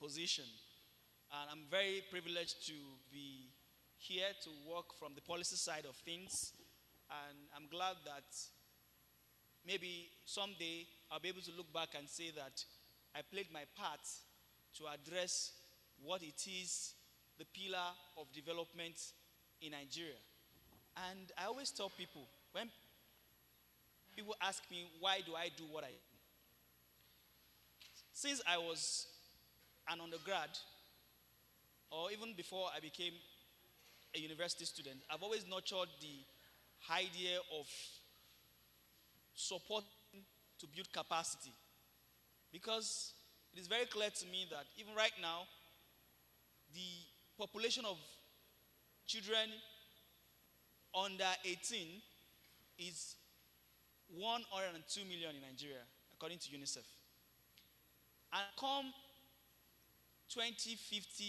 position. And I'm very privileged to be here to work from the policy side of things. And I'm glad that maybe someday I'll be able to look back and say that I played my part to address what it is, the pillar of development in Nigeria. And I always tell people, when people ask me, why do I do what I do? Since I was an undergrad, or even before I became a university student, I've always nurtured the idea of support to build capacity. Because it is very clear to me that even right now, the population of children under 18 is 102 million in Nigeria, according to UNICEF. And come 2050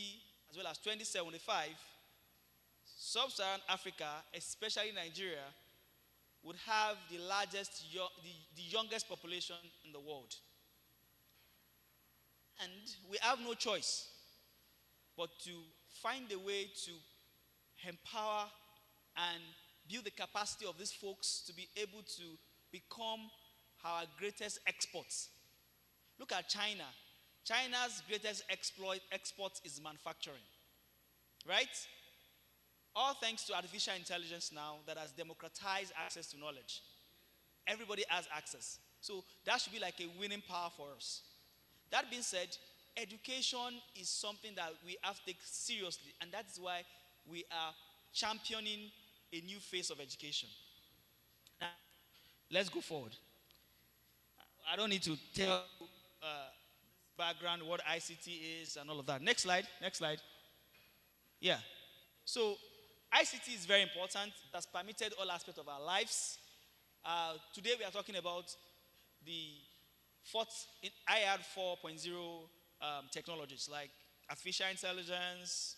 as well as 2075, Sub-Saharan Africa, especially Nigeria, would have the largest, the youngest population in the world. And we have no choice but to find a way to empower and build the capacity of these folks to be able to become our greatest exports. Look at China. China's greatest export is manufacturing, right? All thanks to artificial intelligence now that has democratized access to knowledge. Everybody has access. So that should be like a winning power for us. That being said, education is something that we have to take seriously, and that's why we are championing a new phase of education. Now, let's go forward. I don't need to tell background, what ICT is and all of that. Next slide, next slide. Yeah. So ICT is very important. It has permeated all aspects of our lives. Today we are talking about the IR 4.0 technologies like artificial intelligence,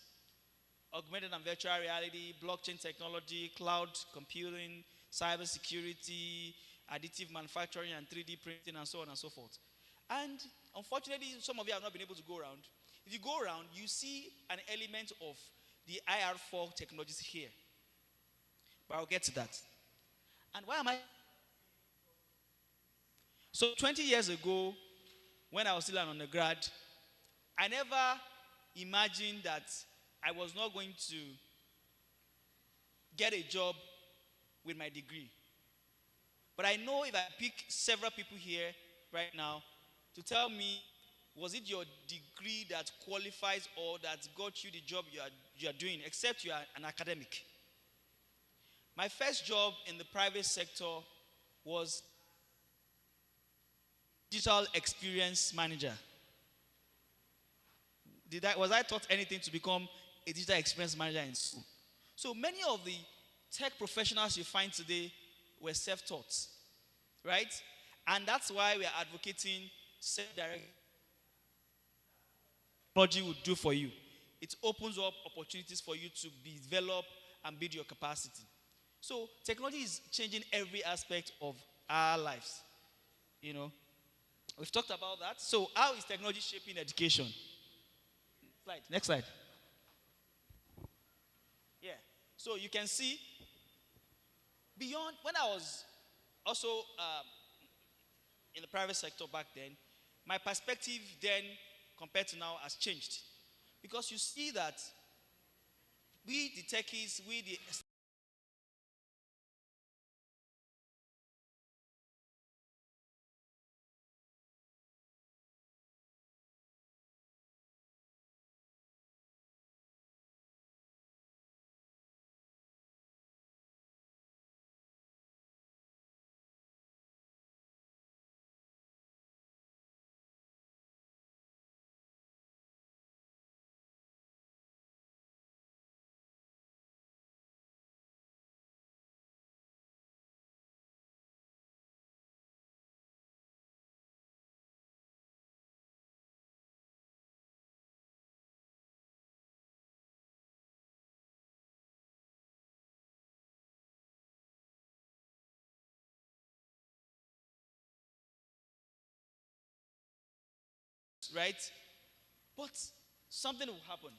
augmented and virtual reality, blockchain technology, cloud computing, cybersecurity, additive manufacturing and 3D printing, and so on and so forth. And unfortunately, some of you have not been able to go around. If you go around, you see an element of the IR4 technologies here. But I'll get to that. And why am I? So 20 years ago, when I was still an undergrad, I never imagined that I was not going to get a job with my degree. But I know if I pick several people here right now to tell me, was it your degree that qualifies or that got you the job you are doing, except you are an academic? My first job in the private sector was digital experience manager. Was I taught anything to become a digital experience manager in school? So many of the tech professionals you find today were self-taught, right? And that's why we are advocating self-directed. Technology will do for you. It opens up opportunities for you to develop and build your capacity. So technology is changing every aspect of our lives. You know, we've talked about that. So how is technology shaping education? Slide. Next slide. Yeah. So you can see beyond, when I was also in the private sector back then, my perspective then compared to now has changed. Because you see that we the techies, we the right? But something will happen.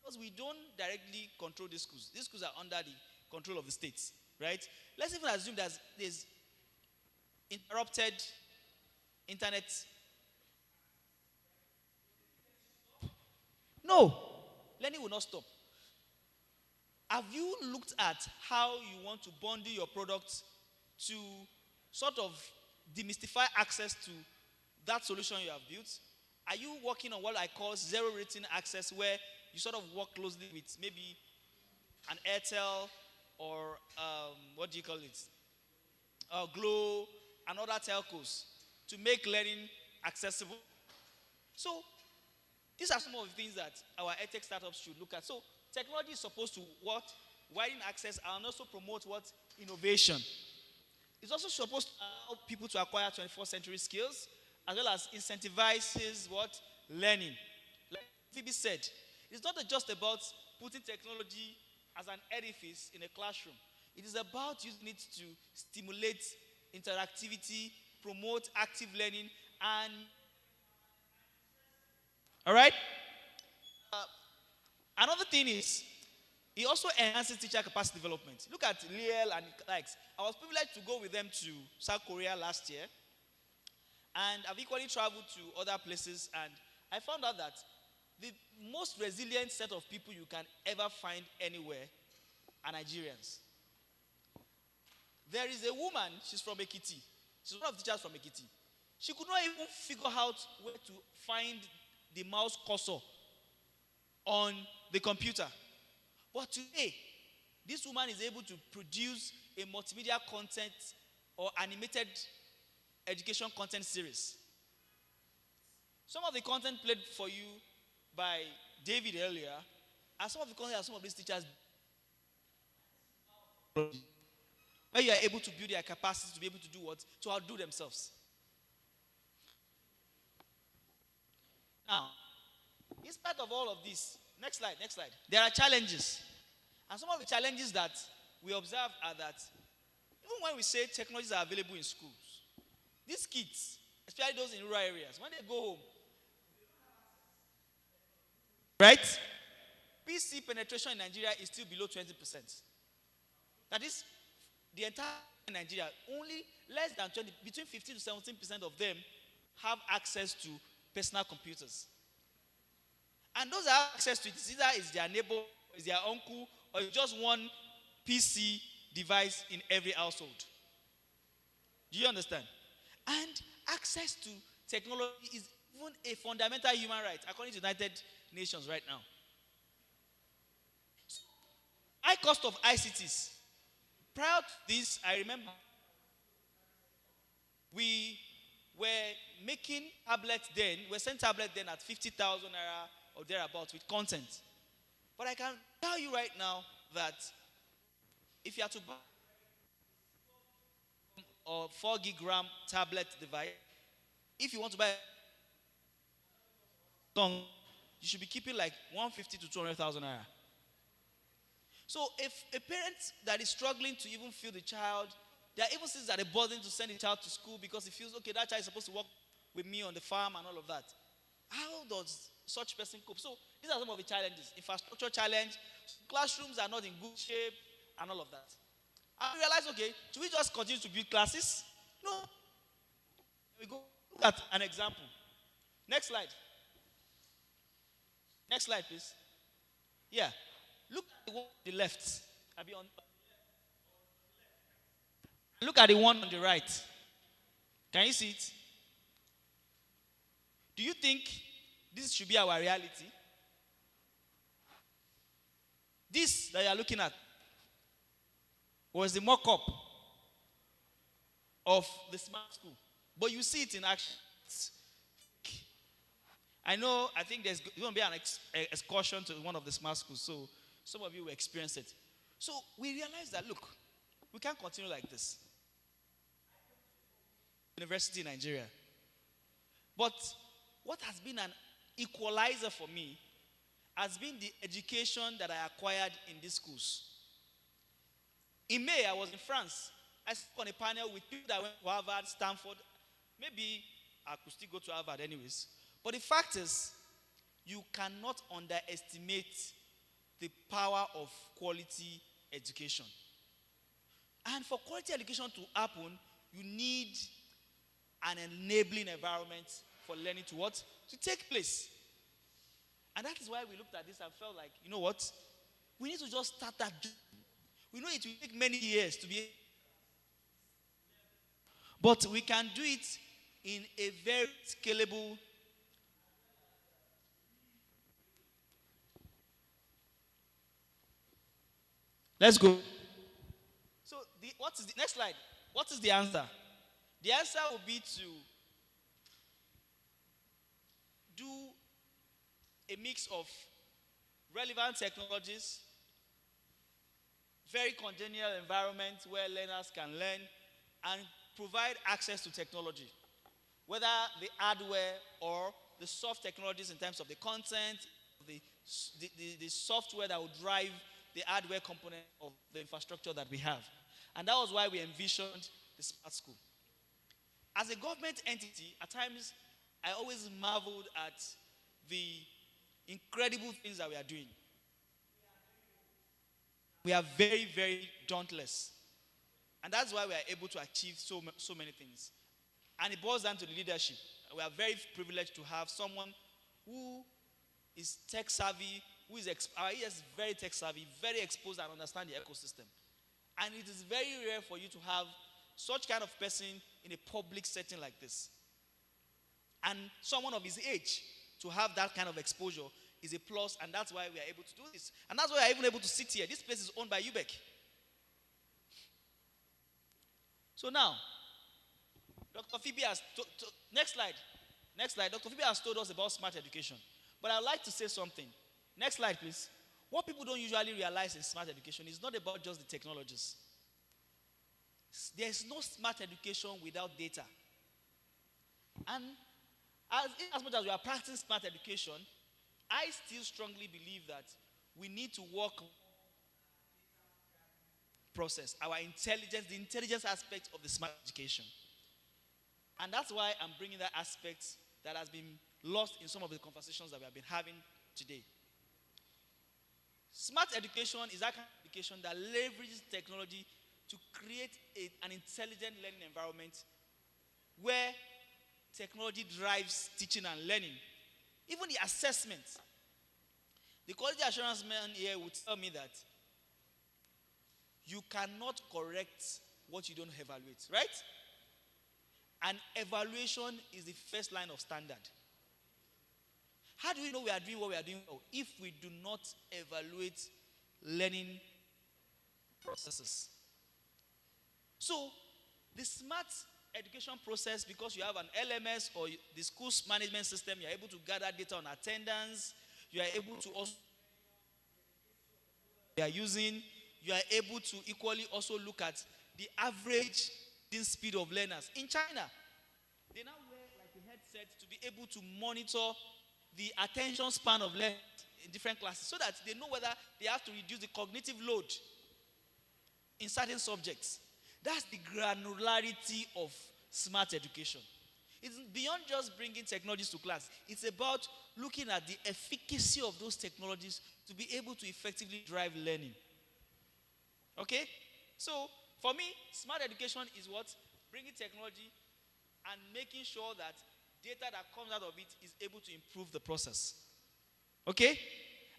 Because we don't directly control these schools. These schools are under the control of the states, right? Let's even assume that there's interrupted internet. No, learning will not stop. Have you looked at how you want to bundle your products to sort of demystify access to that solution you have built? Are you working on what I call zero rating access, where you sort of work closely with maybe an Airtel or what do you call it? Glow and other telcos to make learning accessible? So these are some of the things that our edtech startups should look at. So technology is supposed to what? Widen access and also promote what? Innovation. It's also supposed to allow people to acquire 21st century skills as well as incentivizes what? Learning. Like Phoebe said, it's not just about putting technology as an edifice in a classroom. It is about using it to stimulate interactivity, promote active learning, and all right. Another thing is, it also enhances teacher capacity development. Look at Liel and likes. I was privileged to go with them to South Korea last year, and I've equally traveled to other places, and I found out that the most resilient set of people you can ever find anywhere are Nigerians. There is a woman, she's from Ekiti. She's one of the teachers from Ekiti. She could not even figure out where to find the mouse cursor on the computer. But today, this woman is able to produce a multimedia content or animated education content series. Some of the content played for you by David earlier are some of the content that some of these teachers, where you are able to build their capacity to be able to do what? To outdo themselves. Now, in spite of all of this, next slide, there are challenges. And some of the challenges that we observe are that even when we say technologies are available in schools, these kids, especially those in rural areas, when they go home, right? PC penetration in Nigeria is still below 20%. That is, the entire Nigeria, only less than 20, between 15 to 17% of them have access to personal computers. And those that have access to it, either is their neighbor, is their uncle, or just one PC device in every household. Do you understand? And access to technology is even a fundamental human right, according to United Nations right now. High cost of ICTs. Prior to this, I remember we were making tablets then, we sent tablets then at 50,000 naira or thereabouts with content. But I can tell you right now that if you are to buy a 4 gig RAM tablet device, if you want to buy you should be keeping like 150 to 200,000 naira. So if a parent that is struggling to even feed the child, there are even things that are burden to send the child to school because he feels, okay, that child is supposed to work with me on the farm and all of that. How does such person cope? So these are some of the challenges. Infrastructure challenge, classrooms are not in good shape, and all of that. I realized, okay, should we just continue to build classes? No. Here we go. Look at an example. Next slide. Next slide, please. Yeah. Look at the one on the left. Look at the one on the right. Can you see it? Do you think this should be our reality? This that you are looking at was the mock-up of the smart school. But you see it in action. I think there's going to be an excursion to one of the smart schools, so some of you will experience it. So we realized that, look, we can't continue like this. University in Nigeria. But what has been an equalizer for me has been the education that I acquired in these schools. In May, I was in France. I spoke on a panel with people that went to Harvard, Stanford. Maybe I could still go to Harvard anyways. But the fact is, you cannot underestimate the power of quality education. And for quality education to happen, you need an enabling environment for learning to what? To take place. And that is why we looked at this and felt like, you know what? We need to just start that. We know it will take many years to be. But we can do it in a very scalable. Let's go. So, what is the next slide? What is the answer? The answer will be to do a mix of relevant technologies, very congenial environment where learners can learn, and provide access to technology, whether the hardware or the soft technologies in terms of the content, the software that will drive the hardware component of the infrastructure that we have. And that was why we envisioned the smart school. As a government entity, at times, I always marveled at the incredible things that we are doing. We are very, very dauntless. And that's why we are able to achieve so many things. And it boils down to the leadership. We are very privileged to have someone who is tech savvy, who is very tech savvy, very exposed and understand the ecosystem. And it is very rare for you to have such kind of person in a public setting like this. And someone of his age to have that kind of exposure is a plus, and that's why we are able to do this. And that's why we are even able to sit here. This place is owned by UBEC. So now, Dr. Phoebe has, next slide. Dr. Phoebe has told us about smart education. But I'd like to say something. Next slide, please. What people don't usually realize in smart education is not about just the technologies. There's no smart education without data. And as much as we are practicing smart education, I still strongly believe that we need to work on process, our intelligence, the intelligence aspect of the smart education. And that's why I'm bringing that aspect that has been lost in some of the conversations that we have been having today. Smart education is that kind of education that leverages technology to create an intelligent learning environment where technology drives teaching and learning. Even the assessment. The quality assurance man here would tell me that you cannot correct what you don't evaluate, right? And evaluation is the first line of standard. How do we know we are doing what we are doing if we do not evaluate learning processes? So, the smart education process, because you have an LMS or the school's management system, you are able to gather data on attendance, you are able to also you are able to equally also look at the average speed of learners. In China, they now wear like a headset to be able to monitor the attention span of learners in different classes so that they know whether they have to reduce the cognitive load in certain subjects. That's the granularity of smart education. It's beyond just bringing technologies to class. It's about looking at the efficacy of those technologies to be able to effectively drive learning. Okay? So, for me, smart education is what? Bringing technology and making sure that data that comes out of it is able to improve the process. Okay?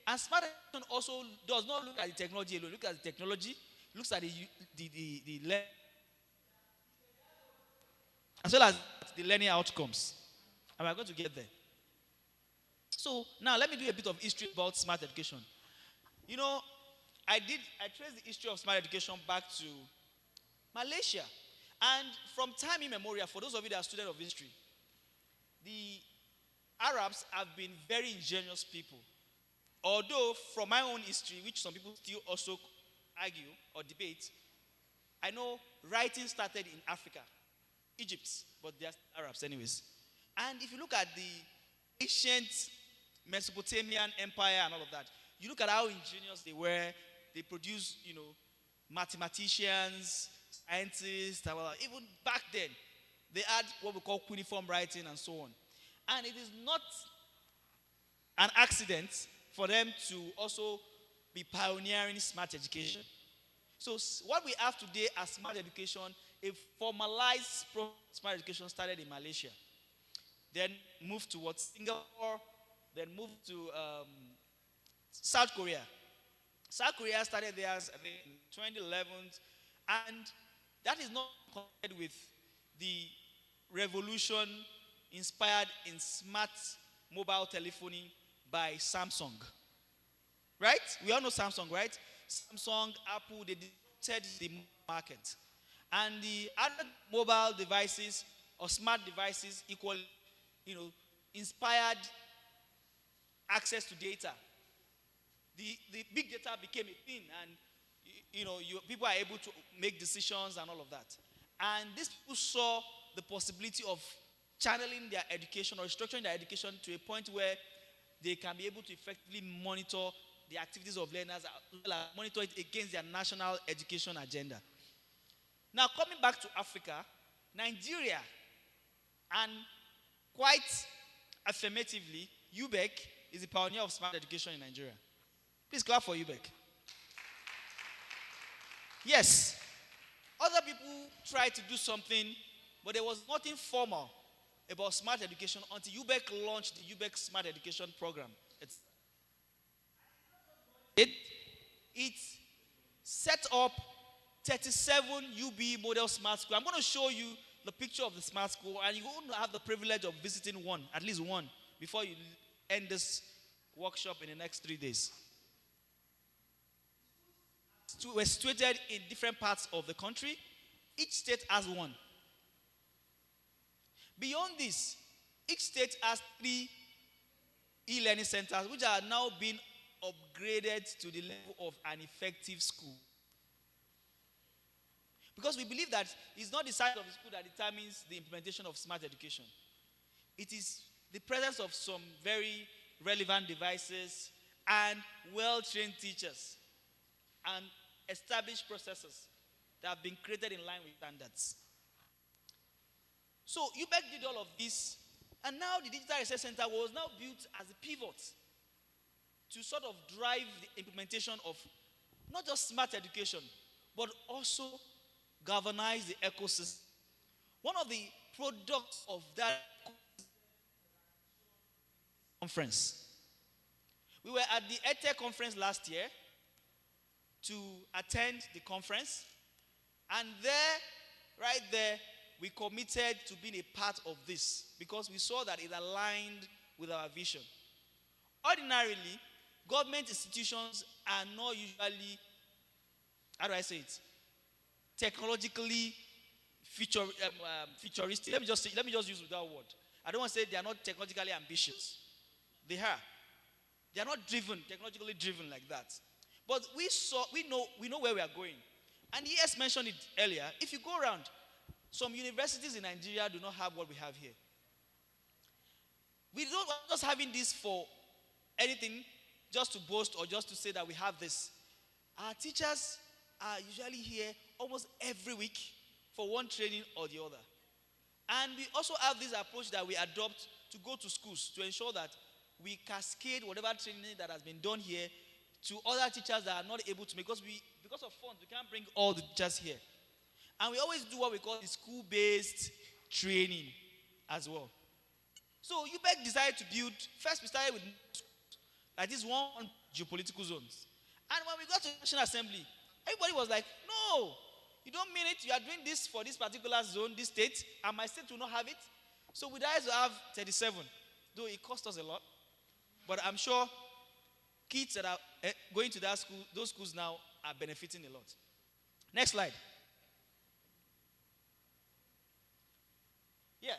And smart education also does not look at the technology alone. Look at the technology, looks at the learning, as well as the learning outcomes. And we're going to get there. So, now let me do a bit of history about smart education. You know, I traced the history of smart education back to Malaysia. And from time immemorial, for those of you that are students of history, the Arabs have been very ingenious people. Although, from my own history, which some people still also argue or debate, I know writing started in Africa, Egypt, but they're Arabs anyways. And if you look at the ancient Mesopotamian empire and all of that, you look at how ingenious they were. They produced, mathematicians, scientists, even back then, they had what we call cuneiform writing and so on. And it is not an accident for them to also be pioneering smart education. So what we have today as smart education, a formalized smart education started in Malaysia. Then moved towards Singapore, then moved to South Korea. South Korea started theirs in 2011, and that is not compared with the revolution inspired in smart mobile telephony by Samsung. Right? We all know Samsung, right? Samsung, Apple, they disrupted the market. And the other mobile devices or smart devices equally, inspired access to data. The big data became a thing, and people are able to make decisions and all of that. And these people saw the possibility of channeling their education or structuring their education to a point where they can be able to effectively monitor the activities of learners, as well as monitor it against their national education agenda. Now, coming back to Africa, Nigeria, and quite affirmatively, UBEC is the pioneer of smart education in Nigeria. Please clap for UBEC. Yes, other people tried to do something, but there was nothing formal about smart education until UBEC launched the UBEC Smart Education Program. It set up 37 UB model smart school. I'm going to show you the picture of the smart school, and you're going to have the privilege of visiting one, at least one, before you end this workshop in the next 3 days. We're situated in different parts of the country. Each state has one. Beyond this, each state has 3 e-learning centers, which are now being upgraded to the level of an effective school. Because we believe that it's not the size of the school that determines the implementation of smart education. It is the presence of some very relevant devices and well-trained teachers and established processes that have been created in line with standards. So UBEC did all of this, and now the Digital Research Center was now built as a pivot to sort of drive the implementation of not just smart education, but also galvanize the ecosystem. One of the products of that conference, we were at the EdTech conference last year to attend the conference, and right there, we committed to being a part of this because we saw that it aligned with our vision. Ordinarily, government institutions are not usually, how do I say it, technologically futuristic. Let me just use that word. I don't want to say they are not technologically ambitious. They are. They are not technologically driven like that. But we know where we are going. And ES mentioned it earlier. If you go around, some universities in Nigeria do not have what we have here. We don't just having this for anything, just to boast or just to say that we have this. Our teachers are usually here almost every week for one training or the other. And we also have this approach that we adopt to go to schools to ensure that we cascade whatever training that has been done here to other teachers that are not able to, because of funds, we can't bring all the teachers here. And we always do what we call the school-based training as well. So UBEC decided to build, first we started with like this one on geopolitical zones. And when we got to the National Assembly, everybody was like, no, you don't mean it. You are doing this for this particular zone, this state, and my state will not have it. So we decided to have 37, though it cost us a lot. But I'm sure kids that are going to that school, those schools now are benefiting a lot. Next slide. Yeah.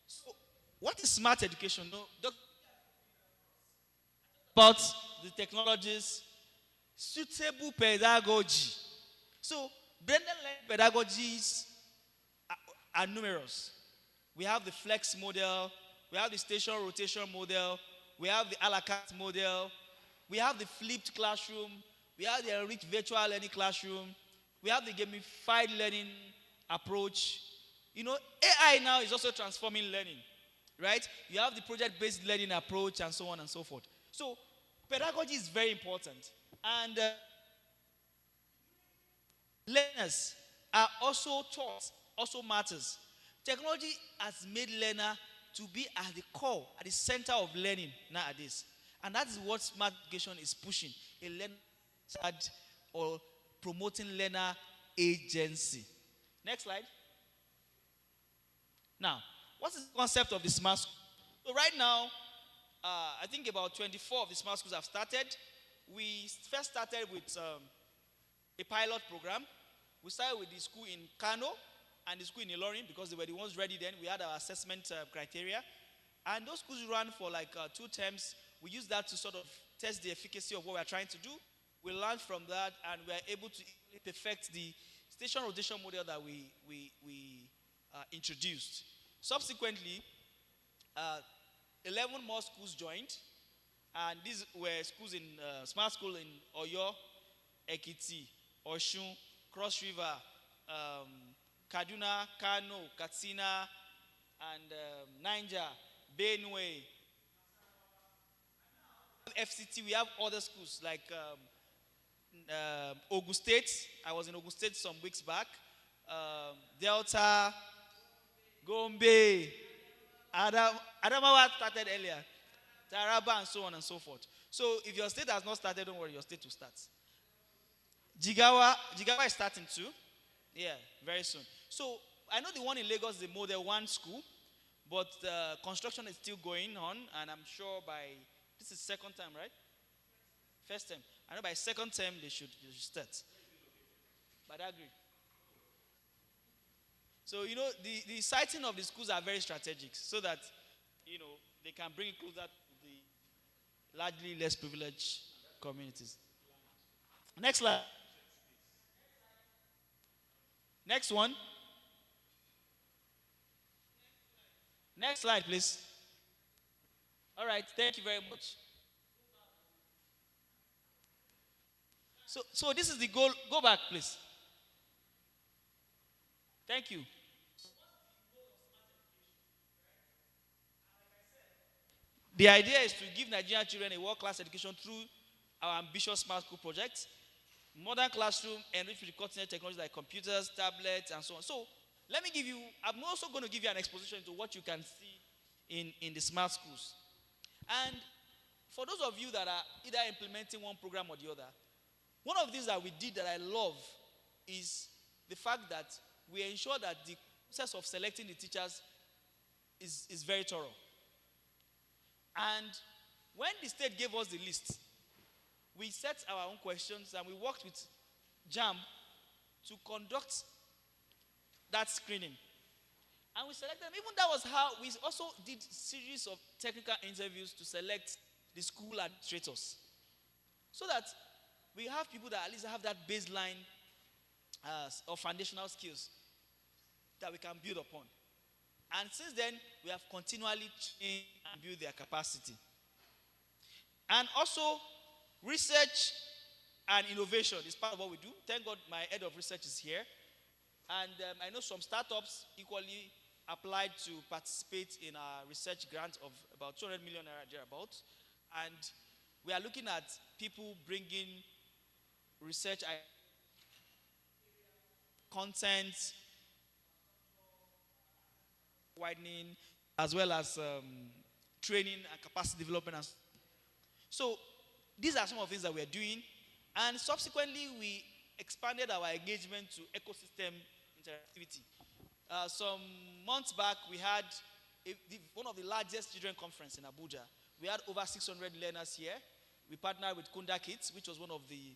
So, what is smart education? No, about the technologies, suitable pedagogy. So, blended learning pedagogies are numerous. We have the flex model, we have the station rotation model, we have the a la carte model, we have the flipped classroom, we have the enriched virtual learning classroom, we have the gamified learning approach. AI now is also transforming learning, right? You have the project-based learning approach and so on and so forth. So pedagogy is very important. And learners are also taught, also matters. Technology has made learner to be at the core, at the center of learning nowadays. And that is what smart education is pushing, a learner or promoting learner agency. Next slide. Now, what is the concept of the smart school? So right now, I think about 24 of the smart schools have started. We first started with a pilot program. We started with the school in Kano and the school in Ilorin because they were the ones ready then. We had our assessment criteria. And those schools ran for like 2 terms we use that to sort of test the efficacy of what we're trying to do. We learned from that, and we're able to perfect the station rotation model that we introduced. Subsequently, 11 more schools joined, and these were schools in smart school in Oyo, Ekiti, Oshun, Cross River, Kaduna, Kano, Katsina, and Niger, Benue, FCT. We have other schools like Ogun State. I was in Ogun State some weeks back. Delta, Gombe, Adamawa started earlier, Taraba, and so on and so forth. So if your state has not started, don't worry, your state will start. Jigawa is starting too. Yeah, very soon. So I know the one in Lagos is the Model 1 school, but construction is still going on, and I'm sure by, this is second time, right? First term. I know by second term they should start. But I agree. So, the siting of the schools are very strategic so that, they can bring it closer to the largely less privileged communities. Next slide. Next one. Next slide, please. All right, thank you very much. So this is the goal. Go back, please. Thank you. The idea is to give Nigerian children a world-class education through our ambitious smart school project, modern classroom enriched with cutting-edge technologies like computers, tablets, and so on. So I'm also going to give you an exposition into what you can see in the smart schools. And for those of you that are either implementing one program or the other, one of the things that we did that I love is the fact that we ensure that the process of selecting the teachers is very thorough. And when the state gave us the list, we set our own questions and we worked with JAM to conduct that screening. And we selected them. Even that was how we also did series of technical interviews to select the school administrators. So that we have people that at least have that baseline or foundational skills that we can build upon. And since then, we have continually changed and built their capacity. And also, research and innovation is part of what we do. Thank God my head of research is here. And I know some startups equally applied to participate in our research grant of about 200 million naira thereabouts. And we are looking at people bringing research content, widening, as well as training and capacity development. So these are some of the things that we are doing. And subsequently, we expanded our engagement to ecosystem interactivity. Some months back, we had one of the largest children conference in Abuja. We had over 600 learners here. We partnered with Kunda Kids, which was one of the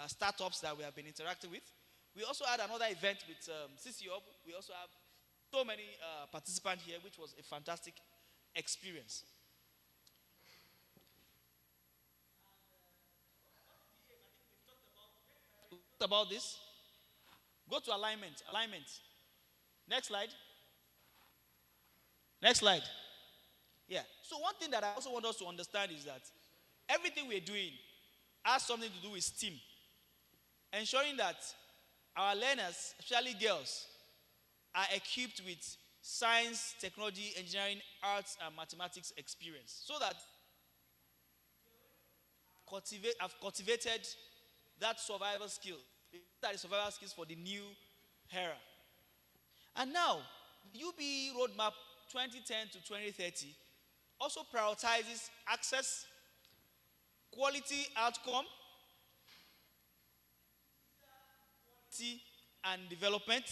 startups that we have been interacting with. We also had another event with CCOB. We also have so many participants here, which was a fantastic experience. We talked about this. Go to alignment. Alignment. Next slide. Next slide. Yeah. So one thing that I also want us to understand is that everything we're doing has something to do with STEAM. Ensuring that our learners, especially girls, are equipped with science, technology, engineering, arts, and mathematics experience. So that have cultivated that survival skill. That is survival skills for the new era. And now, UB Roadmap 2010 to 2030 also prioritizes access, quality outcome, and development,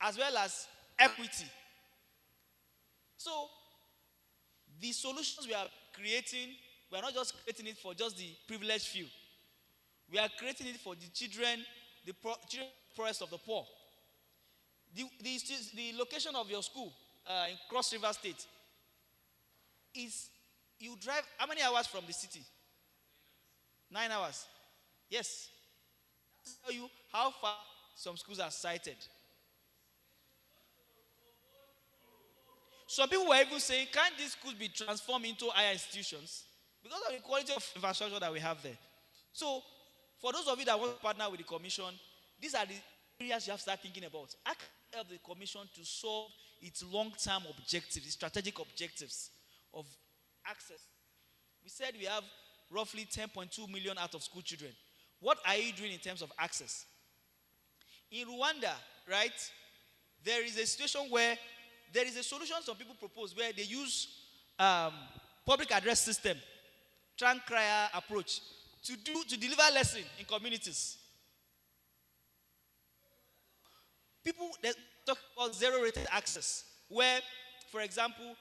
as well as equity. So, the solutions we are creating, we are not just creating it for just the privileged few. We are creating it for the children, the poorest of the poor. The location of your school in Cross River State is You drive how many hours from the city? 9 hours. Yes. That's tell you how far some schools are sited. Some people were even saying, can't these schools be transformed into higher institutions? Because of the quality of infrastructure that we have there. So, for those of you that want to partner with the commission, these are the areas you have to start thinking about. I can help the commission to solve its long-term objectives, its strategic objectives of access. We said we have roughly 10.2 million out-of-school children. What are you doing in terms of access? In Rwanda, right, there is a situation where there is a solution some people propose where they use public address system, trunk crier approach to deliver lesson in communities. People that talk about zero rated access, where, for example,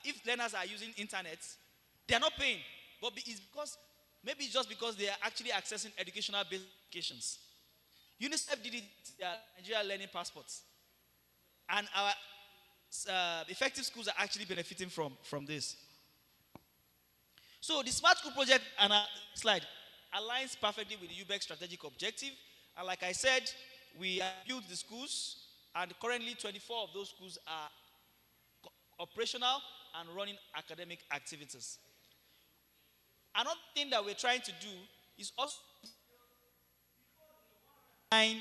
if learners are using internet, they are not paying, but it's because maybe it's just because they are actually accessing educational based applications. UNICEF did it with their Nigeria learning passports, and our effective schools are actually benefiting from this. So the Smart School project and slide aligns perfectly with the UBEC strategic objective. And like I said, we have built the schools, and currently 24 of those schools are operational and running academic activities. Another thing that we're trying to do is also find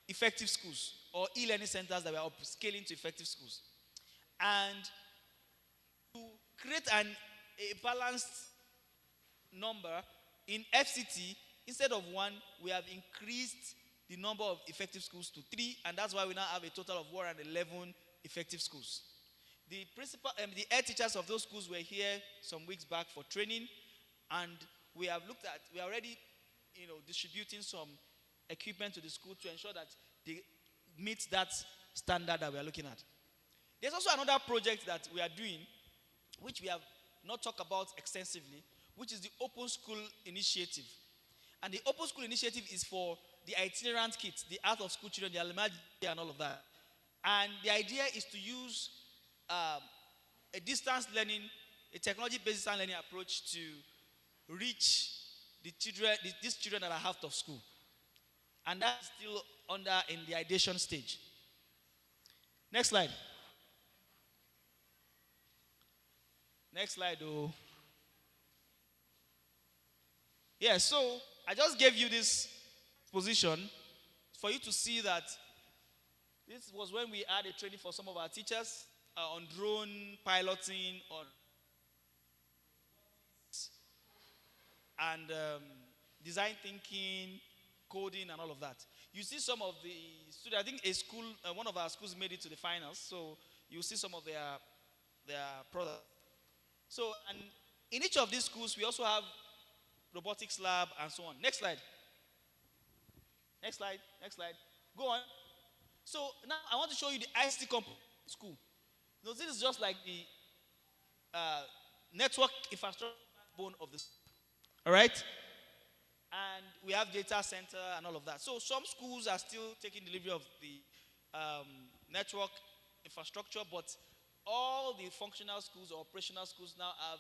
effective schools or e-learning centers that we are scaling to effective schools. And to create a balanced number in FCT, instead of 1, we have increased the number of effective schools to 3, and that's why we now have a total of 111 effective schools. The principal, the head teachers of those schools were here some weeks back for training, and we are already, distributing some equipment to the school to ensure that they meet that standard that we are looking at. There's also another project that we are doing, which we have not talked about extensively, which is the Open School Initiative. And the Open School Initiative is for the itinerant kids, the out-of-school children, the alumni and all of that. And the idea is to use a distance learning, a technology-based distance learning approach to reach the children, these children that are out of school. And that's still in the ideation stage. Next slide. Next slide, oh. Yeah, so I just gave you this position for you to see that this was when we had a training for some of our teachers on drone piloting, and design thinking, coding, and all of that. You see some of the students, I think one of our schools made it to the finals, so you see some of their products. So, and in each of these schools, we also have robotics lab and so on. Next slide. Next slide. Next slide. Go on. So now I want to show you the ICT school. Now, this is just like the network infrastructure backbone of the school. All right? And we have data center and all of that. So some schools are still taking delivery of the network infrastructure, but all the functional schools or operational schools now have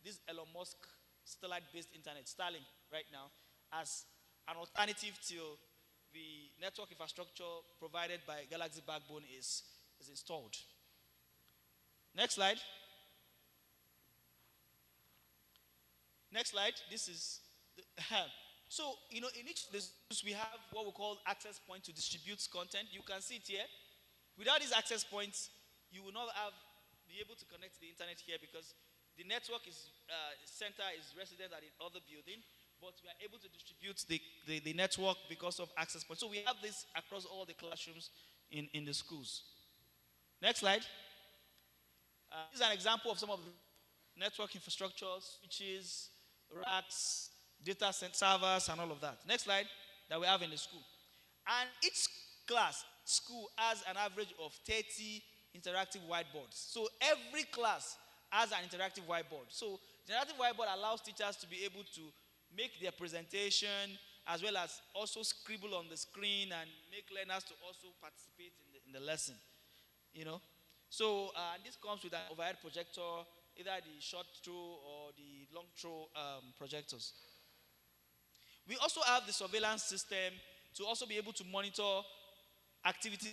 this Elon Musk satellite-based internet, Starlink, right now, as an alternative till the network infrastructure provided by Galaxy Backbone is installed. Next slide. Next slide. This is so, in each of the schools we have what we call access point to distribute content. You can see it here. Without these access points, you will not be able to connect to the internet here because the network center is resident at another building, but we are able to distribute the network because of access points. So we have this across all the classrooms in the schools. Next slide. This is an example of some of the network infrastructure, switches, racks, data center servers, and all of that. Next slide that we have in the school. And each school has an average of 30 interactive whiteboards. So every class has an interactive whiteboard. So the interactive whiteboard allows teachers to be able to make their presentation as well as also scribble on the screen and make learners to also participate in the lesson. So and this comes with an overhead projector either the short throw or the long throw projectors. We also have the surveillance system to also be able to monitor activity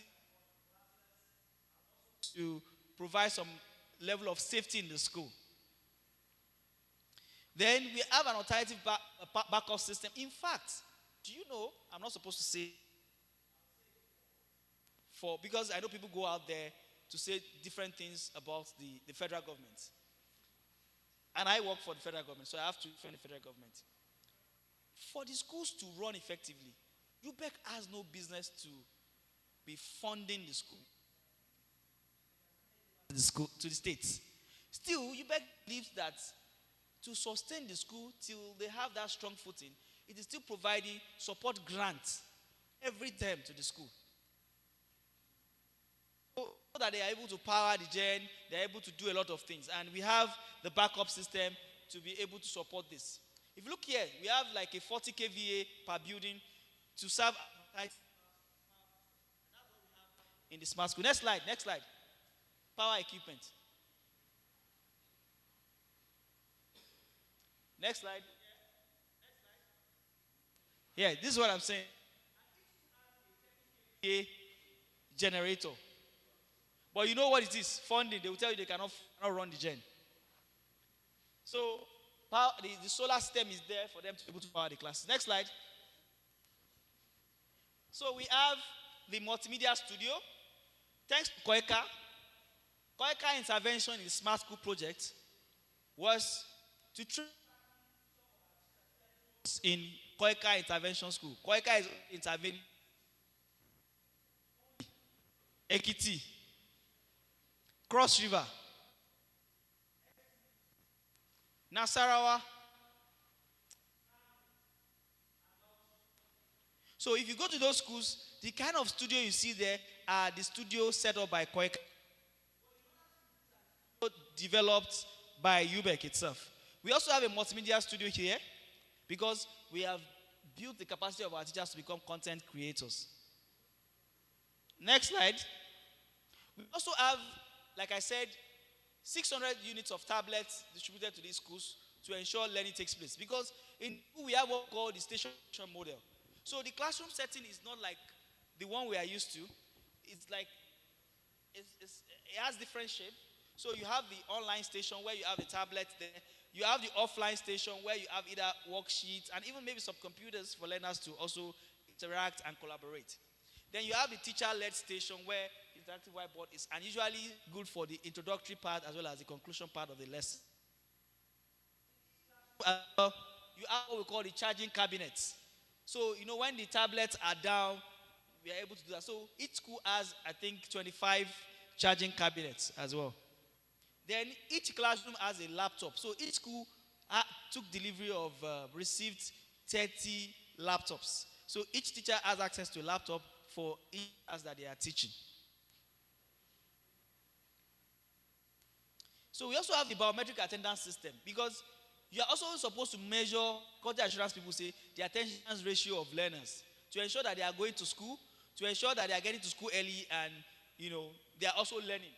to provide some level of safety in the school. Then we have an alternative backup system. In fact, do you know, I'm not supposed to say, because I know people go out there to say different things about the federal government. And I work for the federal government, so I have to defend the federal government. For the schools to run effectively, UBEC has no business to be funding the school to the states. Still, UBEC believes that to sustain the school till they have that strong footing, it is still providing support grants every term to the school. So that they are able to power the gen, they are able to do a lot of things. And we have the backup system to be able to support this. If you look here, we have like a 40 kVA per building to serve in the smart school. Next slide. Power equipment. Next slide. Yeah, this is what I'm saying. A generator. But you know what it is? Funding. They will tell you they cannot run the gen. So the solar system is there for them to be able to power the classes. Next slide. So we have the multimedia studio. Thanks to Koika. Koika intervention in the smart school project was to train in Koika intervention school. Koika is intervening Ekiti, Cross River, Nasarawa. So if you go to those schools, the kind of studio you see there are the studios set up by Koika, developed by UBEC itself. We also have a multimedia studio here because we have built the capacity of our teachers to become content creators. Next slide. We also have, like I said, 600 units of tablets distributed to these schools to ensure learning takes place. Because in we have what we call the station model. So the classroom setting is not like the one we are used to. It's like, it has different shape. So you have the online station where you have the tablets there. You have the offline station where you have either worksheets and even maybe some computers for learners to also interact and collaborate. Then you have the teacher-led station where interactive whiteboard is unusually good for the introductory part as well as the conclusion part of the lesson. You have what we call the charging cabinets. So, you know, when the tablets are down, we are able to do that. So each school has, I think, 25 charging cabinets as well. Then each classroom has a laptop. So each school took delivery of, received 30 laptops. So each teacher has access to a laptop for each class that they are teaching. So we also have the biometric attendance system because you are also supposed to measure, quality assurance people say, the attention ratio of learners to ensure that they are going to school, to ensure that they are getting to school early and, you know, they are also learning.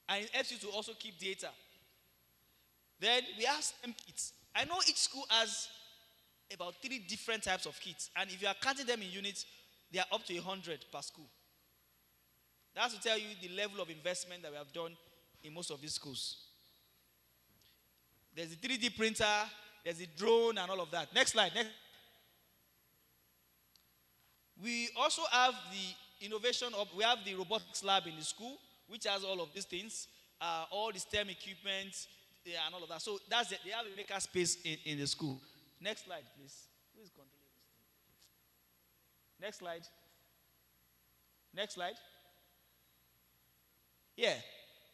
And it helps you to also keep data. Then we have STEM kits. I know each school has about 3 different types of kits. And if you are counting them in units, they are up to 100 per school. That's to tell you the level of investment that we have done in most of these schools. There's a 3D printer, there's a drone and all of that. Next slide. We also have the innovation of, we have the robotics lab in the school, which has all of these things, all the STEM equipment and all of that. So that's it. They have a maker space in the school. Next slide, please. Please control this thing. Next slide. Next slide. Yeah.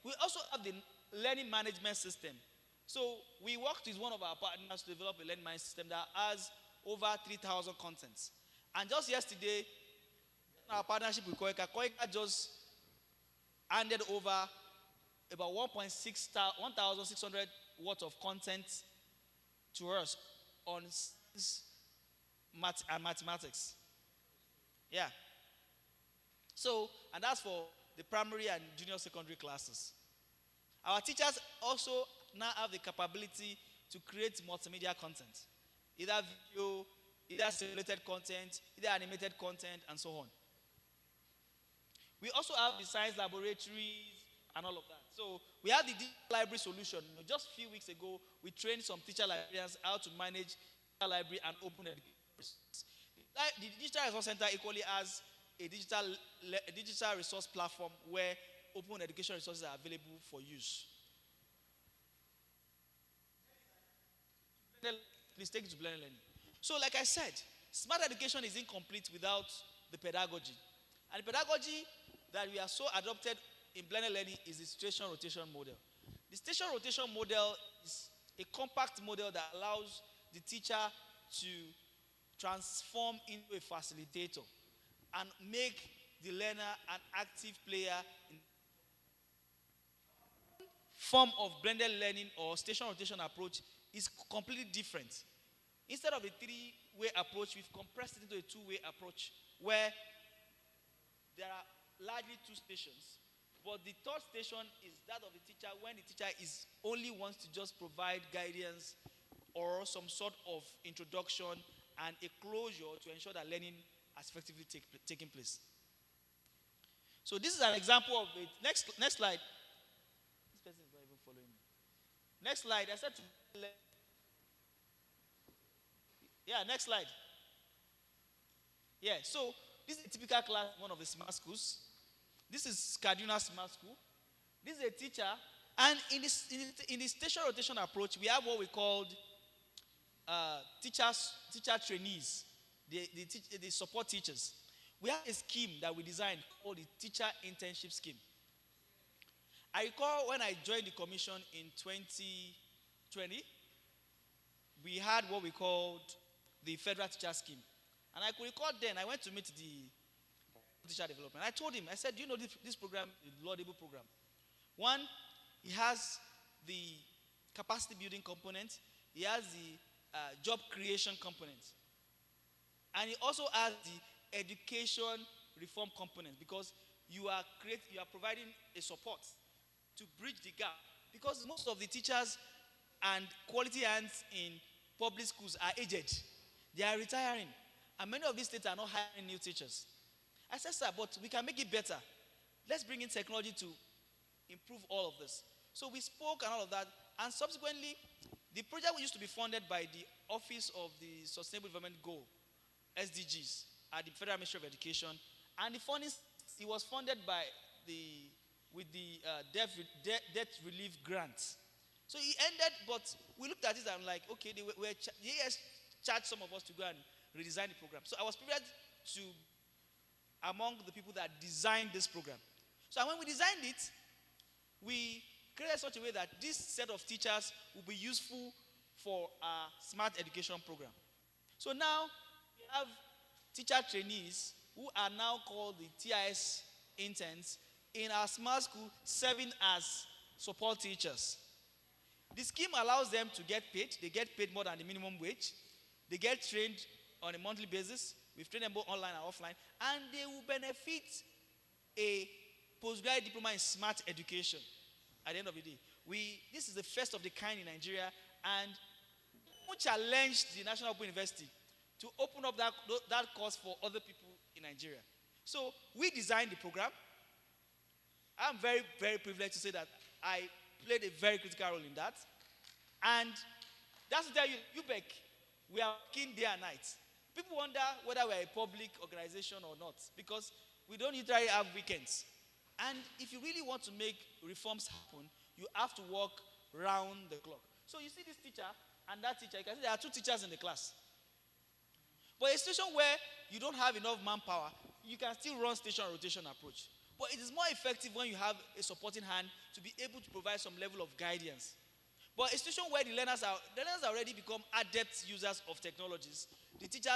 We also have the learning management system. So we worked with one of our partners to develop a learning management system that has over 3,000 contents. And just yesterday, our partnership with Koika just handed over about 1,600 worth of content to us on math and mathematics. Yeah. So, and that's for the primary and junior secondary classes. Our teachers also now have the capability to create multimedia content, either video, either simulated content, either animated content, and so on. We also have the science laboratories and all of that. So we have the digital library solution. Just a few weeks ago, we trained some teacher librarians how to manage digital library and open education. The Digital Resource Center equally has a digital resource platform where open education resources are available for use. Please take it to blended learning. So like I said, smart education is incomplete without the pedagogy. And the pedagogy that we are so adopted in blended learning is the station rotation model. The station rotation model is a compact model that allows the teacher to transform into a facilitator and make the learner an active player in form of blended learning or station rotation approach is completely different. Instead of a three-way approach, we've compressed it into a two-way approach where there are largely two stations, but the third station is that of the teacher when the teacher only wants to just provide guidance or some sort of introduction and a closure to ensure that learning has effectively taken place. So this is an example of it. Next slide. This person is not even following me. Next slide. I said to next slide. Yeah, so this is a typical class, one of the smart schools. This is Kaduna Smart School. This is a teacher, and in the station rotation approach, we have what we called teacher trainees, the support teachers. We have a scheme that we designed called the teacher internship scheme. I recall when I joined the commission in 2020, we had what we called the federal teacher scheme. And I could recall then, I went to meet the teacher development. I told him, I said, do you know this program is a laudable program? One, it has the capacity building component. It has the job creation component. And it also has the education reform component because you are providing a support to bridge the gap. Because most of the teachers and quality hands in public schools are aged. They are retiring. And many of these states are not hiring new teachers. I said, sir, but we can make it better. Let's bring in technology to improve all of this. So we spoke and all of that. And subsequently, the project used to be funded by the Office of the Sustainable Development Goal, SDGs, at the Federal Ministry of Education. And the funding, it was funded with the debt relief grants. So it ended, but we looked at it and I'm like, okay, they charged some of us to go and redesign the program. So I was privileged to among the people that designed this program. So when we designed it, we created such a way that this set of teachers will be useful for our smart education program. So now we have teacher trainees who are now called the TIS interns in our smart school serving as support teachers. The scheme allows them to get paid. They get paid more than the minimum wage. They get trained on a monthly basis. We've trained them both online and offline. And they will benefit a postgraduate diploma in smart education at the end of the day. This is the first of the kind in Nigeria. And we challenged the National Open University to open up that course for other people in Nigeria. So we designed the program. I'm very, very privileged to say that I played a very critical role in that. And that's to tell you, UPEC, we are working day and night. People wonder whether we're a public organization or not because we don't usually have weekends. And if you really want to make reforms happen, you have to work round the clock. So you see this teacher and that teacher, you can see there are two teachers in the class. But a situation where you don't have enough manpower, you can still run station rotation approach. But it is more effective when you have a supporting hand to be able to provide some level of guidance. But a situation where the learners already become adept users of technologies, the teacher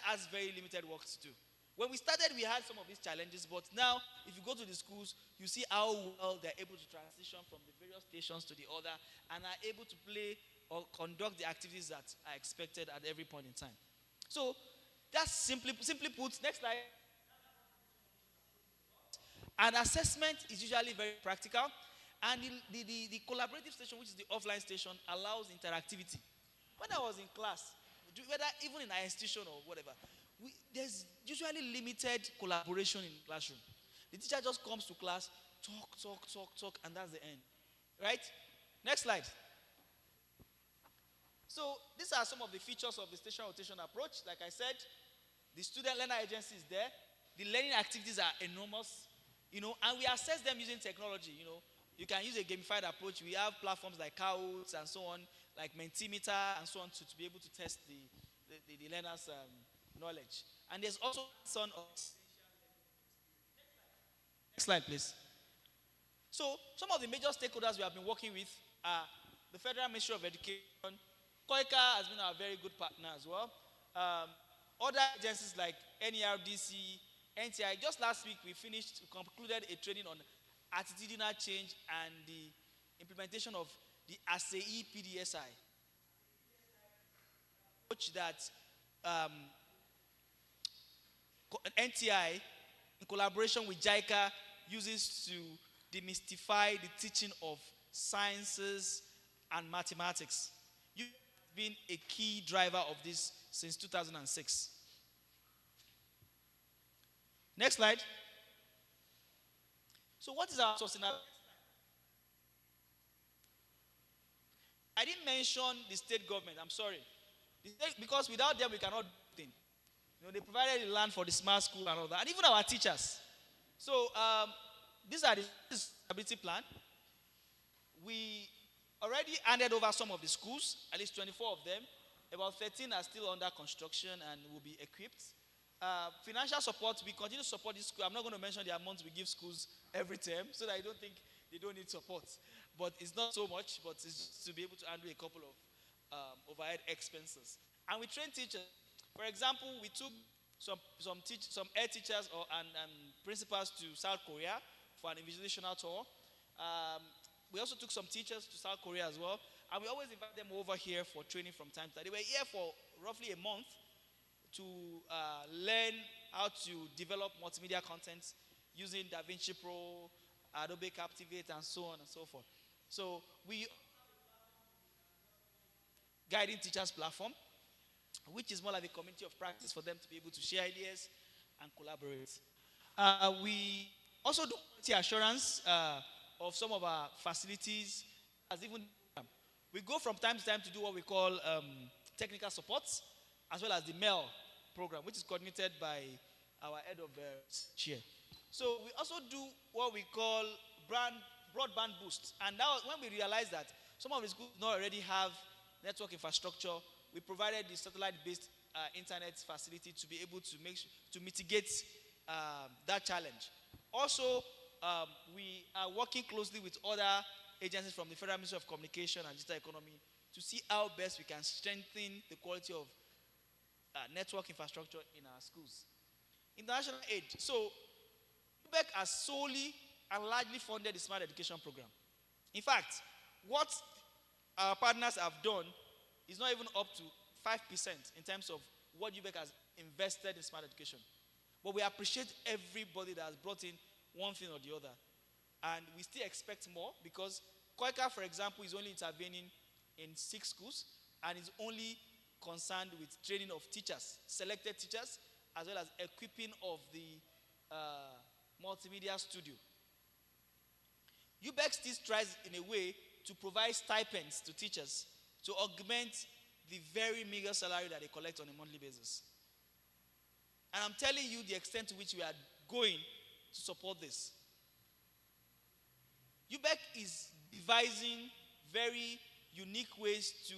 has very limited work to do. When we started, we had some of these challenges, but now, if you go to the schools, you see how well they're able to transition from the various stations to the other and are able to play or conduct the activities that are expected at every point in time. So, that's simply put, next slide. And assessment is usually very practical. And the collaborative station, which is the offline station, allows interactivity. When I was in class, whether even in our institution or whatever, there's usually limited collaboration in the classroom. The teacher just comes to class, talk, and that's the end. Right? Next slide. So these are some of the features of the station rotation approach. Like I said, the student learner agency is there. The learning activities are enormous, and we assess them using technology. You can use a gamified approach. We have platforms like Kahoot and so on, like Mentimeter and so on, to be able to test the learner's knowledge. And there's also some of... Next slide, please. So some of the major stakeholders we have been working with are the Federal Ministry of Education. COICA has been our very good partner as well. Other agencies like NERDC, NTI. Just last week we concluded a training on attitudinal change and the implementation of the ASEI PDSI, which that NTI, in collaboration with JICA, uses to demystify the teaching of sciences and mathematics. You've been a key driver of this since 2006. Next slide. So what is our sustainability? I didn't mention the state government, I'm sorry. Because without them we cannot do anything. They provided the land for the smart school and all that, and even our teachers. So these are the sustainability plan. We already handed over some of the schools, at least 24 of them. About 13 are still under construction and will be equipped. Financial support, we continue to support this school. I'm not going to mention the amount we give schools every term so that I don't think they don't need support. But it's not so much, but it's just to be able to handle a couple of overhead expenses. And we train teachers. For example, we took some air teachers and principals to South Korea for an invitational tour. We also took some teachers to South Korea as well. And we always invite them over here for training from time to time. They were here for roughly a month to learn how to develop multimedia content using DaVinci Pro, Adobe Captivate, and so on and so forth. So we guiding teachers platform, which is more like a community of practice for them to be able to share ideas and collaborate. We also do quality assurance of some of our facilities. We go from time to time to do what we call technical support, as well as the MEL program, which is coordinated by our head of chair. So we also do what we call broadband boost. And now when we realized that some of the schools not already have network infrastructure, we provided the satellite-based internet facility to be able to mitigate that challenge. Also, we are working closely with other agencies from the Federal Ministry of Communication and Digital Economy to see how best we can strengthen the quality of network infrastructure in our schools. International aid. So, UBEC has solely and largely funded the Smart Education Program. In fact, what our partners have done is not even up to 5% in terms of what UBEC has invested in smart education. But we appreciate everybody that has brought in one thing or the other. And we still expect more because COICA, for example, is only intervening in 6 schools and is only concerned with training of teachers, selected teachers, as well as equipping of the multimedia studio. UBEC still tries in a way to provide stipends to teachers to augment the very meager salary that they collect on a monthly basis. And I'm telling you the extent to which we are going to support this. UBEC is devising very unique ways to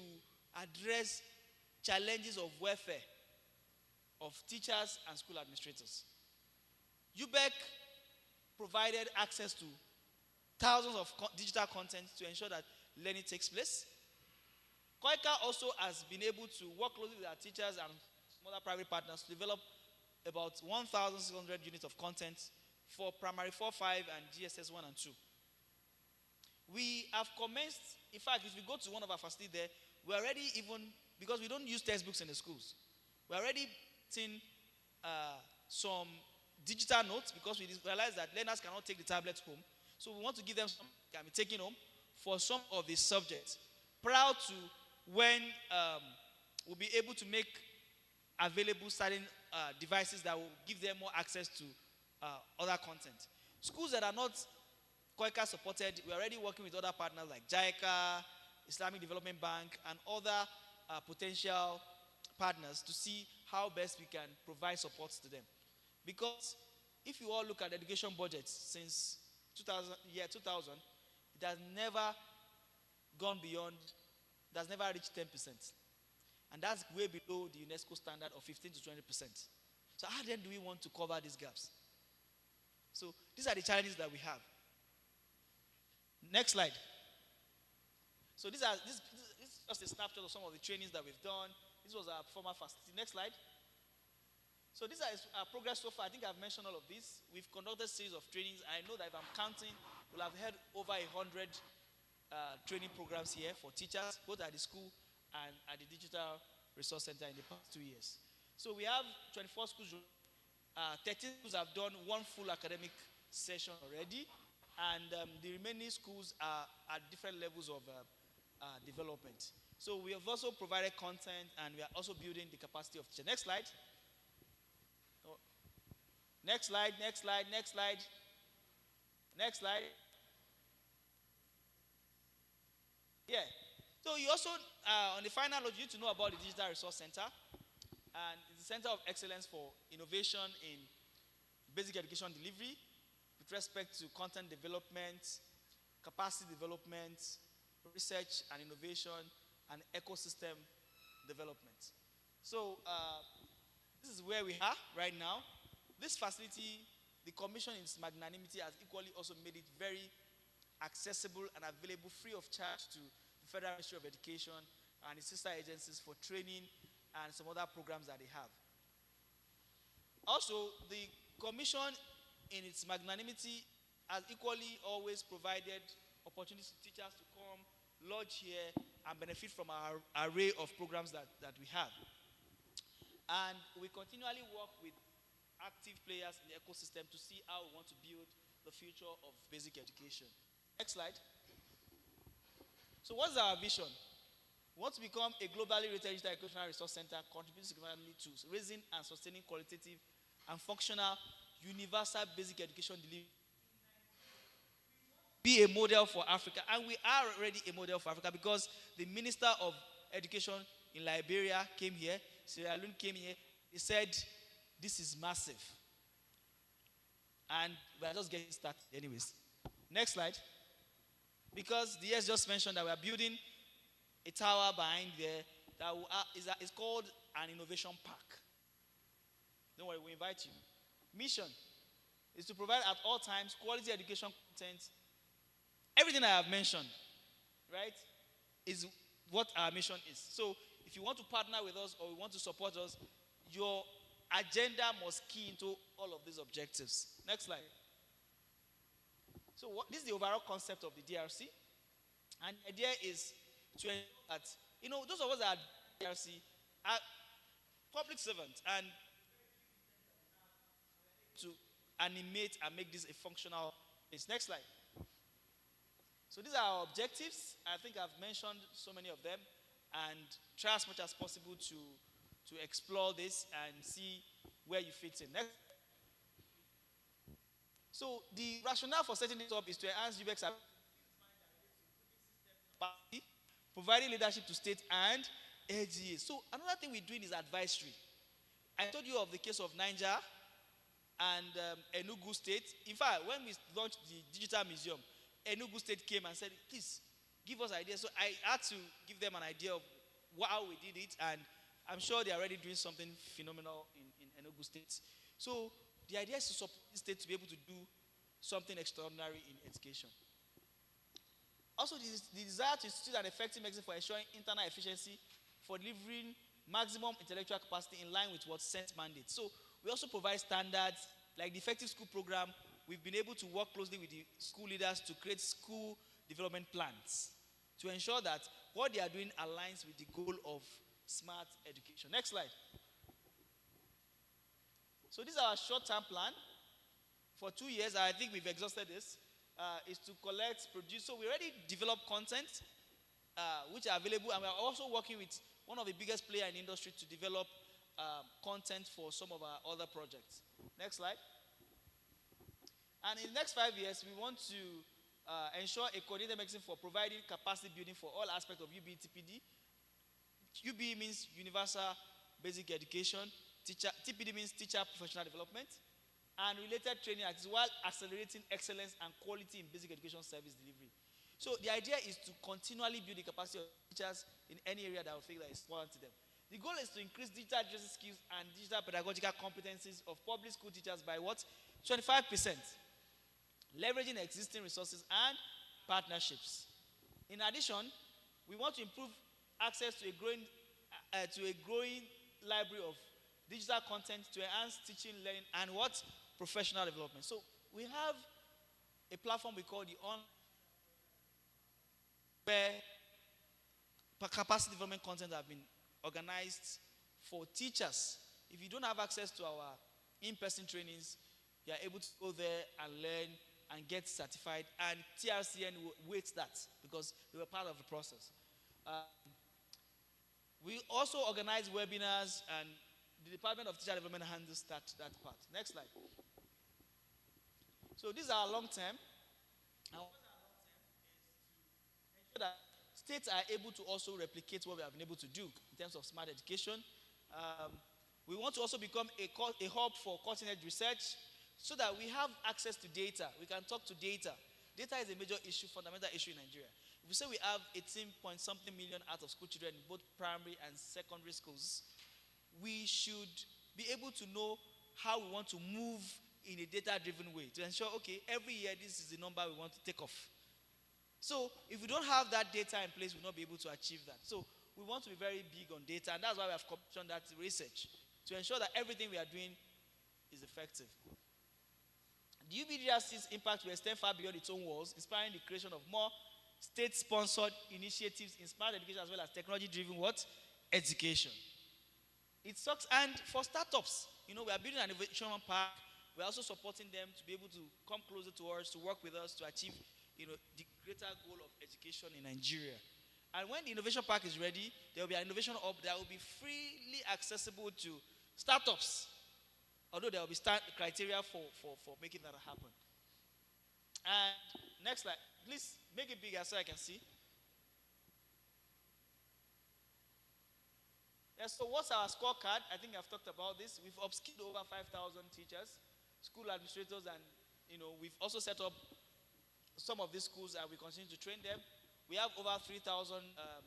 address challenges of welfare of teachers and school administrators. UBEC provided access to thousands of digital content to ensure that learning takes place. COICA also has been able to work closely with our teachers and other private partners to develop about 1,600 units of content for primary 4, 5, and GSS 1 and 2. We have commenced, in fact, if you go to one of our facilities there, we're already even, because we don't use textbooks in the schools, we're already seeing some digital notes because we realize that learners cannot take the tablets home. So we want to give them some can be taken home for some of the subjects. Prior to when we'll be able to make available certain devices that will give them more access to other content. Schools that are not COICA supported, we're already working with other partners like JICA, Islamic Development Bank, and other potential partners to see how best we can provide support to them. Because if you all look at education budgets since 2000, it has never gone beyond, it has never reached 10%. And that's way below the UNESCO standard of 15 to 20%. So how then do we want to cover these gaps? So these are the challenges that we have. Next slide. So this is just a snapshot of some of the trainings that we've done. This was our former facility. Next slide. So these are our progress so far. I think I've mentioned all of this. We've conducted a series of trainings. I know that if I'm counting, we'll have had over 100 training programs here for teachers, both at the school and at the Digital Resource Center in the past 2 years. So we have 24 schools. 13 schools have done one full academic session already, and the remaining schools are at different levels of development. So we have also provided content, and we are also building the capacity of teachers. Next slide. Oh. Next slide, next slide, next slide. Next slide. Yeah. So you also, on the final note, you need to know about the Digital Resource Center. And it's a center of excellence for innovation in basic education delivery with respect to content development, capacity development, research and innovation, and ecosystem development. So this is where we are right now. This facility, the commission in its magnanimity has equally also made it very accessible and available free of charge to the Federal Ministry of Education and its sister agencies for training and some other programs that they have. Also, the commission in its magnanimity has equally always provided opportunities to teachers to come, lodge here, and benefit from our array of programs that we have. And we continually work with active players in the ecosystem to see how we want to build the future of basic education. Next slide. So what's our vision? We want to become a globally rated digital educational resource center contributing significantly to raising and sustaining qualitative and functional universal basic education delivery. Be a model for Africa, and we are already a model for Africa because the Minister of Education in Liberia came here, Sierra Leone came here, he said, this is massive. And we are just getting started anyways. Next slide. Because the ES just mentioned that we are building a tower behind there that is called an innovation park. Don't worry, we invite you. Mission is to provide at all times quality education content. Everything I have mentioned, right, is what our mission is. So if you want to partner with us or you want to support us, your agenda must key into all of these objectives. Next slide. So this is the overall concept of the DRC. And the idea is to ensure that, those of us that are DRC are public servants and to animate and make this a functional place. Next slide. So these are our objectives. I think I've mentioned so many of them, and try as much as possible to explore this and see where you fit in. Next. So the rationale for setting this up is to enhance UX capacity, providing leadership to state and LGA. So another thing we're doing is advisory. I told you of the case of Niger and Enugu State. In fact, when we launched the digital museum, Enugu State came and said, please, give us ideas. So I had to give them an idea of how we did it, and I'm sure they're already doing something phenomenal in Enugu State. So the idea is to support the state to be able to do something extraordinary in education. Also, the desire to institute an effective mechanism for ensuring internal efficiency for delivering maximum intellectual capacity in line with what's Senate mandate. So we also provide standards like the Effective School Program. We've been able to work closely with the school leaders to create school development plans to ensure that what they are doing aligns with the goal of smart education. Next slide. So this is our short-term plan for 2 years. I think we've exhausted this. is to collect, produce. So we already developed content which are available, and we are also working with one of the biggest players in the industry to develop content for some of our other projects. Next slide. And in the next 5 years, we want to ensure a coordinated mechanism for providing capacity building for all aspects of UBE TPD. UBE means Universal Basic Education. TPD means Teacher Professional Development. And related training activities while accelerating excellence and quality in basic education service delivery. So the idea is to continually build the capacity of teachers in any area that we feel that is important to them. The goal is to increase digital literacy skills and digital pedagogical competencies of public school teachers by what? 25%. Leveraging existing resources and partnerships. In addition, we want to improve access to a growing library of digital content to enhance teaching, learning, and what? Professional development. So we have a platform we call the On, where capacity development content have been organized for teachers. If you don't have access to our in-person trainings, you are able to go there and learn and get certified, and TRCN weights that because they were part of the process. We also organize webinars, and the Department of Teacher Development handles that part. Next slide. So these are long term. And what are long term is to ensure that states are able to also replicate what we have been able to do in terms of smart education. We want to also become a hub for cutting-edge research so that we have access to data. We can talk to data. Data is a major issue, fundamental issue in Nigeria. If we say we have 18-point-something million out-of-school children in both primary and secondary schools, we should be able to know how we want to move in a data-driven way to ensure, okay, every year this is the number we want to take off. So if we don't have that data in place, we'll not be able to achieve that. So we want to be very big on data, and that's why we have commissioned that research to ensure that everything we are doing is effective. The UBDRC's impact will extend far beyond its own walls, inspiring the creation of more state-sponsored initiatives in smart education as well as technology-driven what? Education. It sucks. And for startups, we are building an innovation park. We're also supporting them to be able to come closer to us, to work with us, to achieve, the greater goal of education in Nigeria. And when the innovation park is ready, there will be an innovation hub that will be freely accessible to startups. Although there will be criteria for making that happen. And next slide. Please make it bigger so I can see. Yeah, so what's our scorecard? I think I've talked about this. We've upskilled over 5,000 teachers, school administrators, and we've also set up some of these schools and we continue to train them. We have over 3,000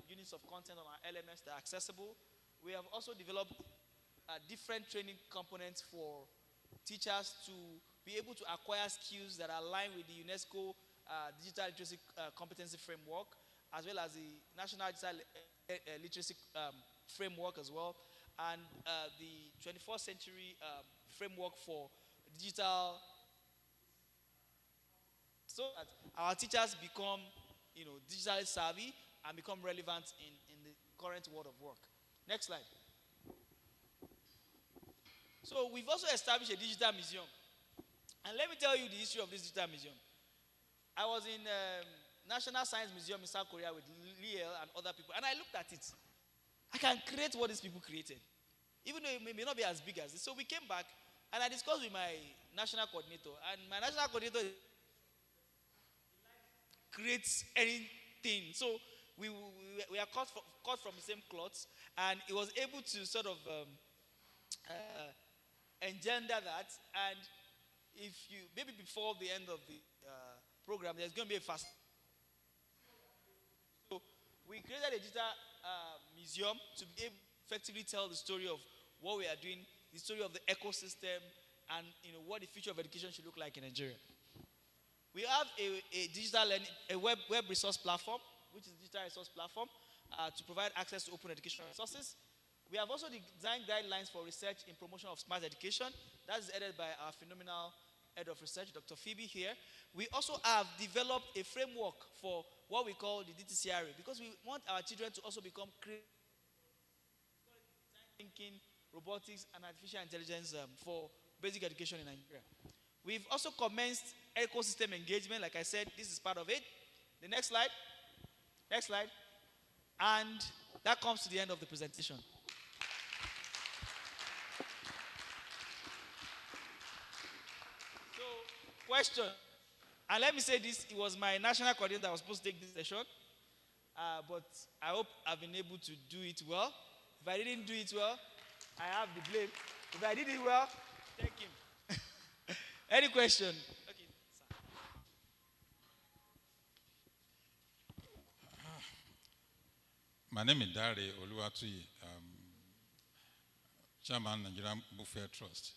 units of content on our LMS that are accessible. We have also developed different training components for teachers to be able to acquire skills that are aligned with the UNESCO Digital Literacy Competency Framework, as well as the National Digital Literacy Framework as well, and the 21st Century Framework for Digital, so that our teachers become digitally savvy and become relevant in the current world of work. Next slide. So we've also established a digital museum. And let me tell you the history of this digital museum. I was in National Science Museum in South Korea with Liel and other people, and I looked at it. I can create what these people created, even though it may not be as big as this. So we came back, and I discussed with my national coordinator, and my national coordinator creates anything. So we are cut from the same cloth, and he was able to sort of engender that. And if you, maybe before the end of the program, there's going to be a fast. So we created a digital museum to be able to effectively tell the story of what we are doing, the story of the ecosystem, and what the future of education should look like in Nigeria. We have a digital learning, a web resource platform, which is a digital resource platform to provide access to open educational resources. We have also designed guidelines for research in promotion of smart education. That is headed by our phenomenal head of research, Dr. Phoebe here. We also have developed a framework for what we call the DTCRA, because we want our children to also become creative, thinking, robotics, and artificial intelligence for basic education in Nigeria. We've also commenced ecosystem engagement. Like I said, this is part of it. The next slide. Next slide. And that comes to the end of the presentation. So, question. And let me say this, it was my national coordinator that was supposed to take this session. But I hope I've been able to do it well. If I didn't do it well, I have the blame. If I did it well, thank him. Any question? Okay, sir. My name is Dare Oluwatuyi, Chairman Nigerian Book Fair Trust.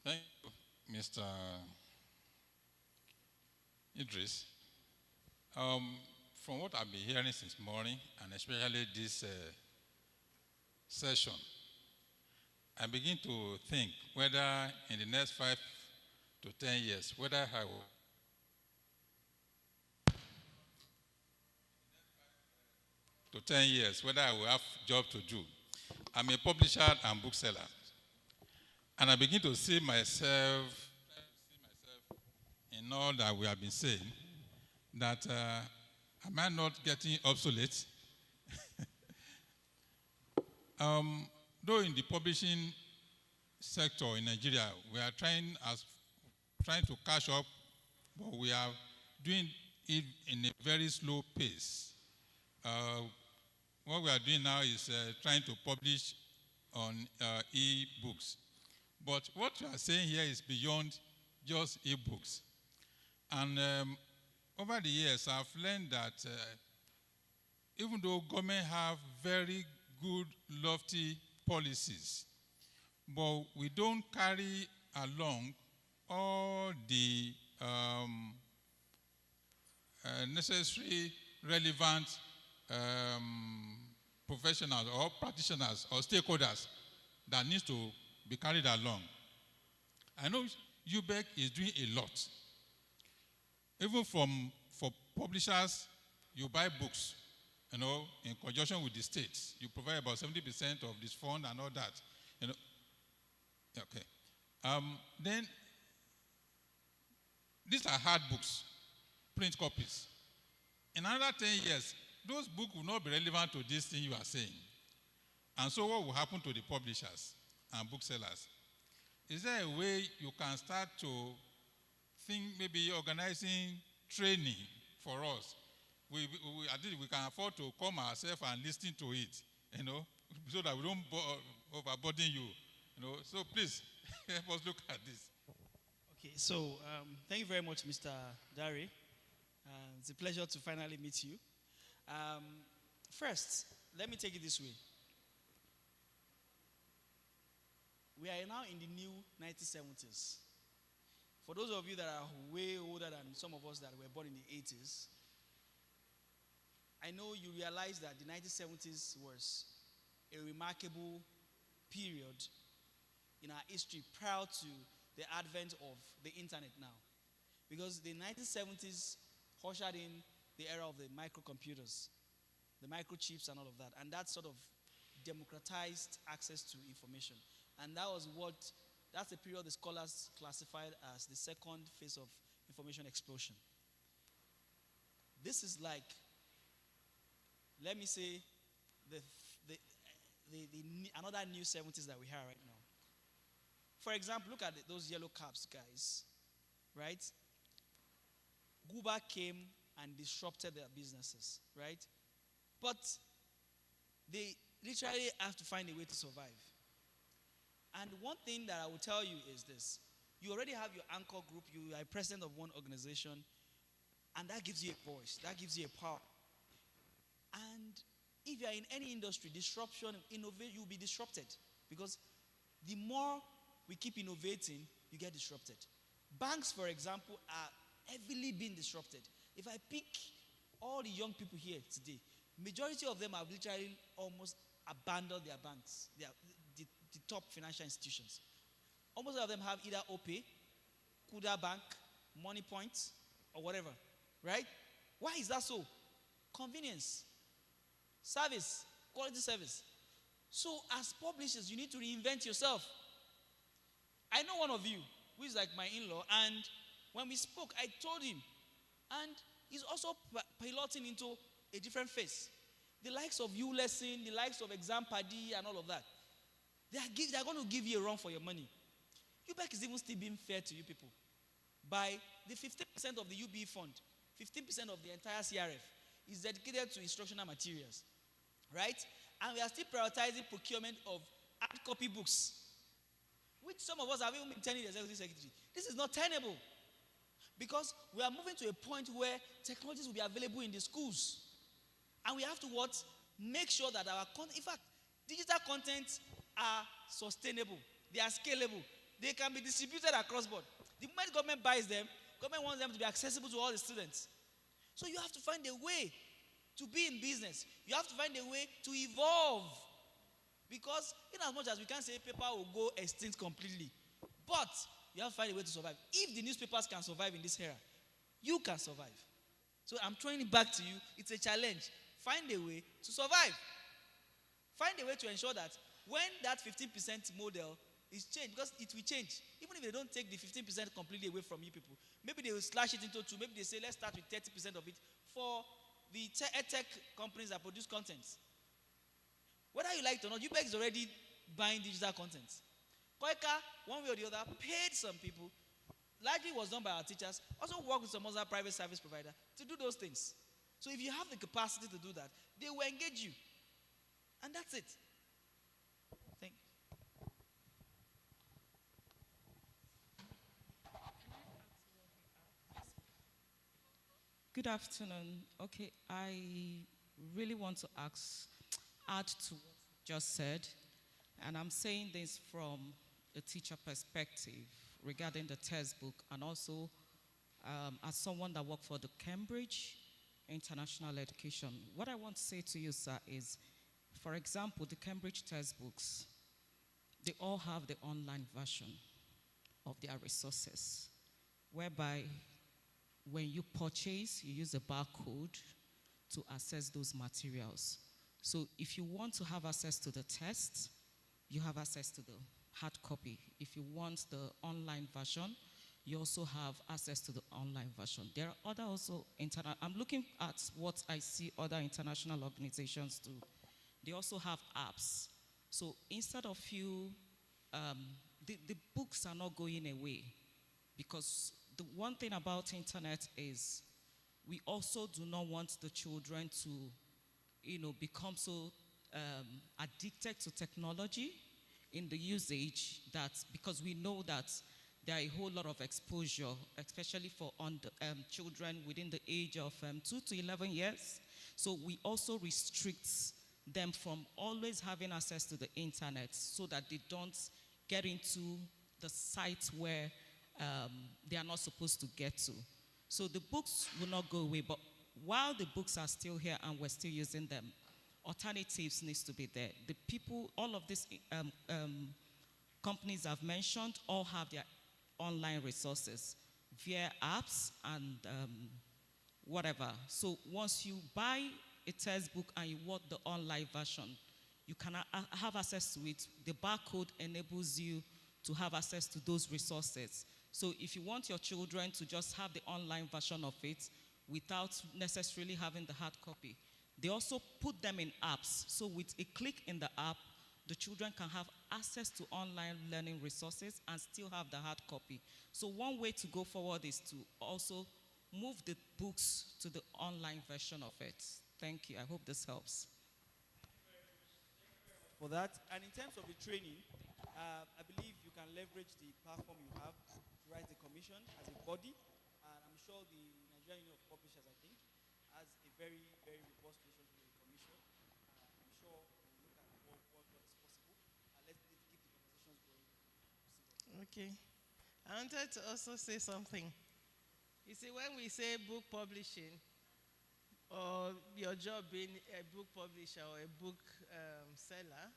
Thank you, Mr. Idris. From what I've been hearing since morning, and especially this session, I begin to think whether in the next 5 to 10 years, whether I will to 10 years, whether I will have job to do. I'm a publisher and bookseller. And I begin to see myself in all that we have been saying, that am I not getting obsolete? Though in the publishing sector in Nigeria, we are trying to catch up, but we are doing it in a very slow pace. What we are doing now is trying to publish on e-books. But what you are saying here is beyond just e-books. And over the years, I've learned that even though government have very good, lofty policies, but we don't carry along all the necessary, relevant professionals or practitioners or stakeholders that needs to be carried along. I know UBEC is doing a lot. Even for publishers, you buy books, in conjunction with the states. You provide about 70% of this fund and all that. Okay. Then, these are hard books, print copies. In another 10 years, those books will not be relevant to this thing you are saying. And so what will happen to the publishers and booksellers? Is there a way you can start to think maybe organizing training for us? At least we can afford to come ourselves and listen to it, so that we don't overburden you. So please, help us look at this. Okay, so thank you very much, Mr. Dari. It's a pleasure to finally meet you. First, let me take it this way. We are now in the new 1970s. For those of you that are way older than some of us that were born in the 80s, I know you realize that the 1970s was a remarkable period in our history prior to the advent of the internet now. Because the 1970s ushered in the era of the microcomputers, the microchips and all of that. And that sort of democratized access to information. And that's the period the scholars classified as the second phase of information explosion. This is like, let me say, another new 70s that we have right now. For example, look at those yellow caps, guys, right? Google came and disrupted their businesses, right? But they literally have to find a way to survive. And one thing that I will tell you is this. You already have your anchor group. You are president of one organization. And that gives you a voice. That gives you a power. And if you are in any industry, disruption, innovate, you'll be disrupted. Because the more we keep innovating, you get disrupted. Banks, for example, are heavily being disrupted. If I pick all the young people here today, majority of them have literally almost abandoned their banks, the top financial institutions. Almost all of them have either OPay, Kuda Bank, Money Point, or whatever, right? Why is that so? Convenience, service, quality service. So as publishers, you need to reinvent yourself. I know one of you, who is like my in-law, and when we spoke, I told him. And he's also piloting into a different phase. The likes of U-Lesson, the likes of Exam Paddy and all of that. They are going to give you a run for your money. UBEC is even still being fair to you people. By the 15% of the UBE fund, 15% of the entire CRF is dedicated to instructional materials. Right? And we are still prioritizing procurement of hard copy books, which some of us have even been telling the executive secretary. This is not tenable. Because we are moving to a point where technologies will be available in the schools. And we have to what? Make sure that our content, in fact, digital contents are sustainable. They are scalable. They can be distributed across board. The moment government buys them, government wants them to be accessible to all the students. So you have to find a way to be in business. You have to find a way to evolve. Because in as much as we can say paper will go extinct completely, but you have to find a way to survive. If the newspapers can survive in this era, you can survive. So I'm throwing it back to you. It's a challenge. Find a way to survive. Find a way to ensure that when that 15% model is changed, because it will change. Even if they don't take the 15% completely away from you people, maybe they will slash it into two. Maybe they say, let's start with 30% of it for the edtech companies that produce content. Whether you like it or not, UBEC is already buying digital content. Koika, one way or the other, paid some people. Largely was done by our teachers. Also work with some other private service provider to do those things. So if you have the capacity to do that, they will engage you. And that's it. Thank you. Good afternoon. Okay, I really want to add to what you just said, and I'm saying this from a teacher perspective regarding the textbook, and also as someone that worked for the Cambridge International Education. What I want to say to you, sir, is, for example, the Cambridge textbooks, they all have the online version of their resources, whereby when you purchase, you use a barcode to access those materials. So if you want to have access to the text, you have access to the hard copy. If you want the online version, you also have access to the online version. There are other also I'm looking at what I see other international organizations do. They also have apps. So instead of you, the books are not going away, because the one thing about internet is we also do not want the children to, become so addicted to technology in the usage, that because we know that there are a whole lot of exposure, especially for children within the age of 2 to 11 years. So we also restrict them from always having access to the internet, so that they don't get into the sites where they are not supposed to get to. So the books will not go away, but while the books are still here and we're still using them, alternatives needs to be there. The people, all of these companies I've mentioned, all have their online resources via apps and whatever. So once you buy a textbook and you want the online version, you can have access to it. The barcode enables you to have access to those resources. So if you want your children to just have the online version of it without necessarily having the hard copy, they also put them in apps. So with a click in the app, the children can have access to online learning resources and still have the hard copy. So one way to go forward is to also move the books to the online version of it. Thank you. I hope this helps. For that. And in terms of the training, I believe you can leverage the platform you have to write the commission as a body. And I'm sure the Nigerian Union of Publishers, I think, has a very, very robust relationship with the commission. I'm sure we'll look at what is possible. And let's keep the conversations going. Okay. I wanted to also say something. You see, when we say book publishing, or your job being a book publisher or a book seller,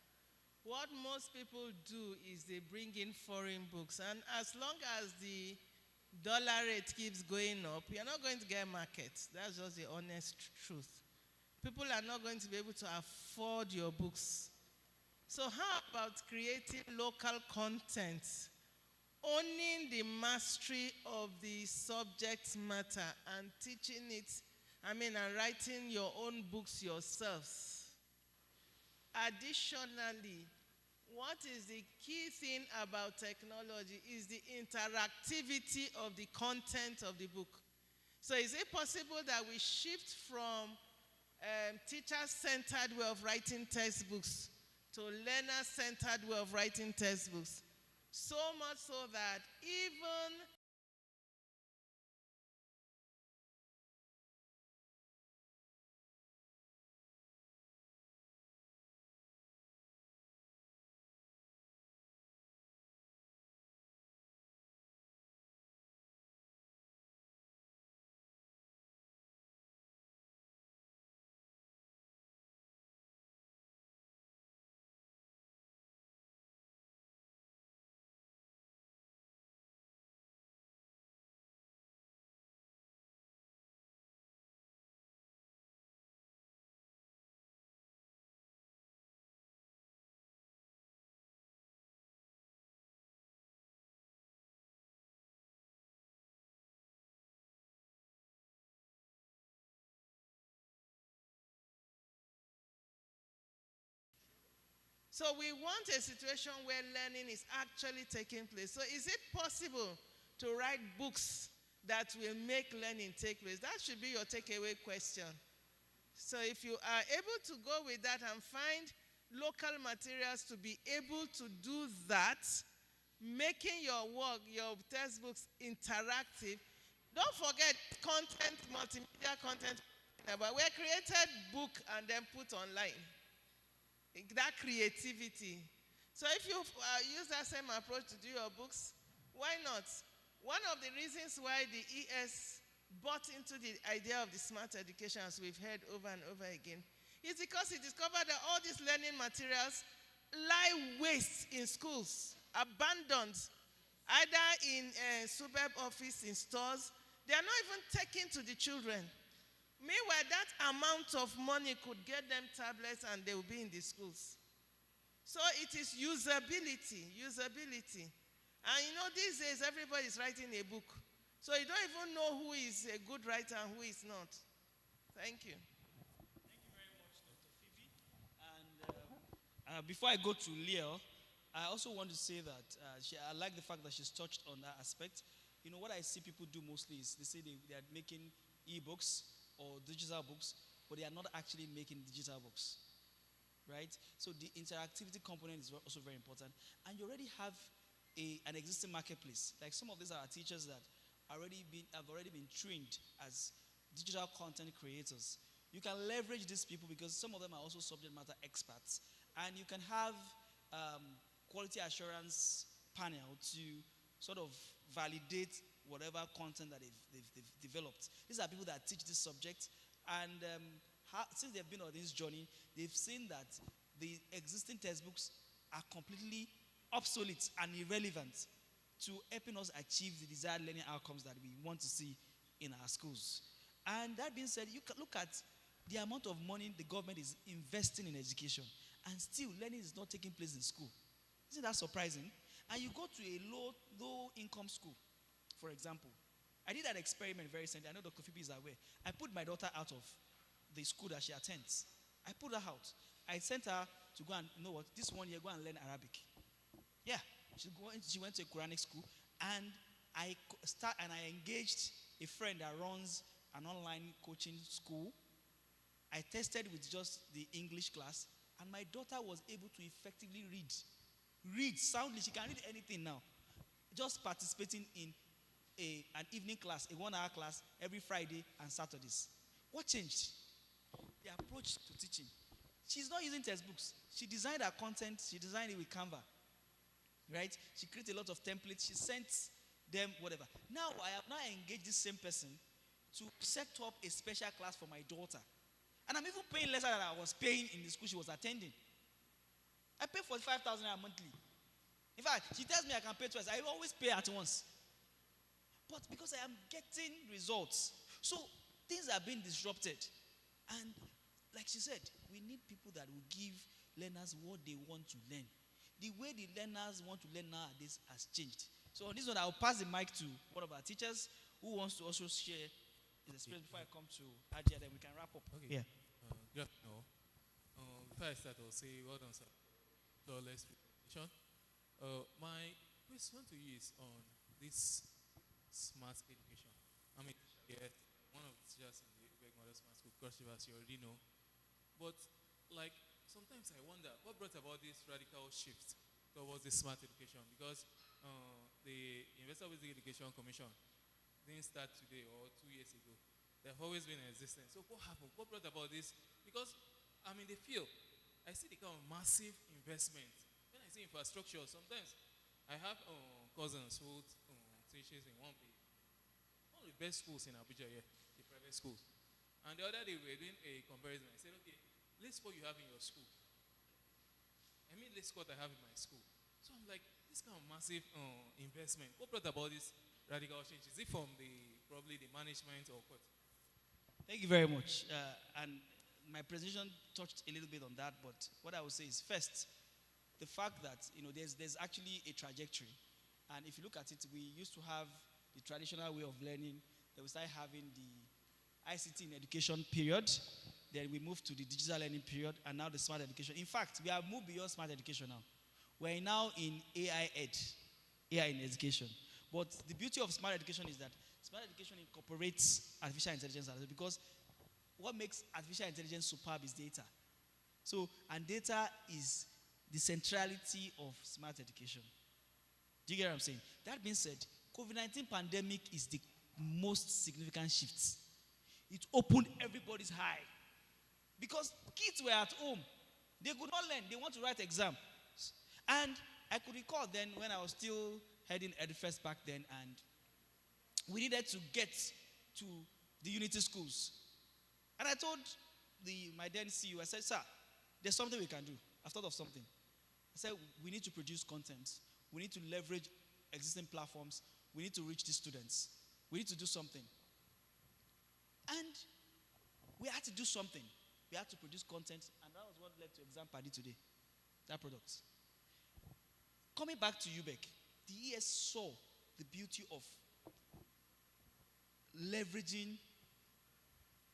what most people do is they bring in foreign books. And as long as the dollar rate keeps going up, you're not going to get markets. That's just the honest truth. People are not going to be able to afford your books. So how about creating local content owning the mastery of the subject matter and teaching it, and writing your own books yourselves. Additionally, what is the key thing about technology is the interactivity of the content of the book. So is it possible that we shift from teacher-centered way of writing textbooks to learner-centered way of writing textbooks? So much so that even so we want a situation where learning is actually taking place. So is it possible to write books that will make learning take place? That should be your takeaway question. So if you are able to go with that and find local materials to be able to do that, making your work, your textbooks interactive. Don't forget content, multimedia content. But we created book and then put online. That creativity. So if you use that same approach to do your books, why not? One of the reasons why the ES bought into the idea of the smart education, as we've heard over and over again, is because it discovered that all these learning materials lie waste in schools, abandoned, either in suburb office, in stores. They are not even taken to the children. Meanwhile, that amount of money could get them tablets and they will be in the schools. So it is usability. And these days everybody is writing a book. So you don't even know who is a good writer and who is not. Thank you. Thank you very much, Dr. Phoebe. And before I go to Leo, I also want to say that I like the fact that she's touched on that aspect. What I see people do mostly is they say they are making e-books or digital books, but they are not actually making digital books, right? So the interactivity component is also very important. And you already have an existing marketplace. Like some of these are teachers that have already been trained as digital content creators. You can leverage these people because some of them are also subject matter experts. And you can have quality assurance panel to sort of validate whatever content that they've developed. These are people that teach this subject, and since they've been on this journey, they've seen that the existing textbooks are completely obsolete and irrelevant to helping us achieve the desired learning outcomes that we want to see in our schools. And that being said, you can look at the amount of money the government is investing in education, and still learning is not taking place in school. Isn't that surprising? And you go to a low income school, for example. I did an experiment very recently. I know Dr. Phoebe is aware. I put my daughter out of the school that she attends. I put her out. I sent her to go and, this 1 year, go and learn Arabic. Yeah, she went to a Quranic school, and I engaged a friend that runs an online coaching school. I tested with just the English class, and my daughter was able to effectively read soundly. She can read anything now. Just participating in an evening class, a 1 hour class every Friday and Saturdays. What changed? The approach to teaching. She's not using textbooks. She designed her content. She designed it with Canva. Right? She created a lot of templates. She sent them whatever. Now I have now engaged this same person to set up a special class for my daughter. And I'm even paying less than I was paying in the school she was attending. I pay 45,000 monthly. In fact, she tells me I can pay twice. I always pay at once. But because I am getting results. So things are being disrupted. And like she said, we need people that will give learners what they want to learn. The way the learners want to learn nowadays has changed. So on this one, I'll pass the mic to one of our teachers who wants to also share his experience before I come to Adia, then we can wrap up. Okay. Yeah. Good afternoon. Before I start, I'll say well done, sir. Flawless presentation. My question to you is on this smart education. I'm a teacher here, one of the teachers in the Ubek Model Smart School, Cross River, as you already know. But, like, sometimes I wonder what brought about this radical shift towards the smart education, because the Investor Basic Education Commission didn't start today or 2 years ago. They have always been in existence. So what happened? What brought about this? Because I'm in the field. I see the kind of massive investment. When I say infrastructure, sometimes I have cousins who teaches in one of the best schools in Abuja here, the private schools. And the other day we were doing a comparison. I said, okay, list what you have in your school. I mean, list what I have in my school. So I'm like, this kind of massive investment. What brought about this radical change? Is it from probably the management or what? Thank you very much. And my presentation touched a little bit on that, but what I would say is first, the fact that there's actually a trajectory. And if you look at it, we used to have the traditional way of learning. Then we started having the ICT in education period. Then we moved to the digital learning period, and now the smart education. In fact, we have moved beyond smart education now. We're now in AI in education. But the beauty of smart education is that smart education incorporates artificial intelligence because what makes artificial intelligence superb is data. So, and data is the centrality of smart education. Do you get what I'm saying? That being said, COVID-19 pandemic is the most significant shift. It opened everybody's eye. Because kids were at home. They could not learn. They want to write exam. And I could recall then when I was still heading EduFirst back then, and we needed to get to the Unity schools. And I told my then CEO, I said, sir, there's something we can do. I've thought of something. I said, we need to produce content. We need to leverage existing platforms. We need to reach the students. We need to do something. And we had to do something. We had to produce content, and that was what led to Exam Paddy today, that product. Coming back to UBEC, the ES saw the beauty of leveraging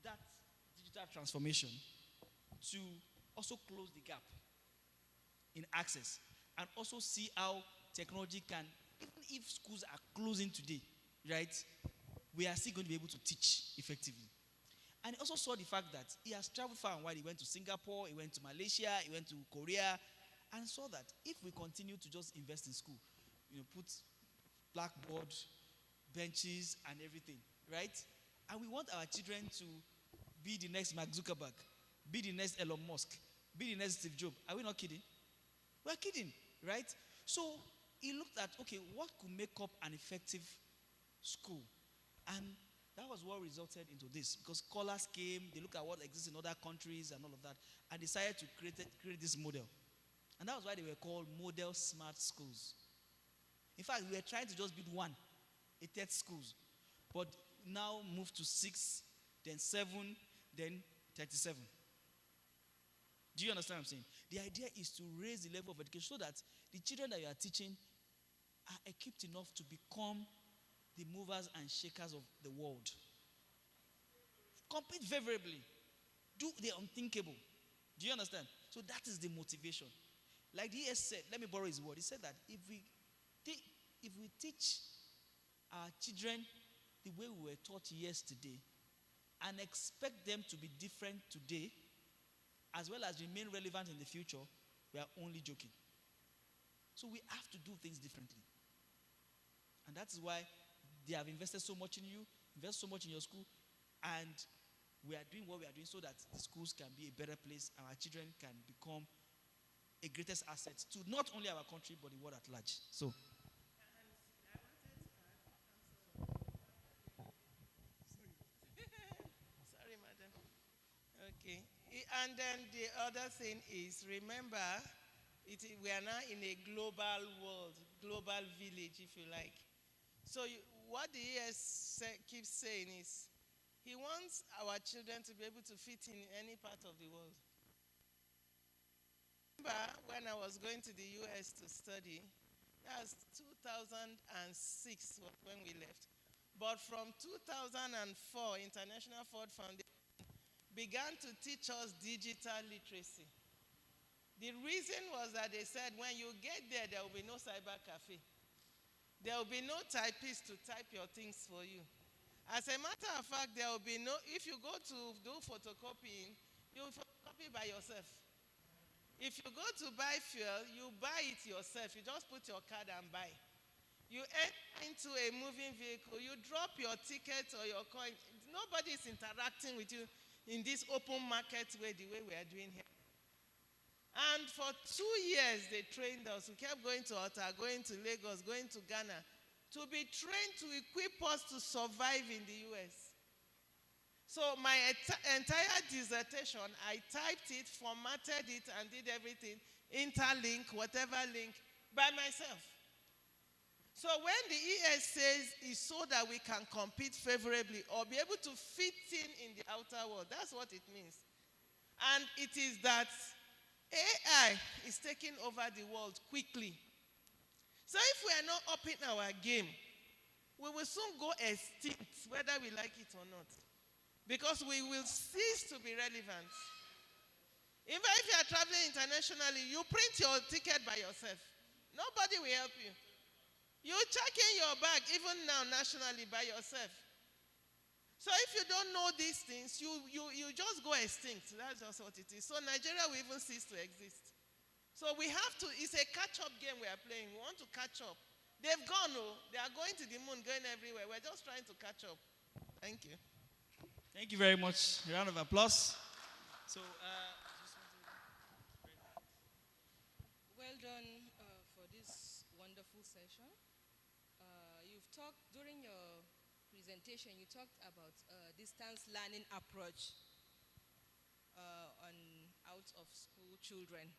that digital transformation to also close the gap in access and also see how technology can, even if schools are closing today, right, we are still going to be able to teach effectively. And he also saw the fact that he has traveled far and wide. He went to Singapore, he went to Malaysia, he went to Korea, and saw that if we continue to just invest in school, put blackboard, benches, and everything, right? And we want our children to be the next Mark Zuckerberg, be the next Elon Musk, be the next Steve Jobs. Are we not kidding? We're kidding, right? So he looked at, okay, what could make up an effective school? And that was what resulted into this, because scholars came, they looked at what exists in other countries and all of that, and decided to create this model. And that was why they were called model smart schools. In fact, we were trying to just build one, a third schools, but now moved to 6, then 7, then 37. Do you understand what I'm saying? The idea is to raise the level of education so that the children that you are teaching are equipped enough to become the movers and shakers of the world. Compete favorably. Do the unthinkable. Do you understand? So that is the motivation. Like the ES said, let me borrow his word. He said that if we teach our children the way we were taught yesterday and expect them to be different today, as well as remain relevant in the future, we are only joking. So we have to do things differently. And that's why they have invested so much in you, invest so much in your school, and we are doing what we are doing so that the schools can be a better place and our children can become a greatest asset to not only our country but the world at large. So. Sorry, madam. Okay. And then the other thing is, remember, we are now in a global world, global village, if you like. So what the ES keeps saying is, he wants our children to be able to fit in any part of the world. Remember when I was going to the US to study, That's 2006 was when we left. But from 2004, International Ford Foundation began to teach us digital literacy. The reason was that they said when you get there, there will be no cyber cafe. There will be no typist to type your things for you. As a matter of fact, there will be no, if you go to do photocopying, you photocopy by yourself. If you go to buy fuel, you buy it yourself. You just put your card and buy. You enter into a moving vehicle, you drop your ticket or your coin. Nobody is interacting with you in this open market way, the way we are doing here. And for 2 years, they trained us. We kept going to Otta, going to Lagos, going to Ghana, to be trained to equip us to survive in the US. So my entire dissertation, I typed it, formatted it, and did everything, interlink, whatever link, by myself. So when the ES says it's so that we can compete favorably or be able to fit in the outer world, that's what it means. And it is that AI is taking over the world quickly. So if we are not upping our game, we will soon go extinct, whether we like it or not. Because we will cease to be relevant. Even if you are traveling internationally, you print your ticket by yourself. Nobody will help you. You check in your bag, even now nationally, by yourself. So if you don't know these things, you just go extinct. That's just what it is. So Nigeria will even cease to exist. So we have to, it's a catch-up game we are playing. We want to catch up. They've gone, oh, they are going to the moon, going everywhere. We're just trying to catch up. Thank you. Thank you very much. A round of applause. So, well done for this wonderful session. You've talked, during your presentation, you talked about distance learning approach on out-of-school children.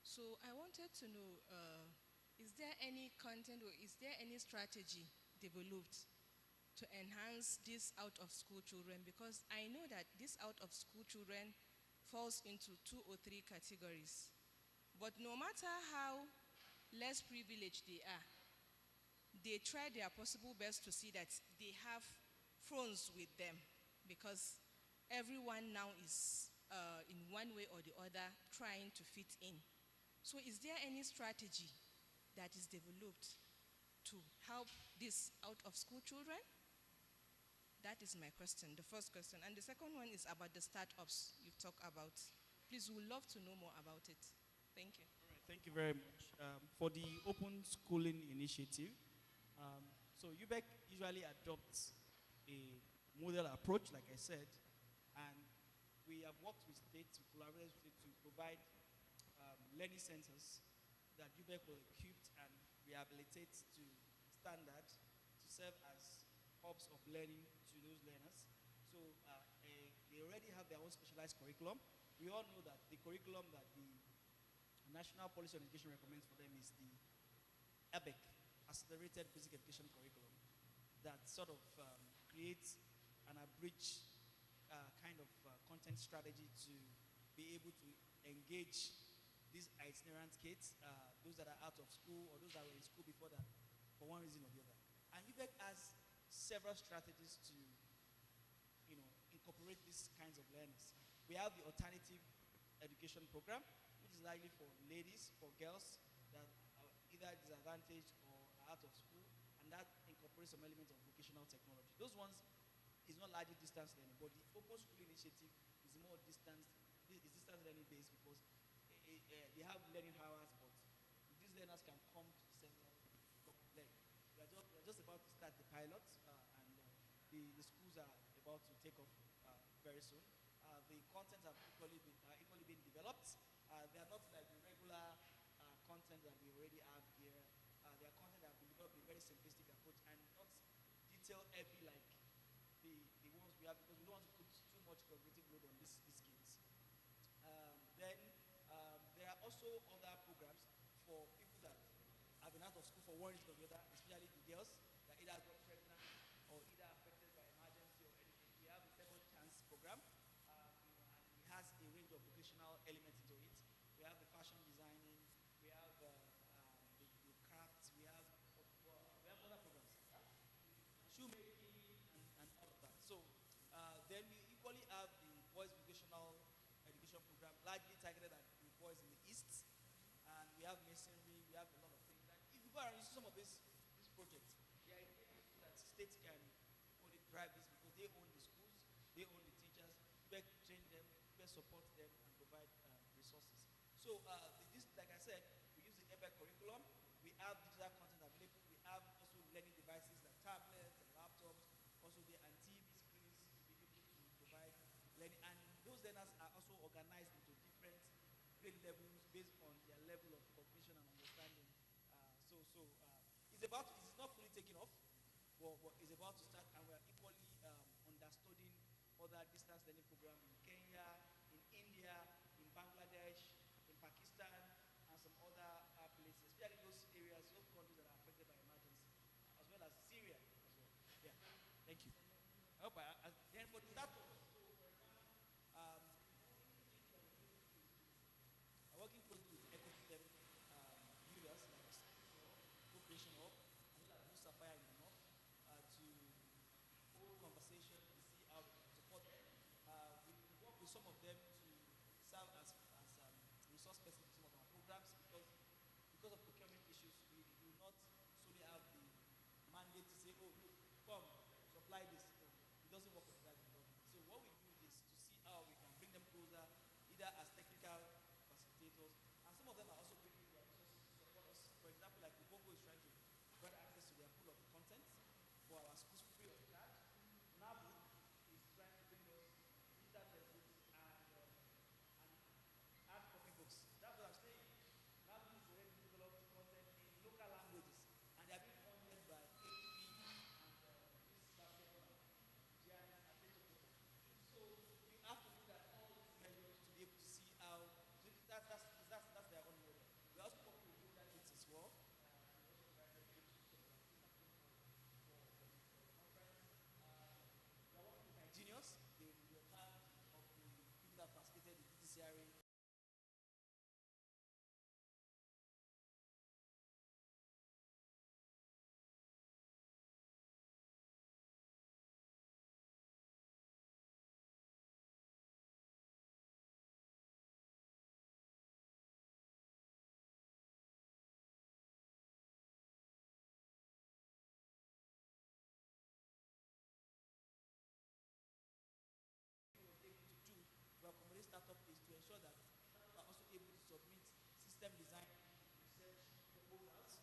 So I wanted to know, is there any content or is there any strategy developed to enhance these out-of-school children? Because I know that these out-of-school children falls into 2 or 3 categories. But no matter how less privileged they are, they try their possible best to see that they have phones with them, because everyone now is in one way or the other trying to fit in. So is there any strategy that is developed to help these out-of-school children? That is my question, the first question. And the second one is about the startups you've talked about. Please, we would love to know more about it. Thank you. all right, thank you very much. For the Open Schooling Initiative, so UBEC usually adopts a model approach, like I said, and we have worked with states, collaborated with states to provide learning centers that UBEC will equip and rehabilitate to standard to serve as hubs of learning to those learners. So they already have their own specialized curriculum. We all know that the curriculum that the National Policy on Education recommends for them is the ABEC, Accelerated Basic Education Curriculum, that sort of creates an abridged kind of content strategy to be able to engage these itinerant kids, those that are out of school or those that were in school before that, for one reason or the other. And UBEC has several strategies to, incorporate these kinds of learners. We have the alternative education program, which is likely for ladies, for girls that are either disadvantaged or are out of school, and that incorporates some elements of vocational technology. Those ones is not largely distance learning, but the Open School Initiative is more distance learning based, because they have learning hours, but these learners can come to the center to learn. We are just about to start the pilot, and the schools are about to take off very soon. The contents have equally been developed. They are not like the regular content that we already have here. They are content that have been developed with a very simplistic approach and not detail heavy like the ones we have, because we don't want to put too much cognitive load on these kids. Then there are also other programs for people that have been out of school for one reason or the other, especially the girls that either got pregnant or either affected by emergency or anything. We have the Second Chance program, and it has a range of vocational elements into it. We have the fashion designing, we have the crafts, we program largely targeted at the boys in the east, and we have masonry, we have a lot of things. And if you go around, you see some of these projects. The idea is that states can only drive this because they own the schools, they own the teachers, we train them, we support them, and provide resources. So like I said, we use the EBEC curriculum. We have digital content available. We have also learning devices like tablets and laptops, also the and TV screens to be able to provide learning. And those learners are also organized into different grade levels based on their level of cognition and understanding. It's not fully taken off, but it's about to start, and we're equally understudying other distance learning programs in Kenya, in India, in Bangladesh, in Pakistan, and some other places, especially those areas, those countries that are affected by emergency, as well as Syria as well. Yeah, thank you. I hope then for the start, I'm working closely with ecosystem leaders like Co-Creation Hub, as well as New Sapphire in the North, to hold conversation and see how we can support them. We work with some of them to serve as resource person in some of our programs because of procurement issues, we do not solely have the mandate to say, oh, look, come, supply this. No, it doesn't work like that in government. So what we do is to see how we can bring them closer, either as technical facilitators, and some of them are also bringing their resources to support us. For example, like Ubongo is trying to get access to their pool of content for our schools free of charge. NABU is trying to bring us digital textbooks and hard copy books. That's what I'm saying. NABU is already developed content in local languages, and they are being funded by ATP and So we have to look at all these measures to be able to see how that's their own model. We also work with local kids as well. Nigerians, they were part of the people that participated in the DCRA. To accommodate startup is to ensure that we are also able to submit system design research proposals,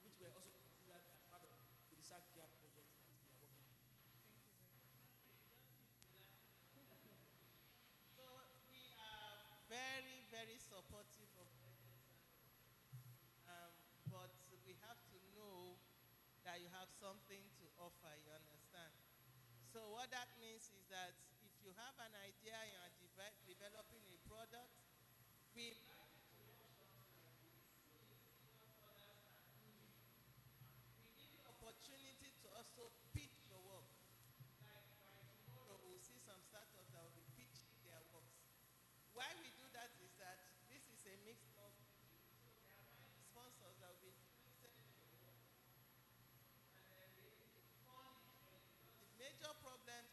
which were also considered as part of the research gap project that we are working on. So we are very, very supportive of but we have to know that you have something to offer, you understand? So what that means is that if you have an idea, you are developing a product, we give you opportunity to also pitch your work. Like by tomorrow, we'll see some startups that will be pitching their works. Why we do that is that this is a mixed model. So there are sponsors that will be the major problem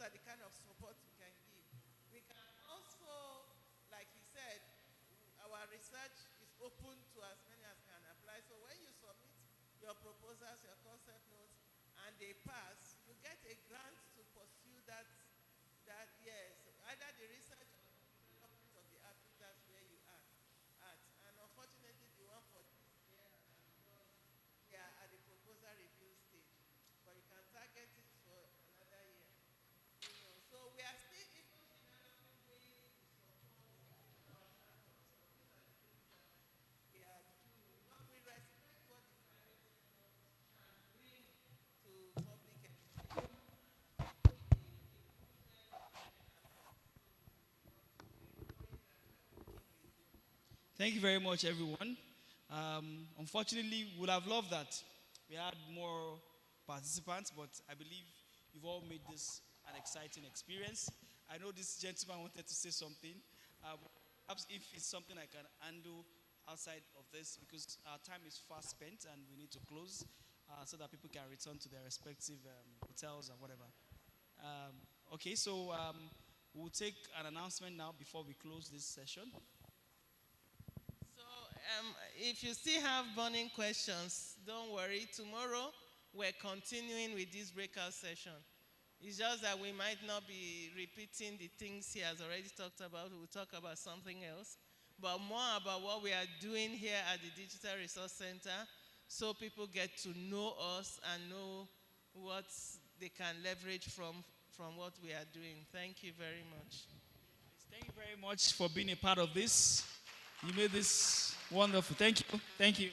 are the kind of support we can give. We can also, like he said, our research is open to as many as can apply. So when you submit your proposals, your concept notes, and they pass, you get a grant to pursue that yes, either the research or the development of the applicants where you are at. And unfortunately, the one for this year, they are at the proposal review stage. But you can target it for another year. You know, so we are still even developing ways to support our startups. So these are the things that we are doing. But we respect what the private sector can bring to public education. Thank you very much, everyone. Unfortunately, we would have loved that we had more participants, but I believe you've all made this an exciting experience. I know this gentleman wanted to say something. Perhaps if it's something I can handle outside of this, because our time is fast spent and we need to close so that people can return to their respective hotels and whatever. Okay, so we'll take an announcement now before we close this session. So if you still have burning questions, don't worry. Tomorrow, we're continuing with this breakout session. It's just that we might not be repeating the things he has already talked about. We'll talk about something else, but more about what we are doing here at the Digital Resource Center so people get to know us and know what they can leverage from what we are doing. Thank you very much. Thank you very much for being a part of this. You made this wonderful. Thank you. Thank you.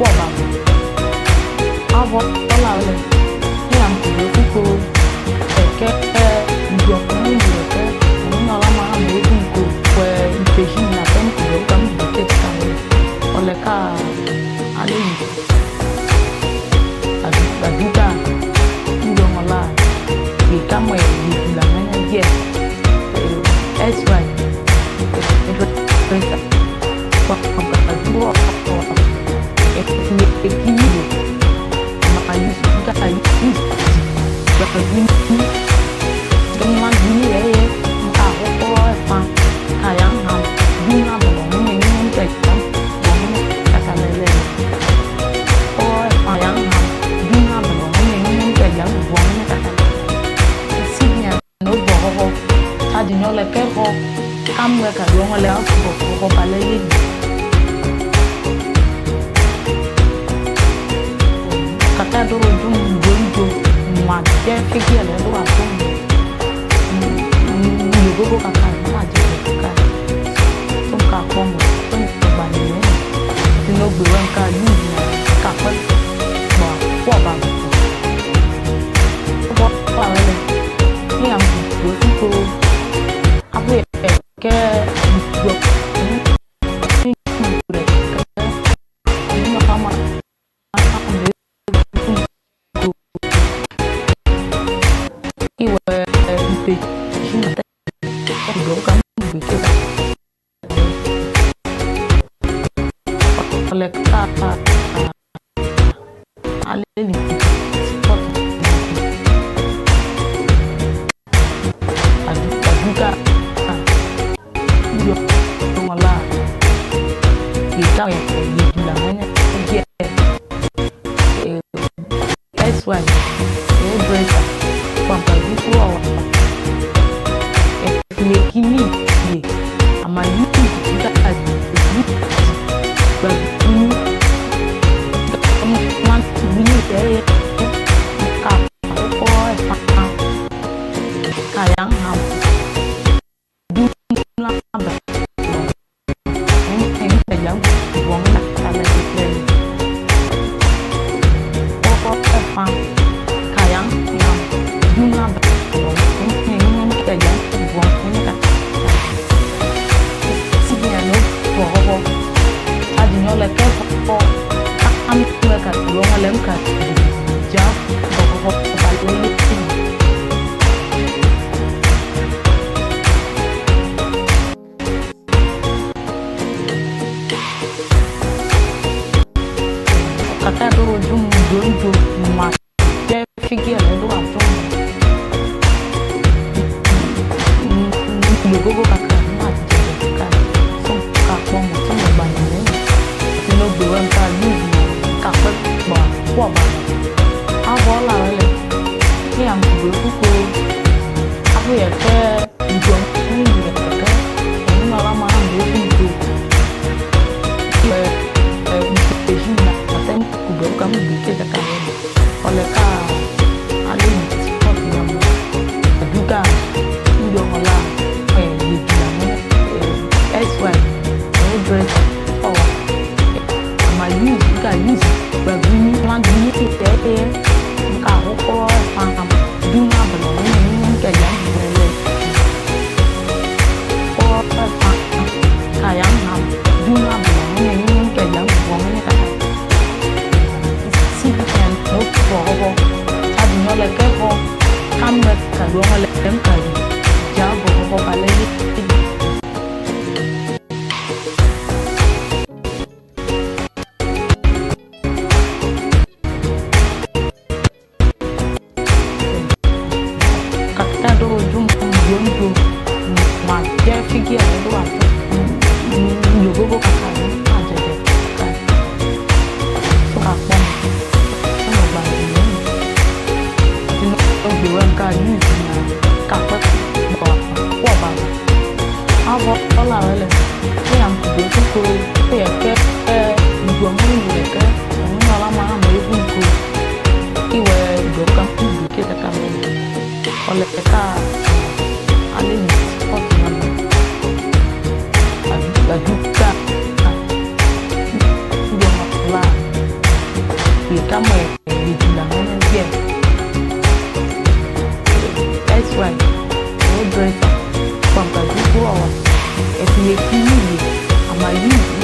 Poba. Avo ola ole. Ni am kudo fuko. Eke ndo kunu ndeke. Ni ola ma am ebu ko. Kwe ipeji na tem kudo kam bute kawe. Ole ka ale ni. Aduka ndo ola. Ki kamwe di la mena ye. That's right.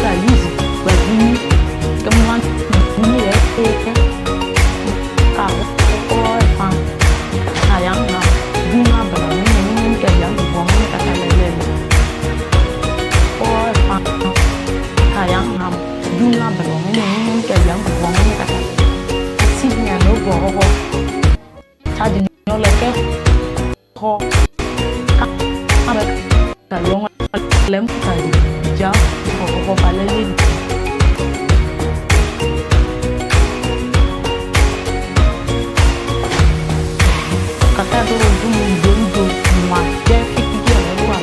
ka use ba bi kaman ni e ka ko fa ayang na duna ba ni ka yang bo ni ka ka le o fa ayang na duna ba ni ka yang bo ni ka ka si ni no bo ho cha di no le ke ho ka ka long lem ka ja ho ba le ni kata do do ma je ki ki le wa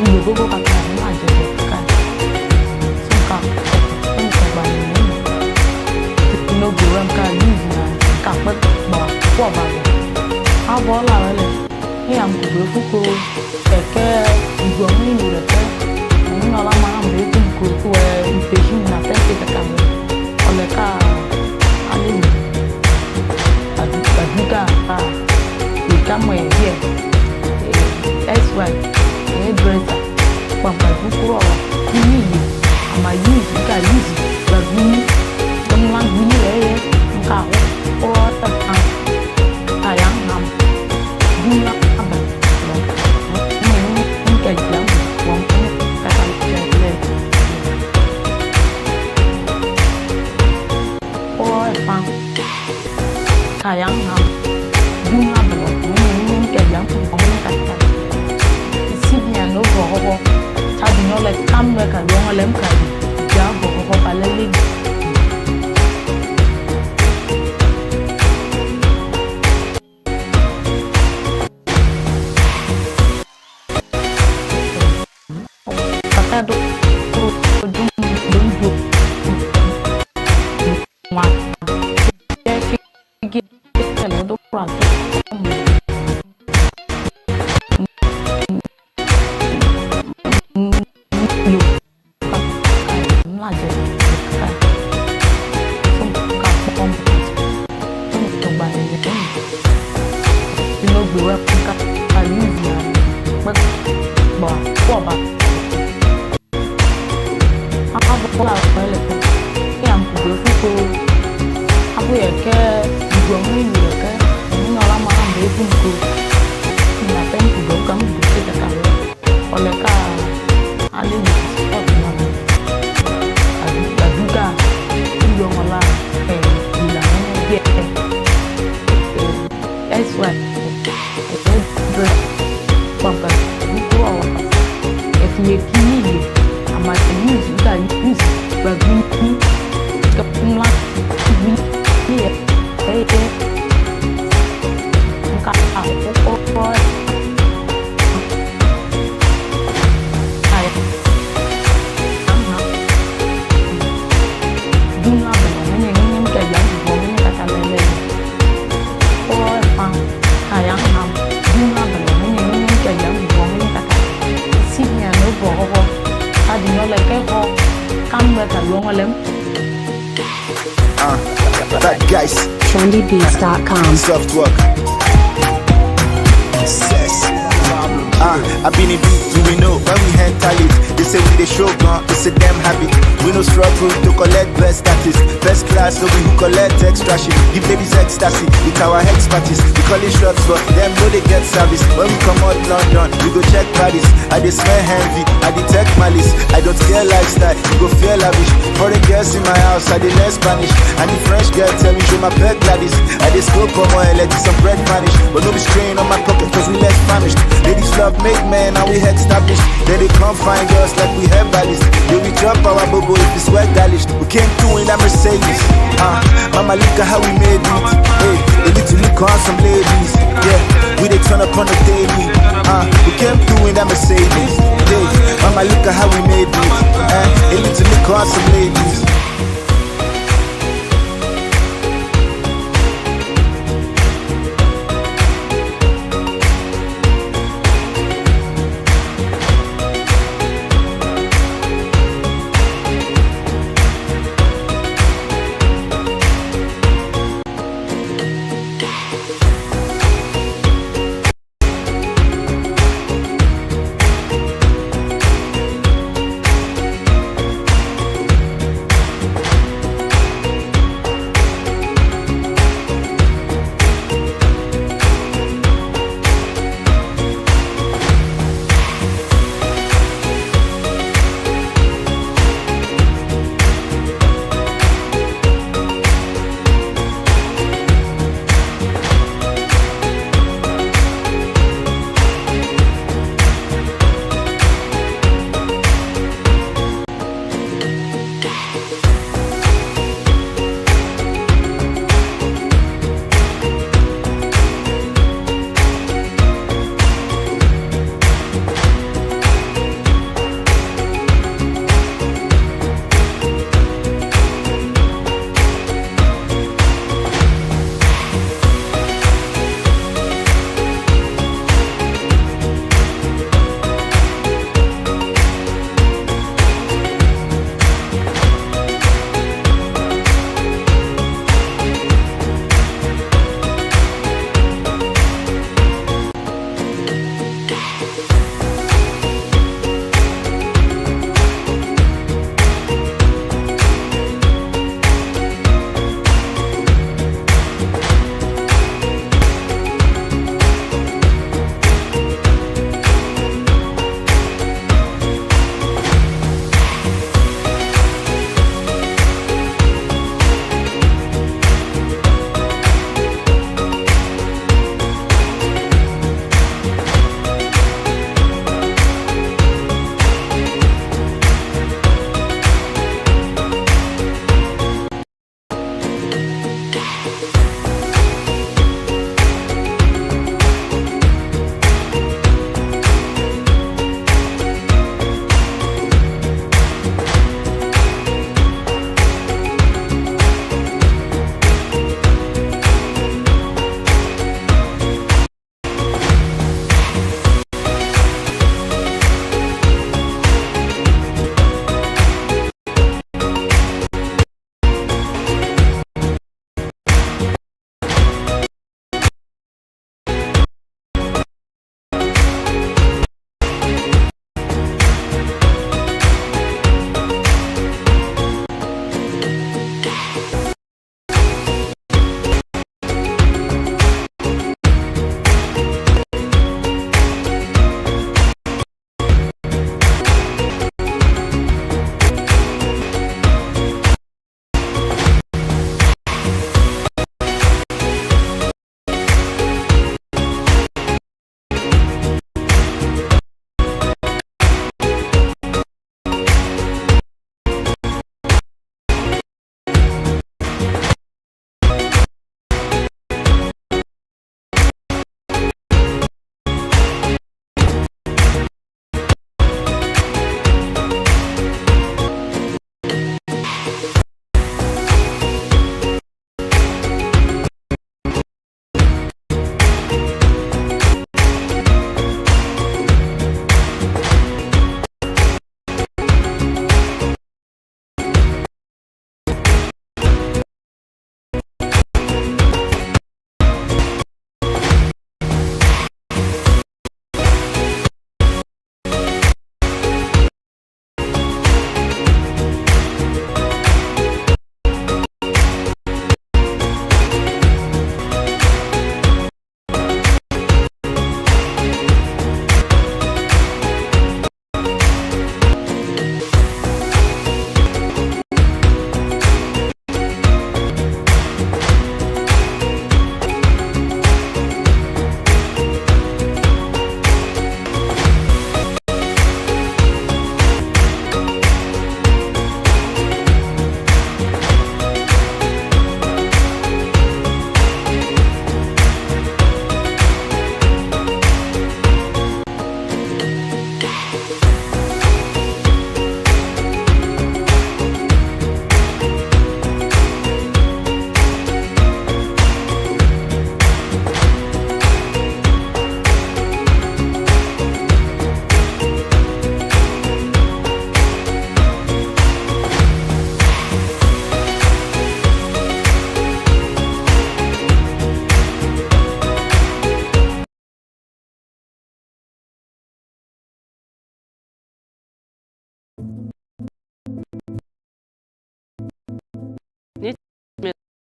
ni go go kata ma je ka so ka ba ni no go ram ka ni na ka pa ba ko ba a bo la le ni am ku do fu ko ke igbo mi ni le pe ni na la ma am be ku ko e pe ji na pe ke ka o le ka ali Aduka we come here that's why dresser papa bukuro ni ama use ka use la bi don lang bi le ka o ta ayang nam duna aba ni ka jam won ka ka le o fa kayang ham bunga belum ini kayang pun kata sibnya no boho tadi no le kam mereka luang lem kali jauh boho paleli kata do dum ma hello do pronto là gì không cả không không bài này cái nó vừa cả cả như gì mất bỏ bỏ bạc bỏ là phải là cái làm của cô aku ya ke dibuang ini ya ke ini ngalah malam dia pun ku ngapain ku dong kamu kita kalau oleh ka alih sport mana ada juga dia ngalah bilangnya dia why bangka buku awak kini amat use kan use bagi kepulak ini ya muka aku jumlah bangunan yang kayak dibuangnya kata lele ayang ham jumlah bangunan yang kayak dibuangnya kata isinya no boho tadi no leke ho kamera kaluang lem that guys trendybeats.com soft work success I've been in beat, do we know when we enter it? They say we the show gun, it's a damn habit. We no struggle to collect best status. First class, so we who collect extra shit. Give ladies ecstasy with our expertise. We call it shots, but them know they get service. When we come out London, we go check Paris. I dey smell envy, I detect malice. I don't care lifestyle, you go feel lavish. Foreign girls in my house, I dey learn Spanish. And the French girl tell me show my pet Gladys. I dey scope on my let some bread vanish. But no be strain on my pocket cause we less famished. Ladies love make men and we established. Then they come find us like we have ballast. Then we drop our bobo if it's well garnished. We came through in a Mercedes. Mama look at how we made it. Hey, they need to look on some ladies. Yeah, we they turn up on the daily. We came through in that Mercedes. Hey, mama look at how we made it. They need to look on some ladies.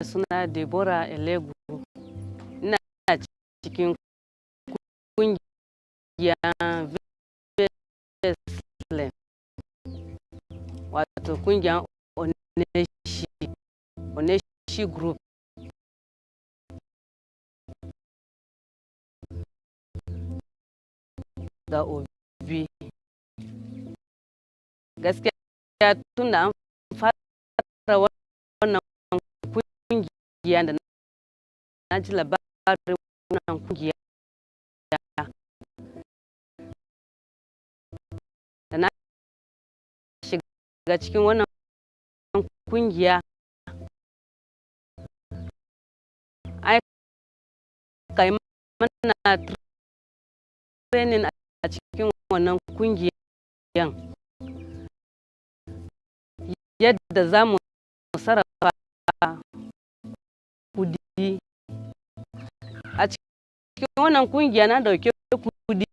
suna Deborah Elegu. Ina cikin kungiyar Veslen. Wato kungiyar Oneshi Group. Ga Obi. Gaskiya tun da an fara wannan kungiya da na ji labarin wannan kungiya da na shiga cikin wannan kungiya ai kai mana training a cikin wannan kungiyan yadda za mu sarrafa kudi a cikin wannan kungiya na dauke kudi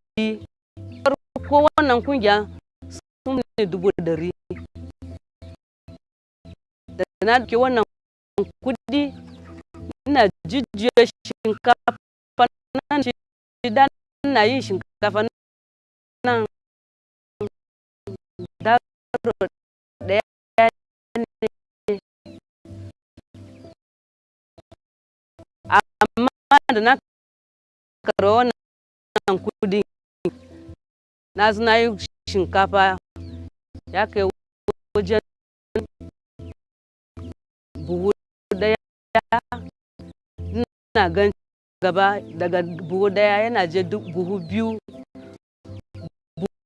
farko wannan kungiya sun ne 100,000 da na dauke wannan kudi ina jujjuya shinkafa nan da na yin shinkafa nan daro daya ne amma da na karo wannan kudi na zo na yi shinkafa ya kai wajen buhu daya ina gan gaba daga buhu daya yana je buhu 2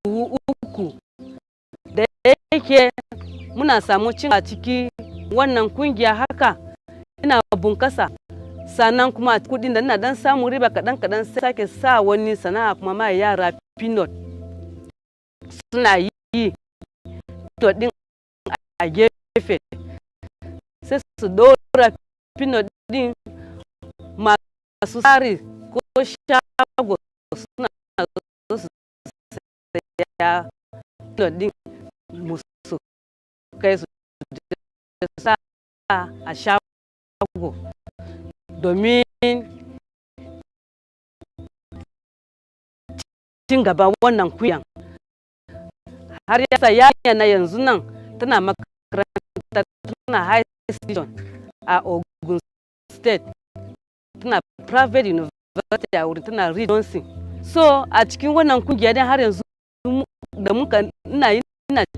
buhu 3 da yake muna samu cin a ciki wannan kungiya haka ina bunkasa sannan kuma kudin da ina dan samu riba kadan sai sake sa wani sana'a kuma ma yara peanut suna yi to din a gefe sai su dora peanut din masu tsari ko shago suna zo su saya peanut din musu kai su sa a shago domin cin gaba wannan kuyan har yasa yanya na yanzu nan tana makaranta tana high station a Ogun State tana private university a wurin tana Redonsi. So a cikin wannan kungiya din har yanzu da muka ina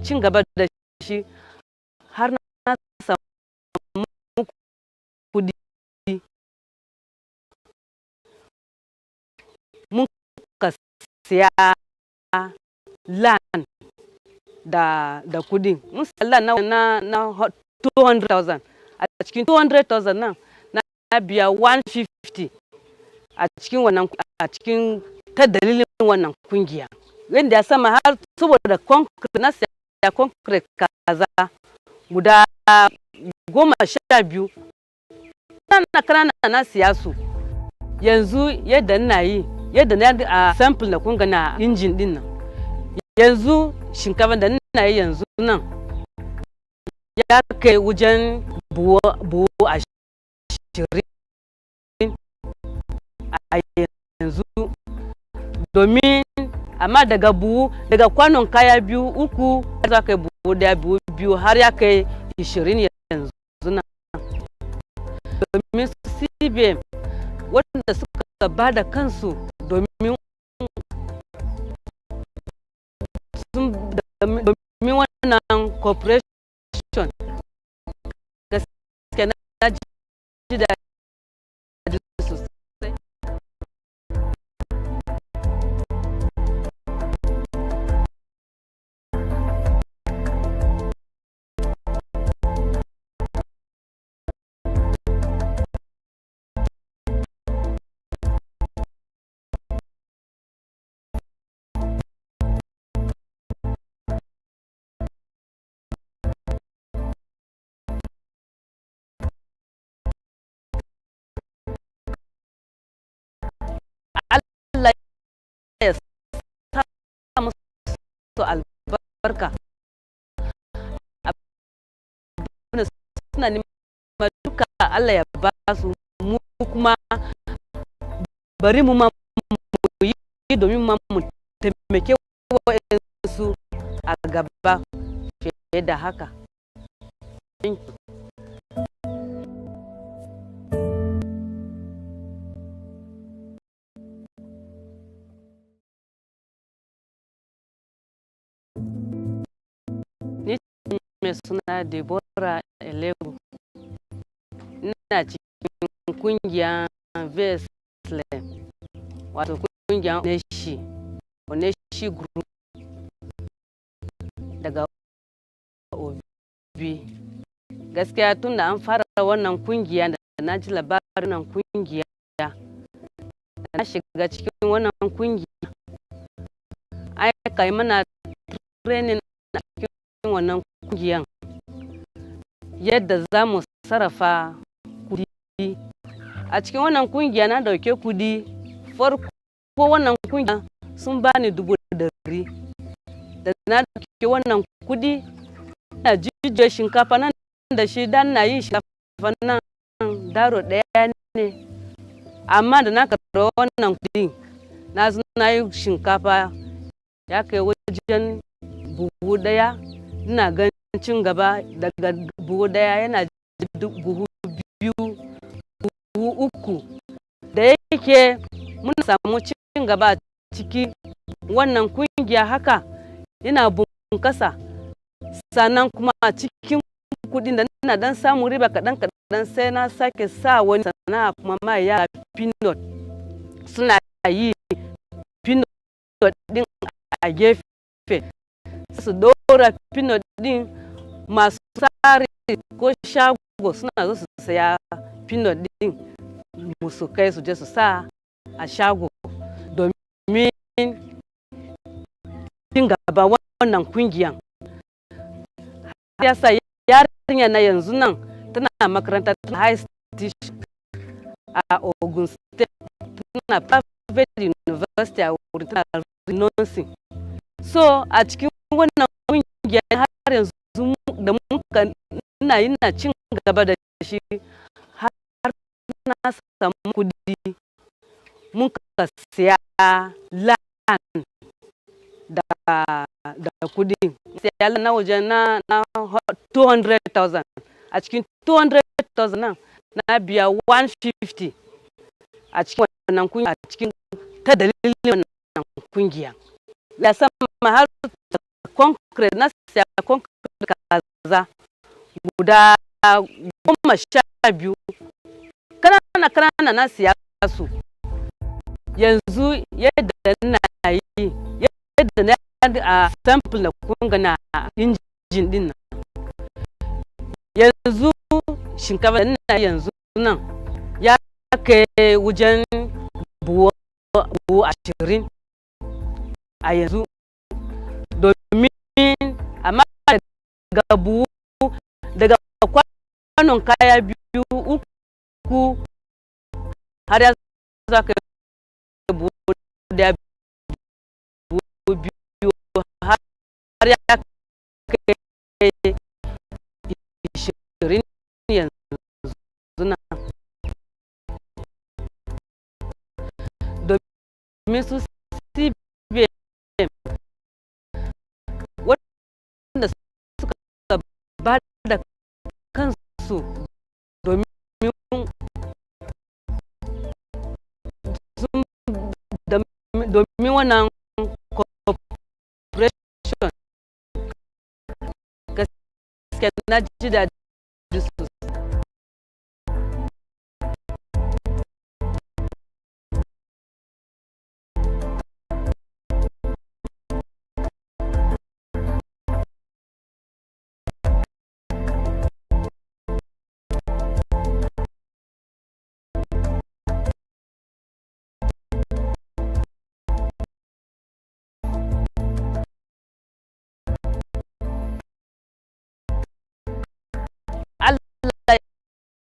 cin gaba da shi har na samu kudi muka siya land da kudin mun siya land na 200,000 a cikin 200,000 nan na biya 150 a cikin wannan a cikin ta dalilin wannan kungiya wanda ya sama har saboda concrete na siya concrete kaza guda 12 kanana na siya su yanzu yadda ina yi yadda na a sample na kunga na injin din nan yanzu shinkafa da ina yi yanzu nan ya kai wajen buhu 20 a yanzu domin amma daga kwanon kaya 2-3 za kai buhu daya buhu 2 har ya kai 20 yanzu nan domin su CBM wanda suka ba da kansu domin wannan corporation gaskiya na ji daɗi sosai. Allah ya sa musu albarka abin suna nema duka Allah ya ba su, mu kuma bari mu ma mu yi domin ma mu taimake wa'yansu a gaba fiye da haka. Thank you. Ni mai suna Deborah Elebu. Ina cikin kungiyar Vesle, wato kungiyar Oneshi Group daga Obi. Gaskiya tun da an fara wannan kungiya da na ji labarin wannan kungiya, da na shiga cikin wannan kungiya, ai kai mana training a cikin wannan kungiyan yadda za mu sarrafa kudi. A cikin wannan kungiya na dauke kudi, farko wannan kungiya sun bani $100,000. Da na dauke wannan kudi na jujjuya shinkafa nan da shi, dan na yin shinkafa nan daro daya ne, amma da na karɓi wannan kudi na zo na yi shinkafa ya kai wajen buhu daya. Ina ganin cin gaba daga buhu daya yana buhu 2, buhu 3. Da yake mun samu cin gaba ciki wannan kungiya haka yana bunkasa, sannan kuma a cikin kudin da ina dan samu riba kadan sai na sake sa wani sana'a kuma ma yara peanut, suna yi peanut din a gefe, su dora peanut din, masu tsari ko shago suna zo su saya peanut din musu kai su je su sa a shago domin cin gaba wannan kungiyan. Ya sa yarinya na yanzu nan tana makaranta ta high station a Ogun State, tana private university a wurin, tana nursing. So a cikin wannan kungiya har yanzu da muka ina cin gaba da shi, har na samu kudi muka siya land da kudi. Siya land na wajen na 200,000. A cikin 200,000 nan na biya 150 a cikin wannan kungiya, a cikin ta dalilin wannan kungiya. Ya sama har concrete, na siya concrete kaza guda 12 kanana na siya su. Yanzu yadda na yi, yadda na a sample na kunga na injin din nan, yanzu shinkafa da na yanzu nan ya kai wajen buhu 20 a yanzu, domin amma daga buhu, daga kwanon kaya 2, 3 har ya zaka buhu da buhu 2 har ya kai 20 yanzu nan, domin su wanda suka ba da kansu domin wannan corporation, gaskiya na ji daɗi sosai.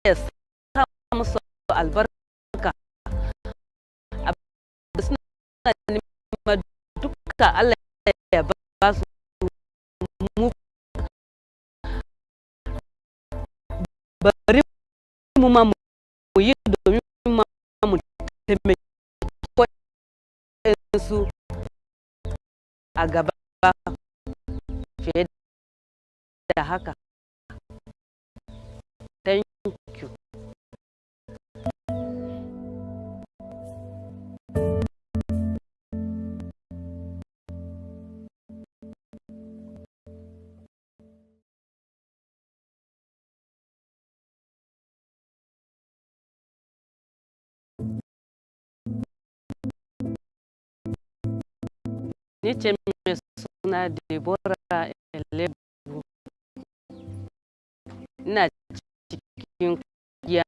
Ya sa musu albarka, abinda suna nema duka Allah ya ba su, mu bari mu ma yi domin mu taimaki su a gaba fiye da haka. Thank you. Ni ce mai suna Deborah Elebu. Ina cikin kungiyar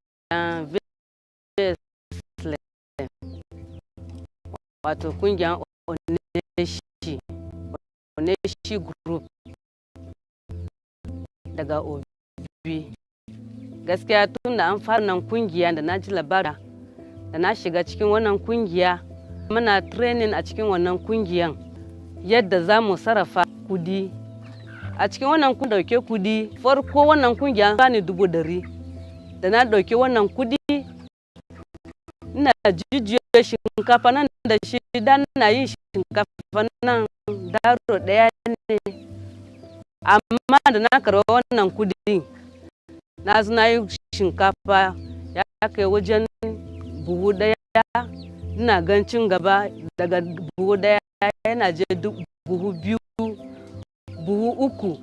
Vesle, wato kungiyar Oneshi Group daga Obi. Gaskiya tun da an fara nan kungiya da na ji labara da na shiga cikin wannan kungiya, muna training a cikin wannan kungiyan yadda za mu sarrafa kudi. A cikin wannan kun dauke kudi, farko wannan kungiya bani $100,000. Da na dauke wannan kudi, ina jujjuya shinkafa nan da shi, dan na yin shinkafa nan daro daya ne. Amma da na karba wannan kudi, na zo na yi shinkafa ya kai wajen buhu daya. Ina gan cin gaba daga buhu daya yana je buhu 2, buhu 3.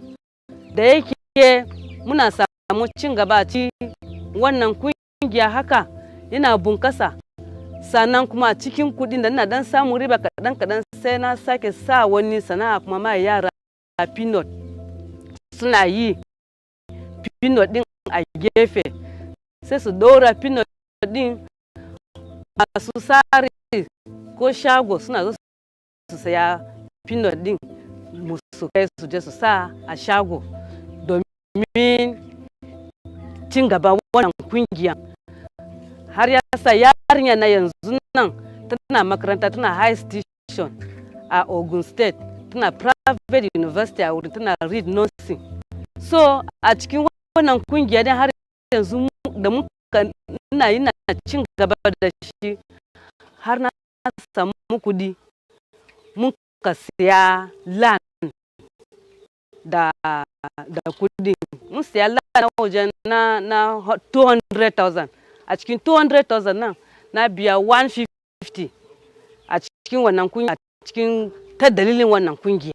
Da yake muna samu cin gaba a cikin wannan kungiya haka yana bunkasa. Sannan kuma a cikin kudin da ina dan samu riba kadan sai na sake sa wani sana'a kuma ma yara peanut. Suna yi peanut din a gefe, sai su dora peanut din masu sari ko shago suna zo su saya peanut din musu kai su je su sa a shago domin cin gaba wannan kungiya. Har ya sa yarinya na yanzu nan tana makaranta, tana high station a Ogun State, tana private university a wurin, tana read nursing. So a cikin wannan kungiya din har yanzu da muka ina cin gaba da shi, har na samu kudi muka siya land da kudi. Mun siya land na wajen na 200,000. A cikin 200,000 nan na biya 150 a cikin wannan kungiya, a cikin ta dalilin wannan kungiya.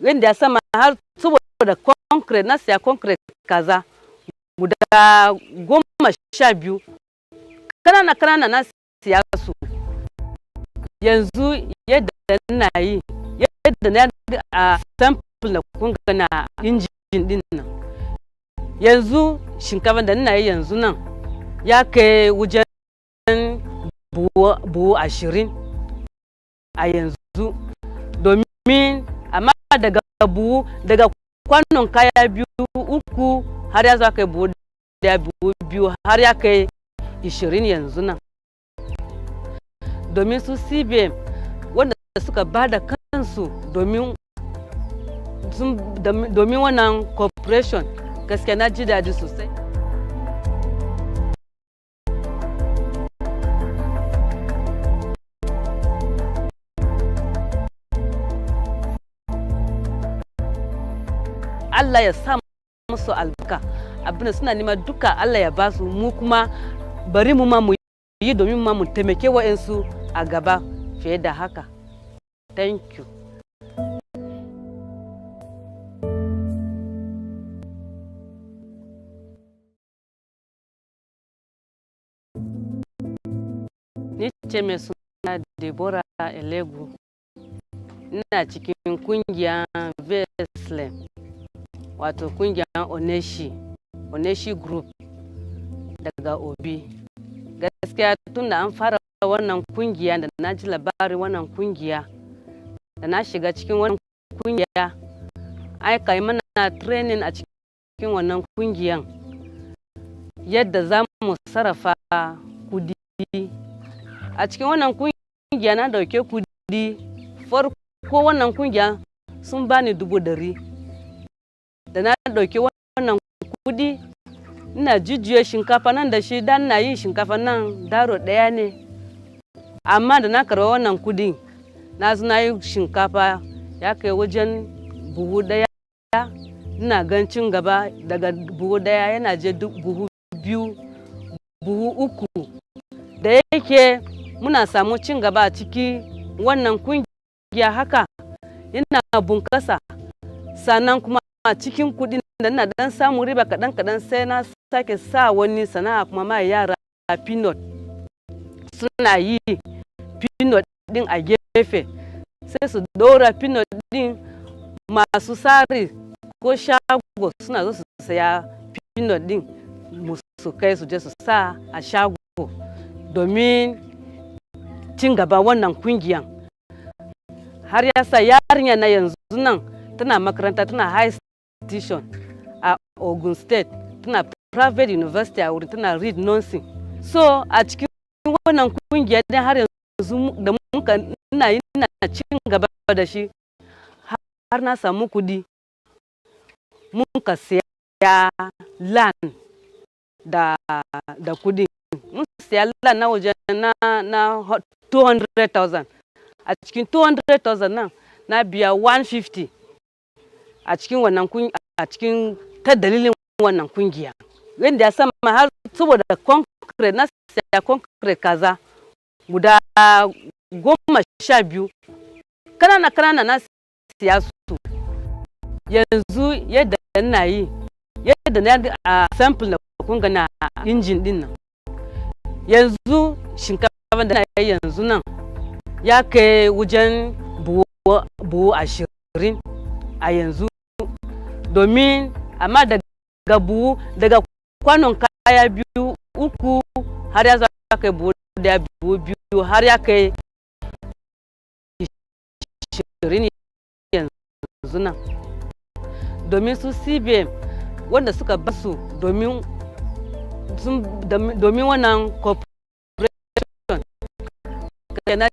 Wanda ya sama har saboda concrete, na siya concrete kaza guda 12. Kanana na siya su. Yanzu yadda na yi, yadda na a sample na kunga na injin din nan. Yanzu shinkafa da na yi yanzu nan ya kai wajen buhu 20 a yanzu. Domin amma daga kwanon kaya 2, 3 har ya zo kai buhu 2 har ya kai 20 yanzu nan. Domin su CBM wanda suka ba da kansu domin wannan corporation, gaskiya na ji daɗi sosai. Allah ya sa musu albarka, abin suna nema duka Allah ya ba su, mu kuma bari mu ma mu yi domin ma mu taimake wa'ansu a gaba fiye da haka. Thank you. Ni ce mai suna Deborah Elebu. Ina cikin kungiyar Vesle, wato kungiyar Oneshi Group daga Obi. Gaskiya tun da an fara wannan kungiya da na ji labari wannan kungiya da na shiga cikin wannan kungiya, ai kai mana training a cikin wannan kungiyan yadda za mu sarrafa kudi. A cikin wannan kungiya na dauke kudi, farko wannan kungiya sun bani $100,000. Da na dauke wannan kudi, ina ina jujjuya shinkafa nan da shi dan na yin shinkafa nan daro ɗaya ne. Amma da na karɓa wannan kudi na zo na yi shinkafa ya kai wajen buhu ɗaya. Ina gan cin gaba daga buhu ɗaya yana je buhu 2, buhu 3. Da yake muna samu cin gaba a ciki wannan kungiya haka ina bunkasa, sannan kuma a cikin kudin da ina dan samu riba kaɗan sai na sake sa wani sana'a kuma ma yara peanut suna yi peanut din a gefe, sai su dora peanut din masu sari ko shago suna zo su saya peanut din su kai su je su sa a shago domin cin gaba wannan kungiyan. Har ya sa yarinya na yanzu nan tana makaranta, tana high institution a Ogun State, tana private university a wurin, tana read nursing. So a cikin wannan kungiya din har yanzu da muka ina cin gaba da shi har na samu kudi muka siya land da kudi. Mun siya land na wajen na 200,000. A cikin 200,000 nan na biya 150 a cikin wannan a cikin ta dalilin wannan kungiya. Wanda ya sama har saboda concrete na siya concrete kaza guda 12 kanana na siya su. Yanzu yadda ina yi yadda na a sample na kun ga na injin din nan. Yanzu shinkafa da na yi yanzu nan ya kai wajen buhu 20 a yanzu, domin amma daga kwanon kaya 2, 3 har ya zaka kai buhu 2 har ya kai 20 yanzu nan. Domin su CBM wanda suka basu domin wannan corporation na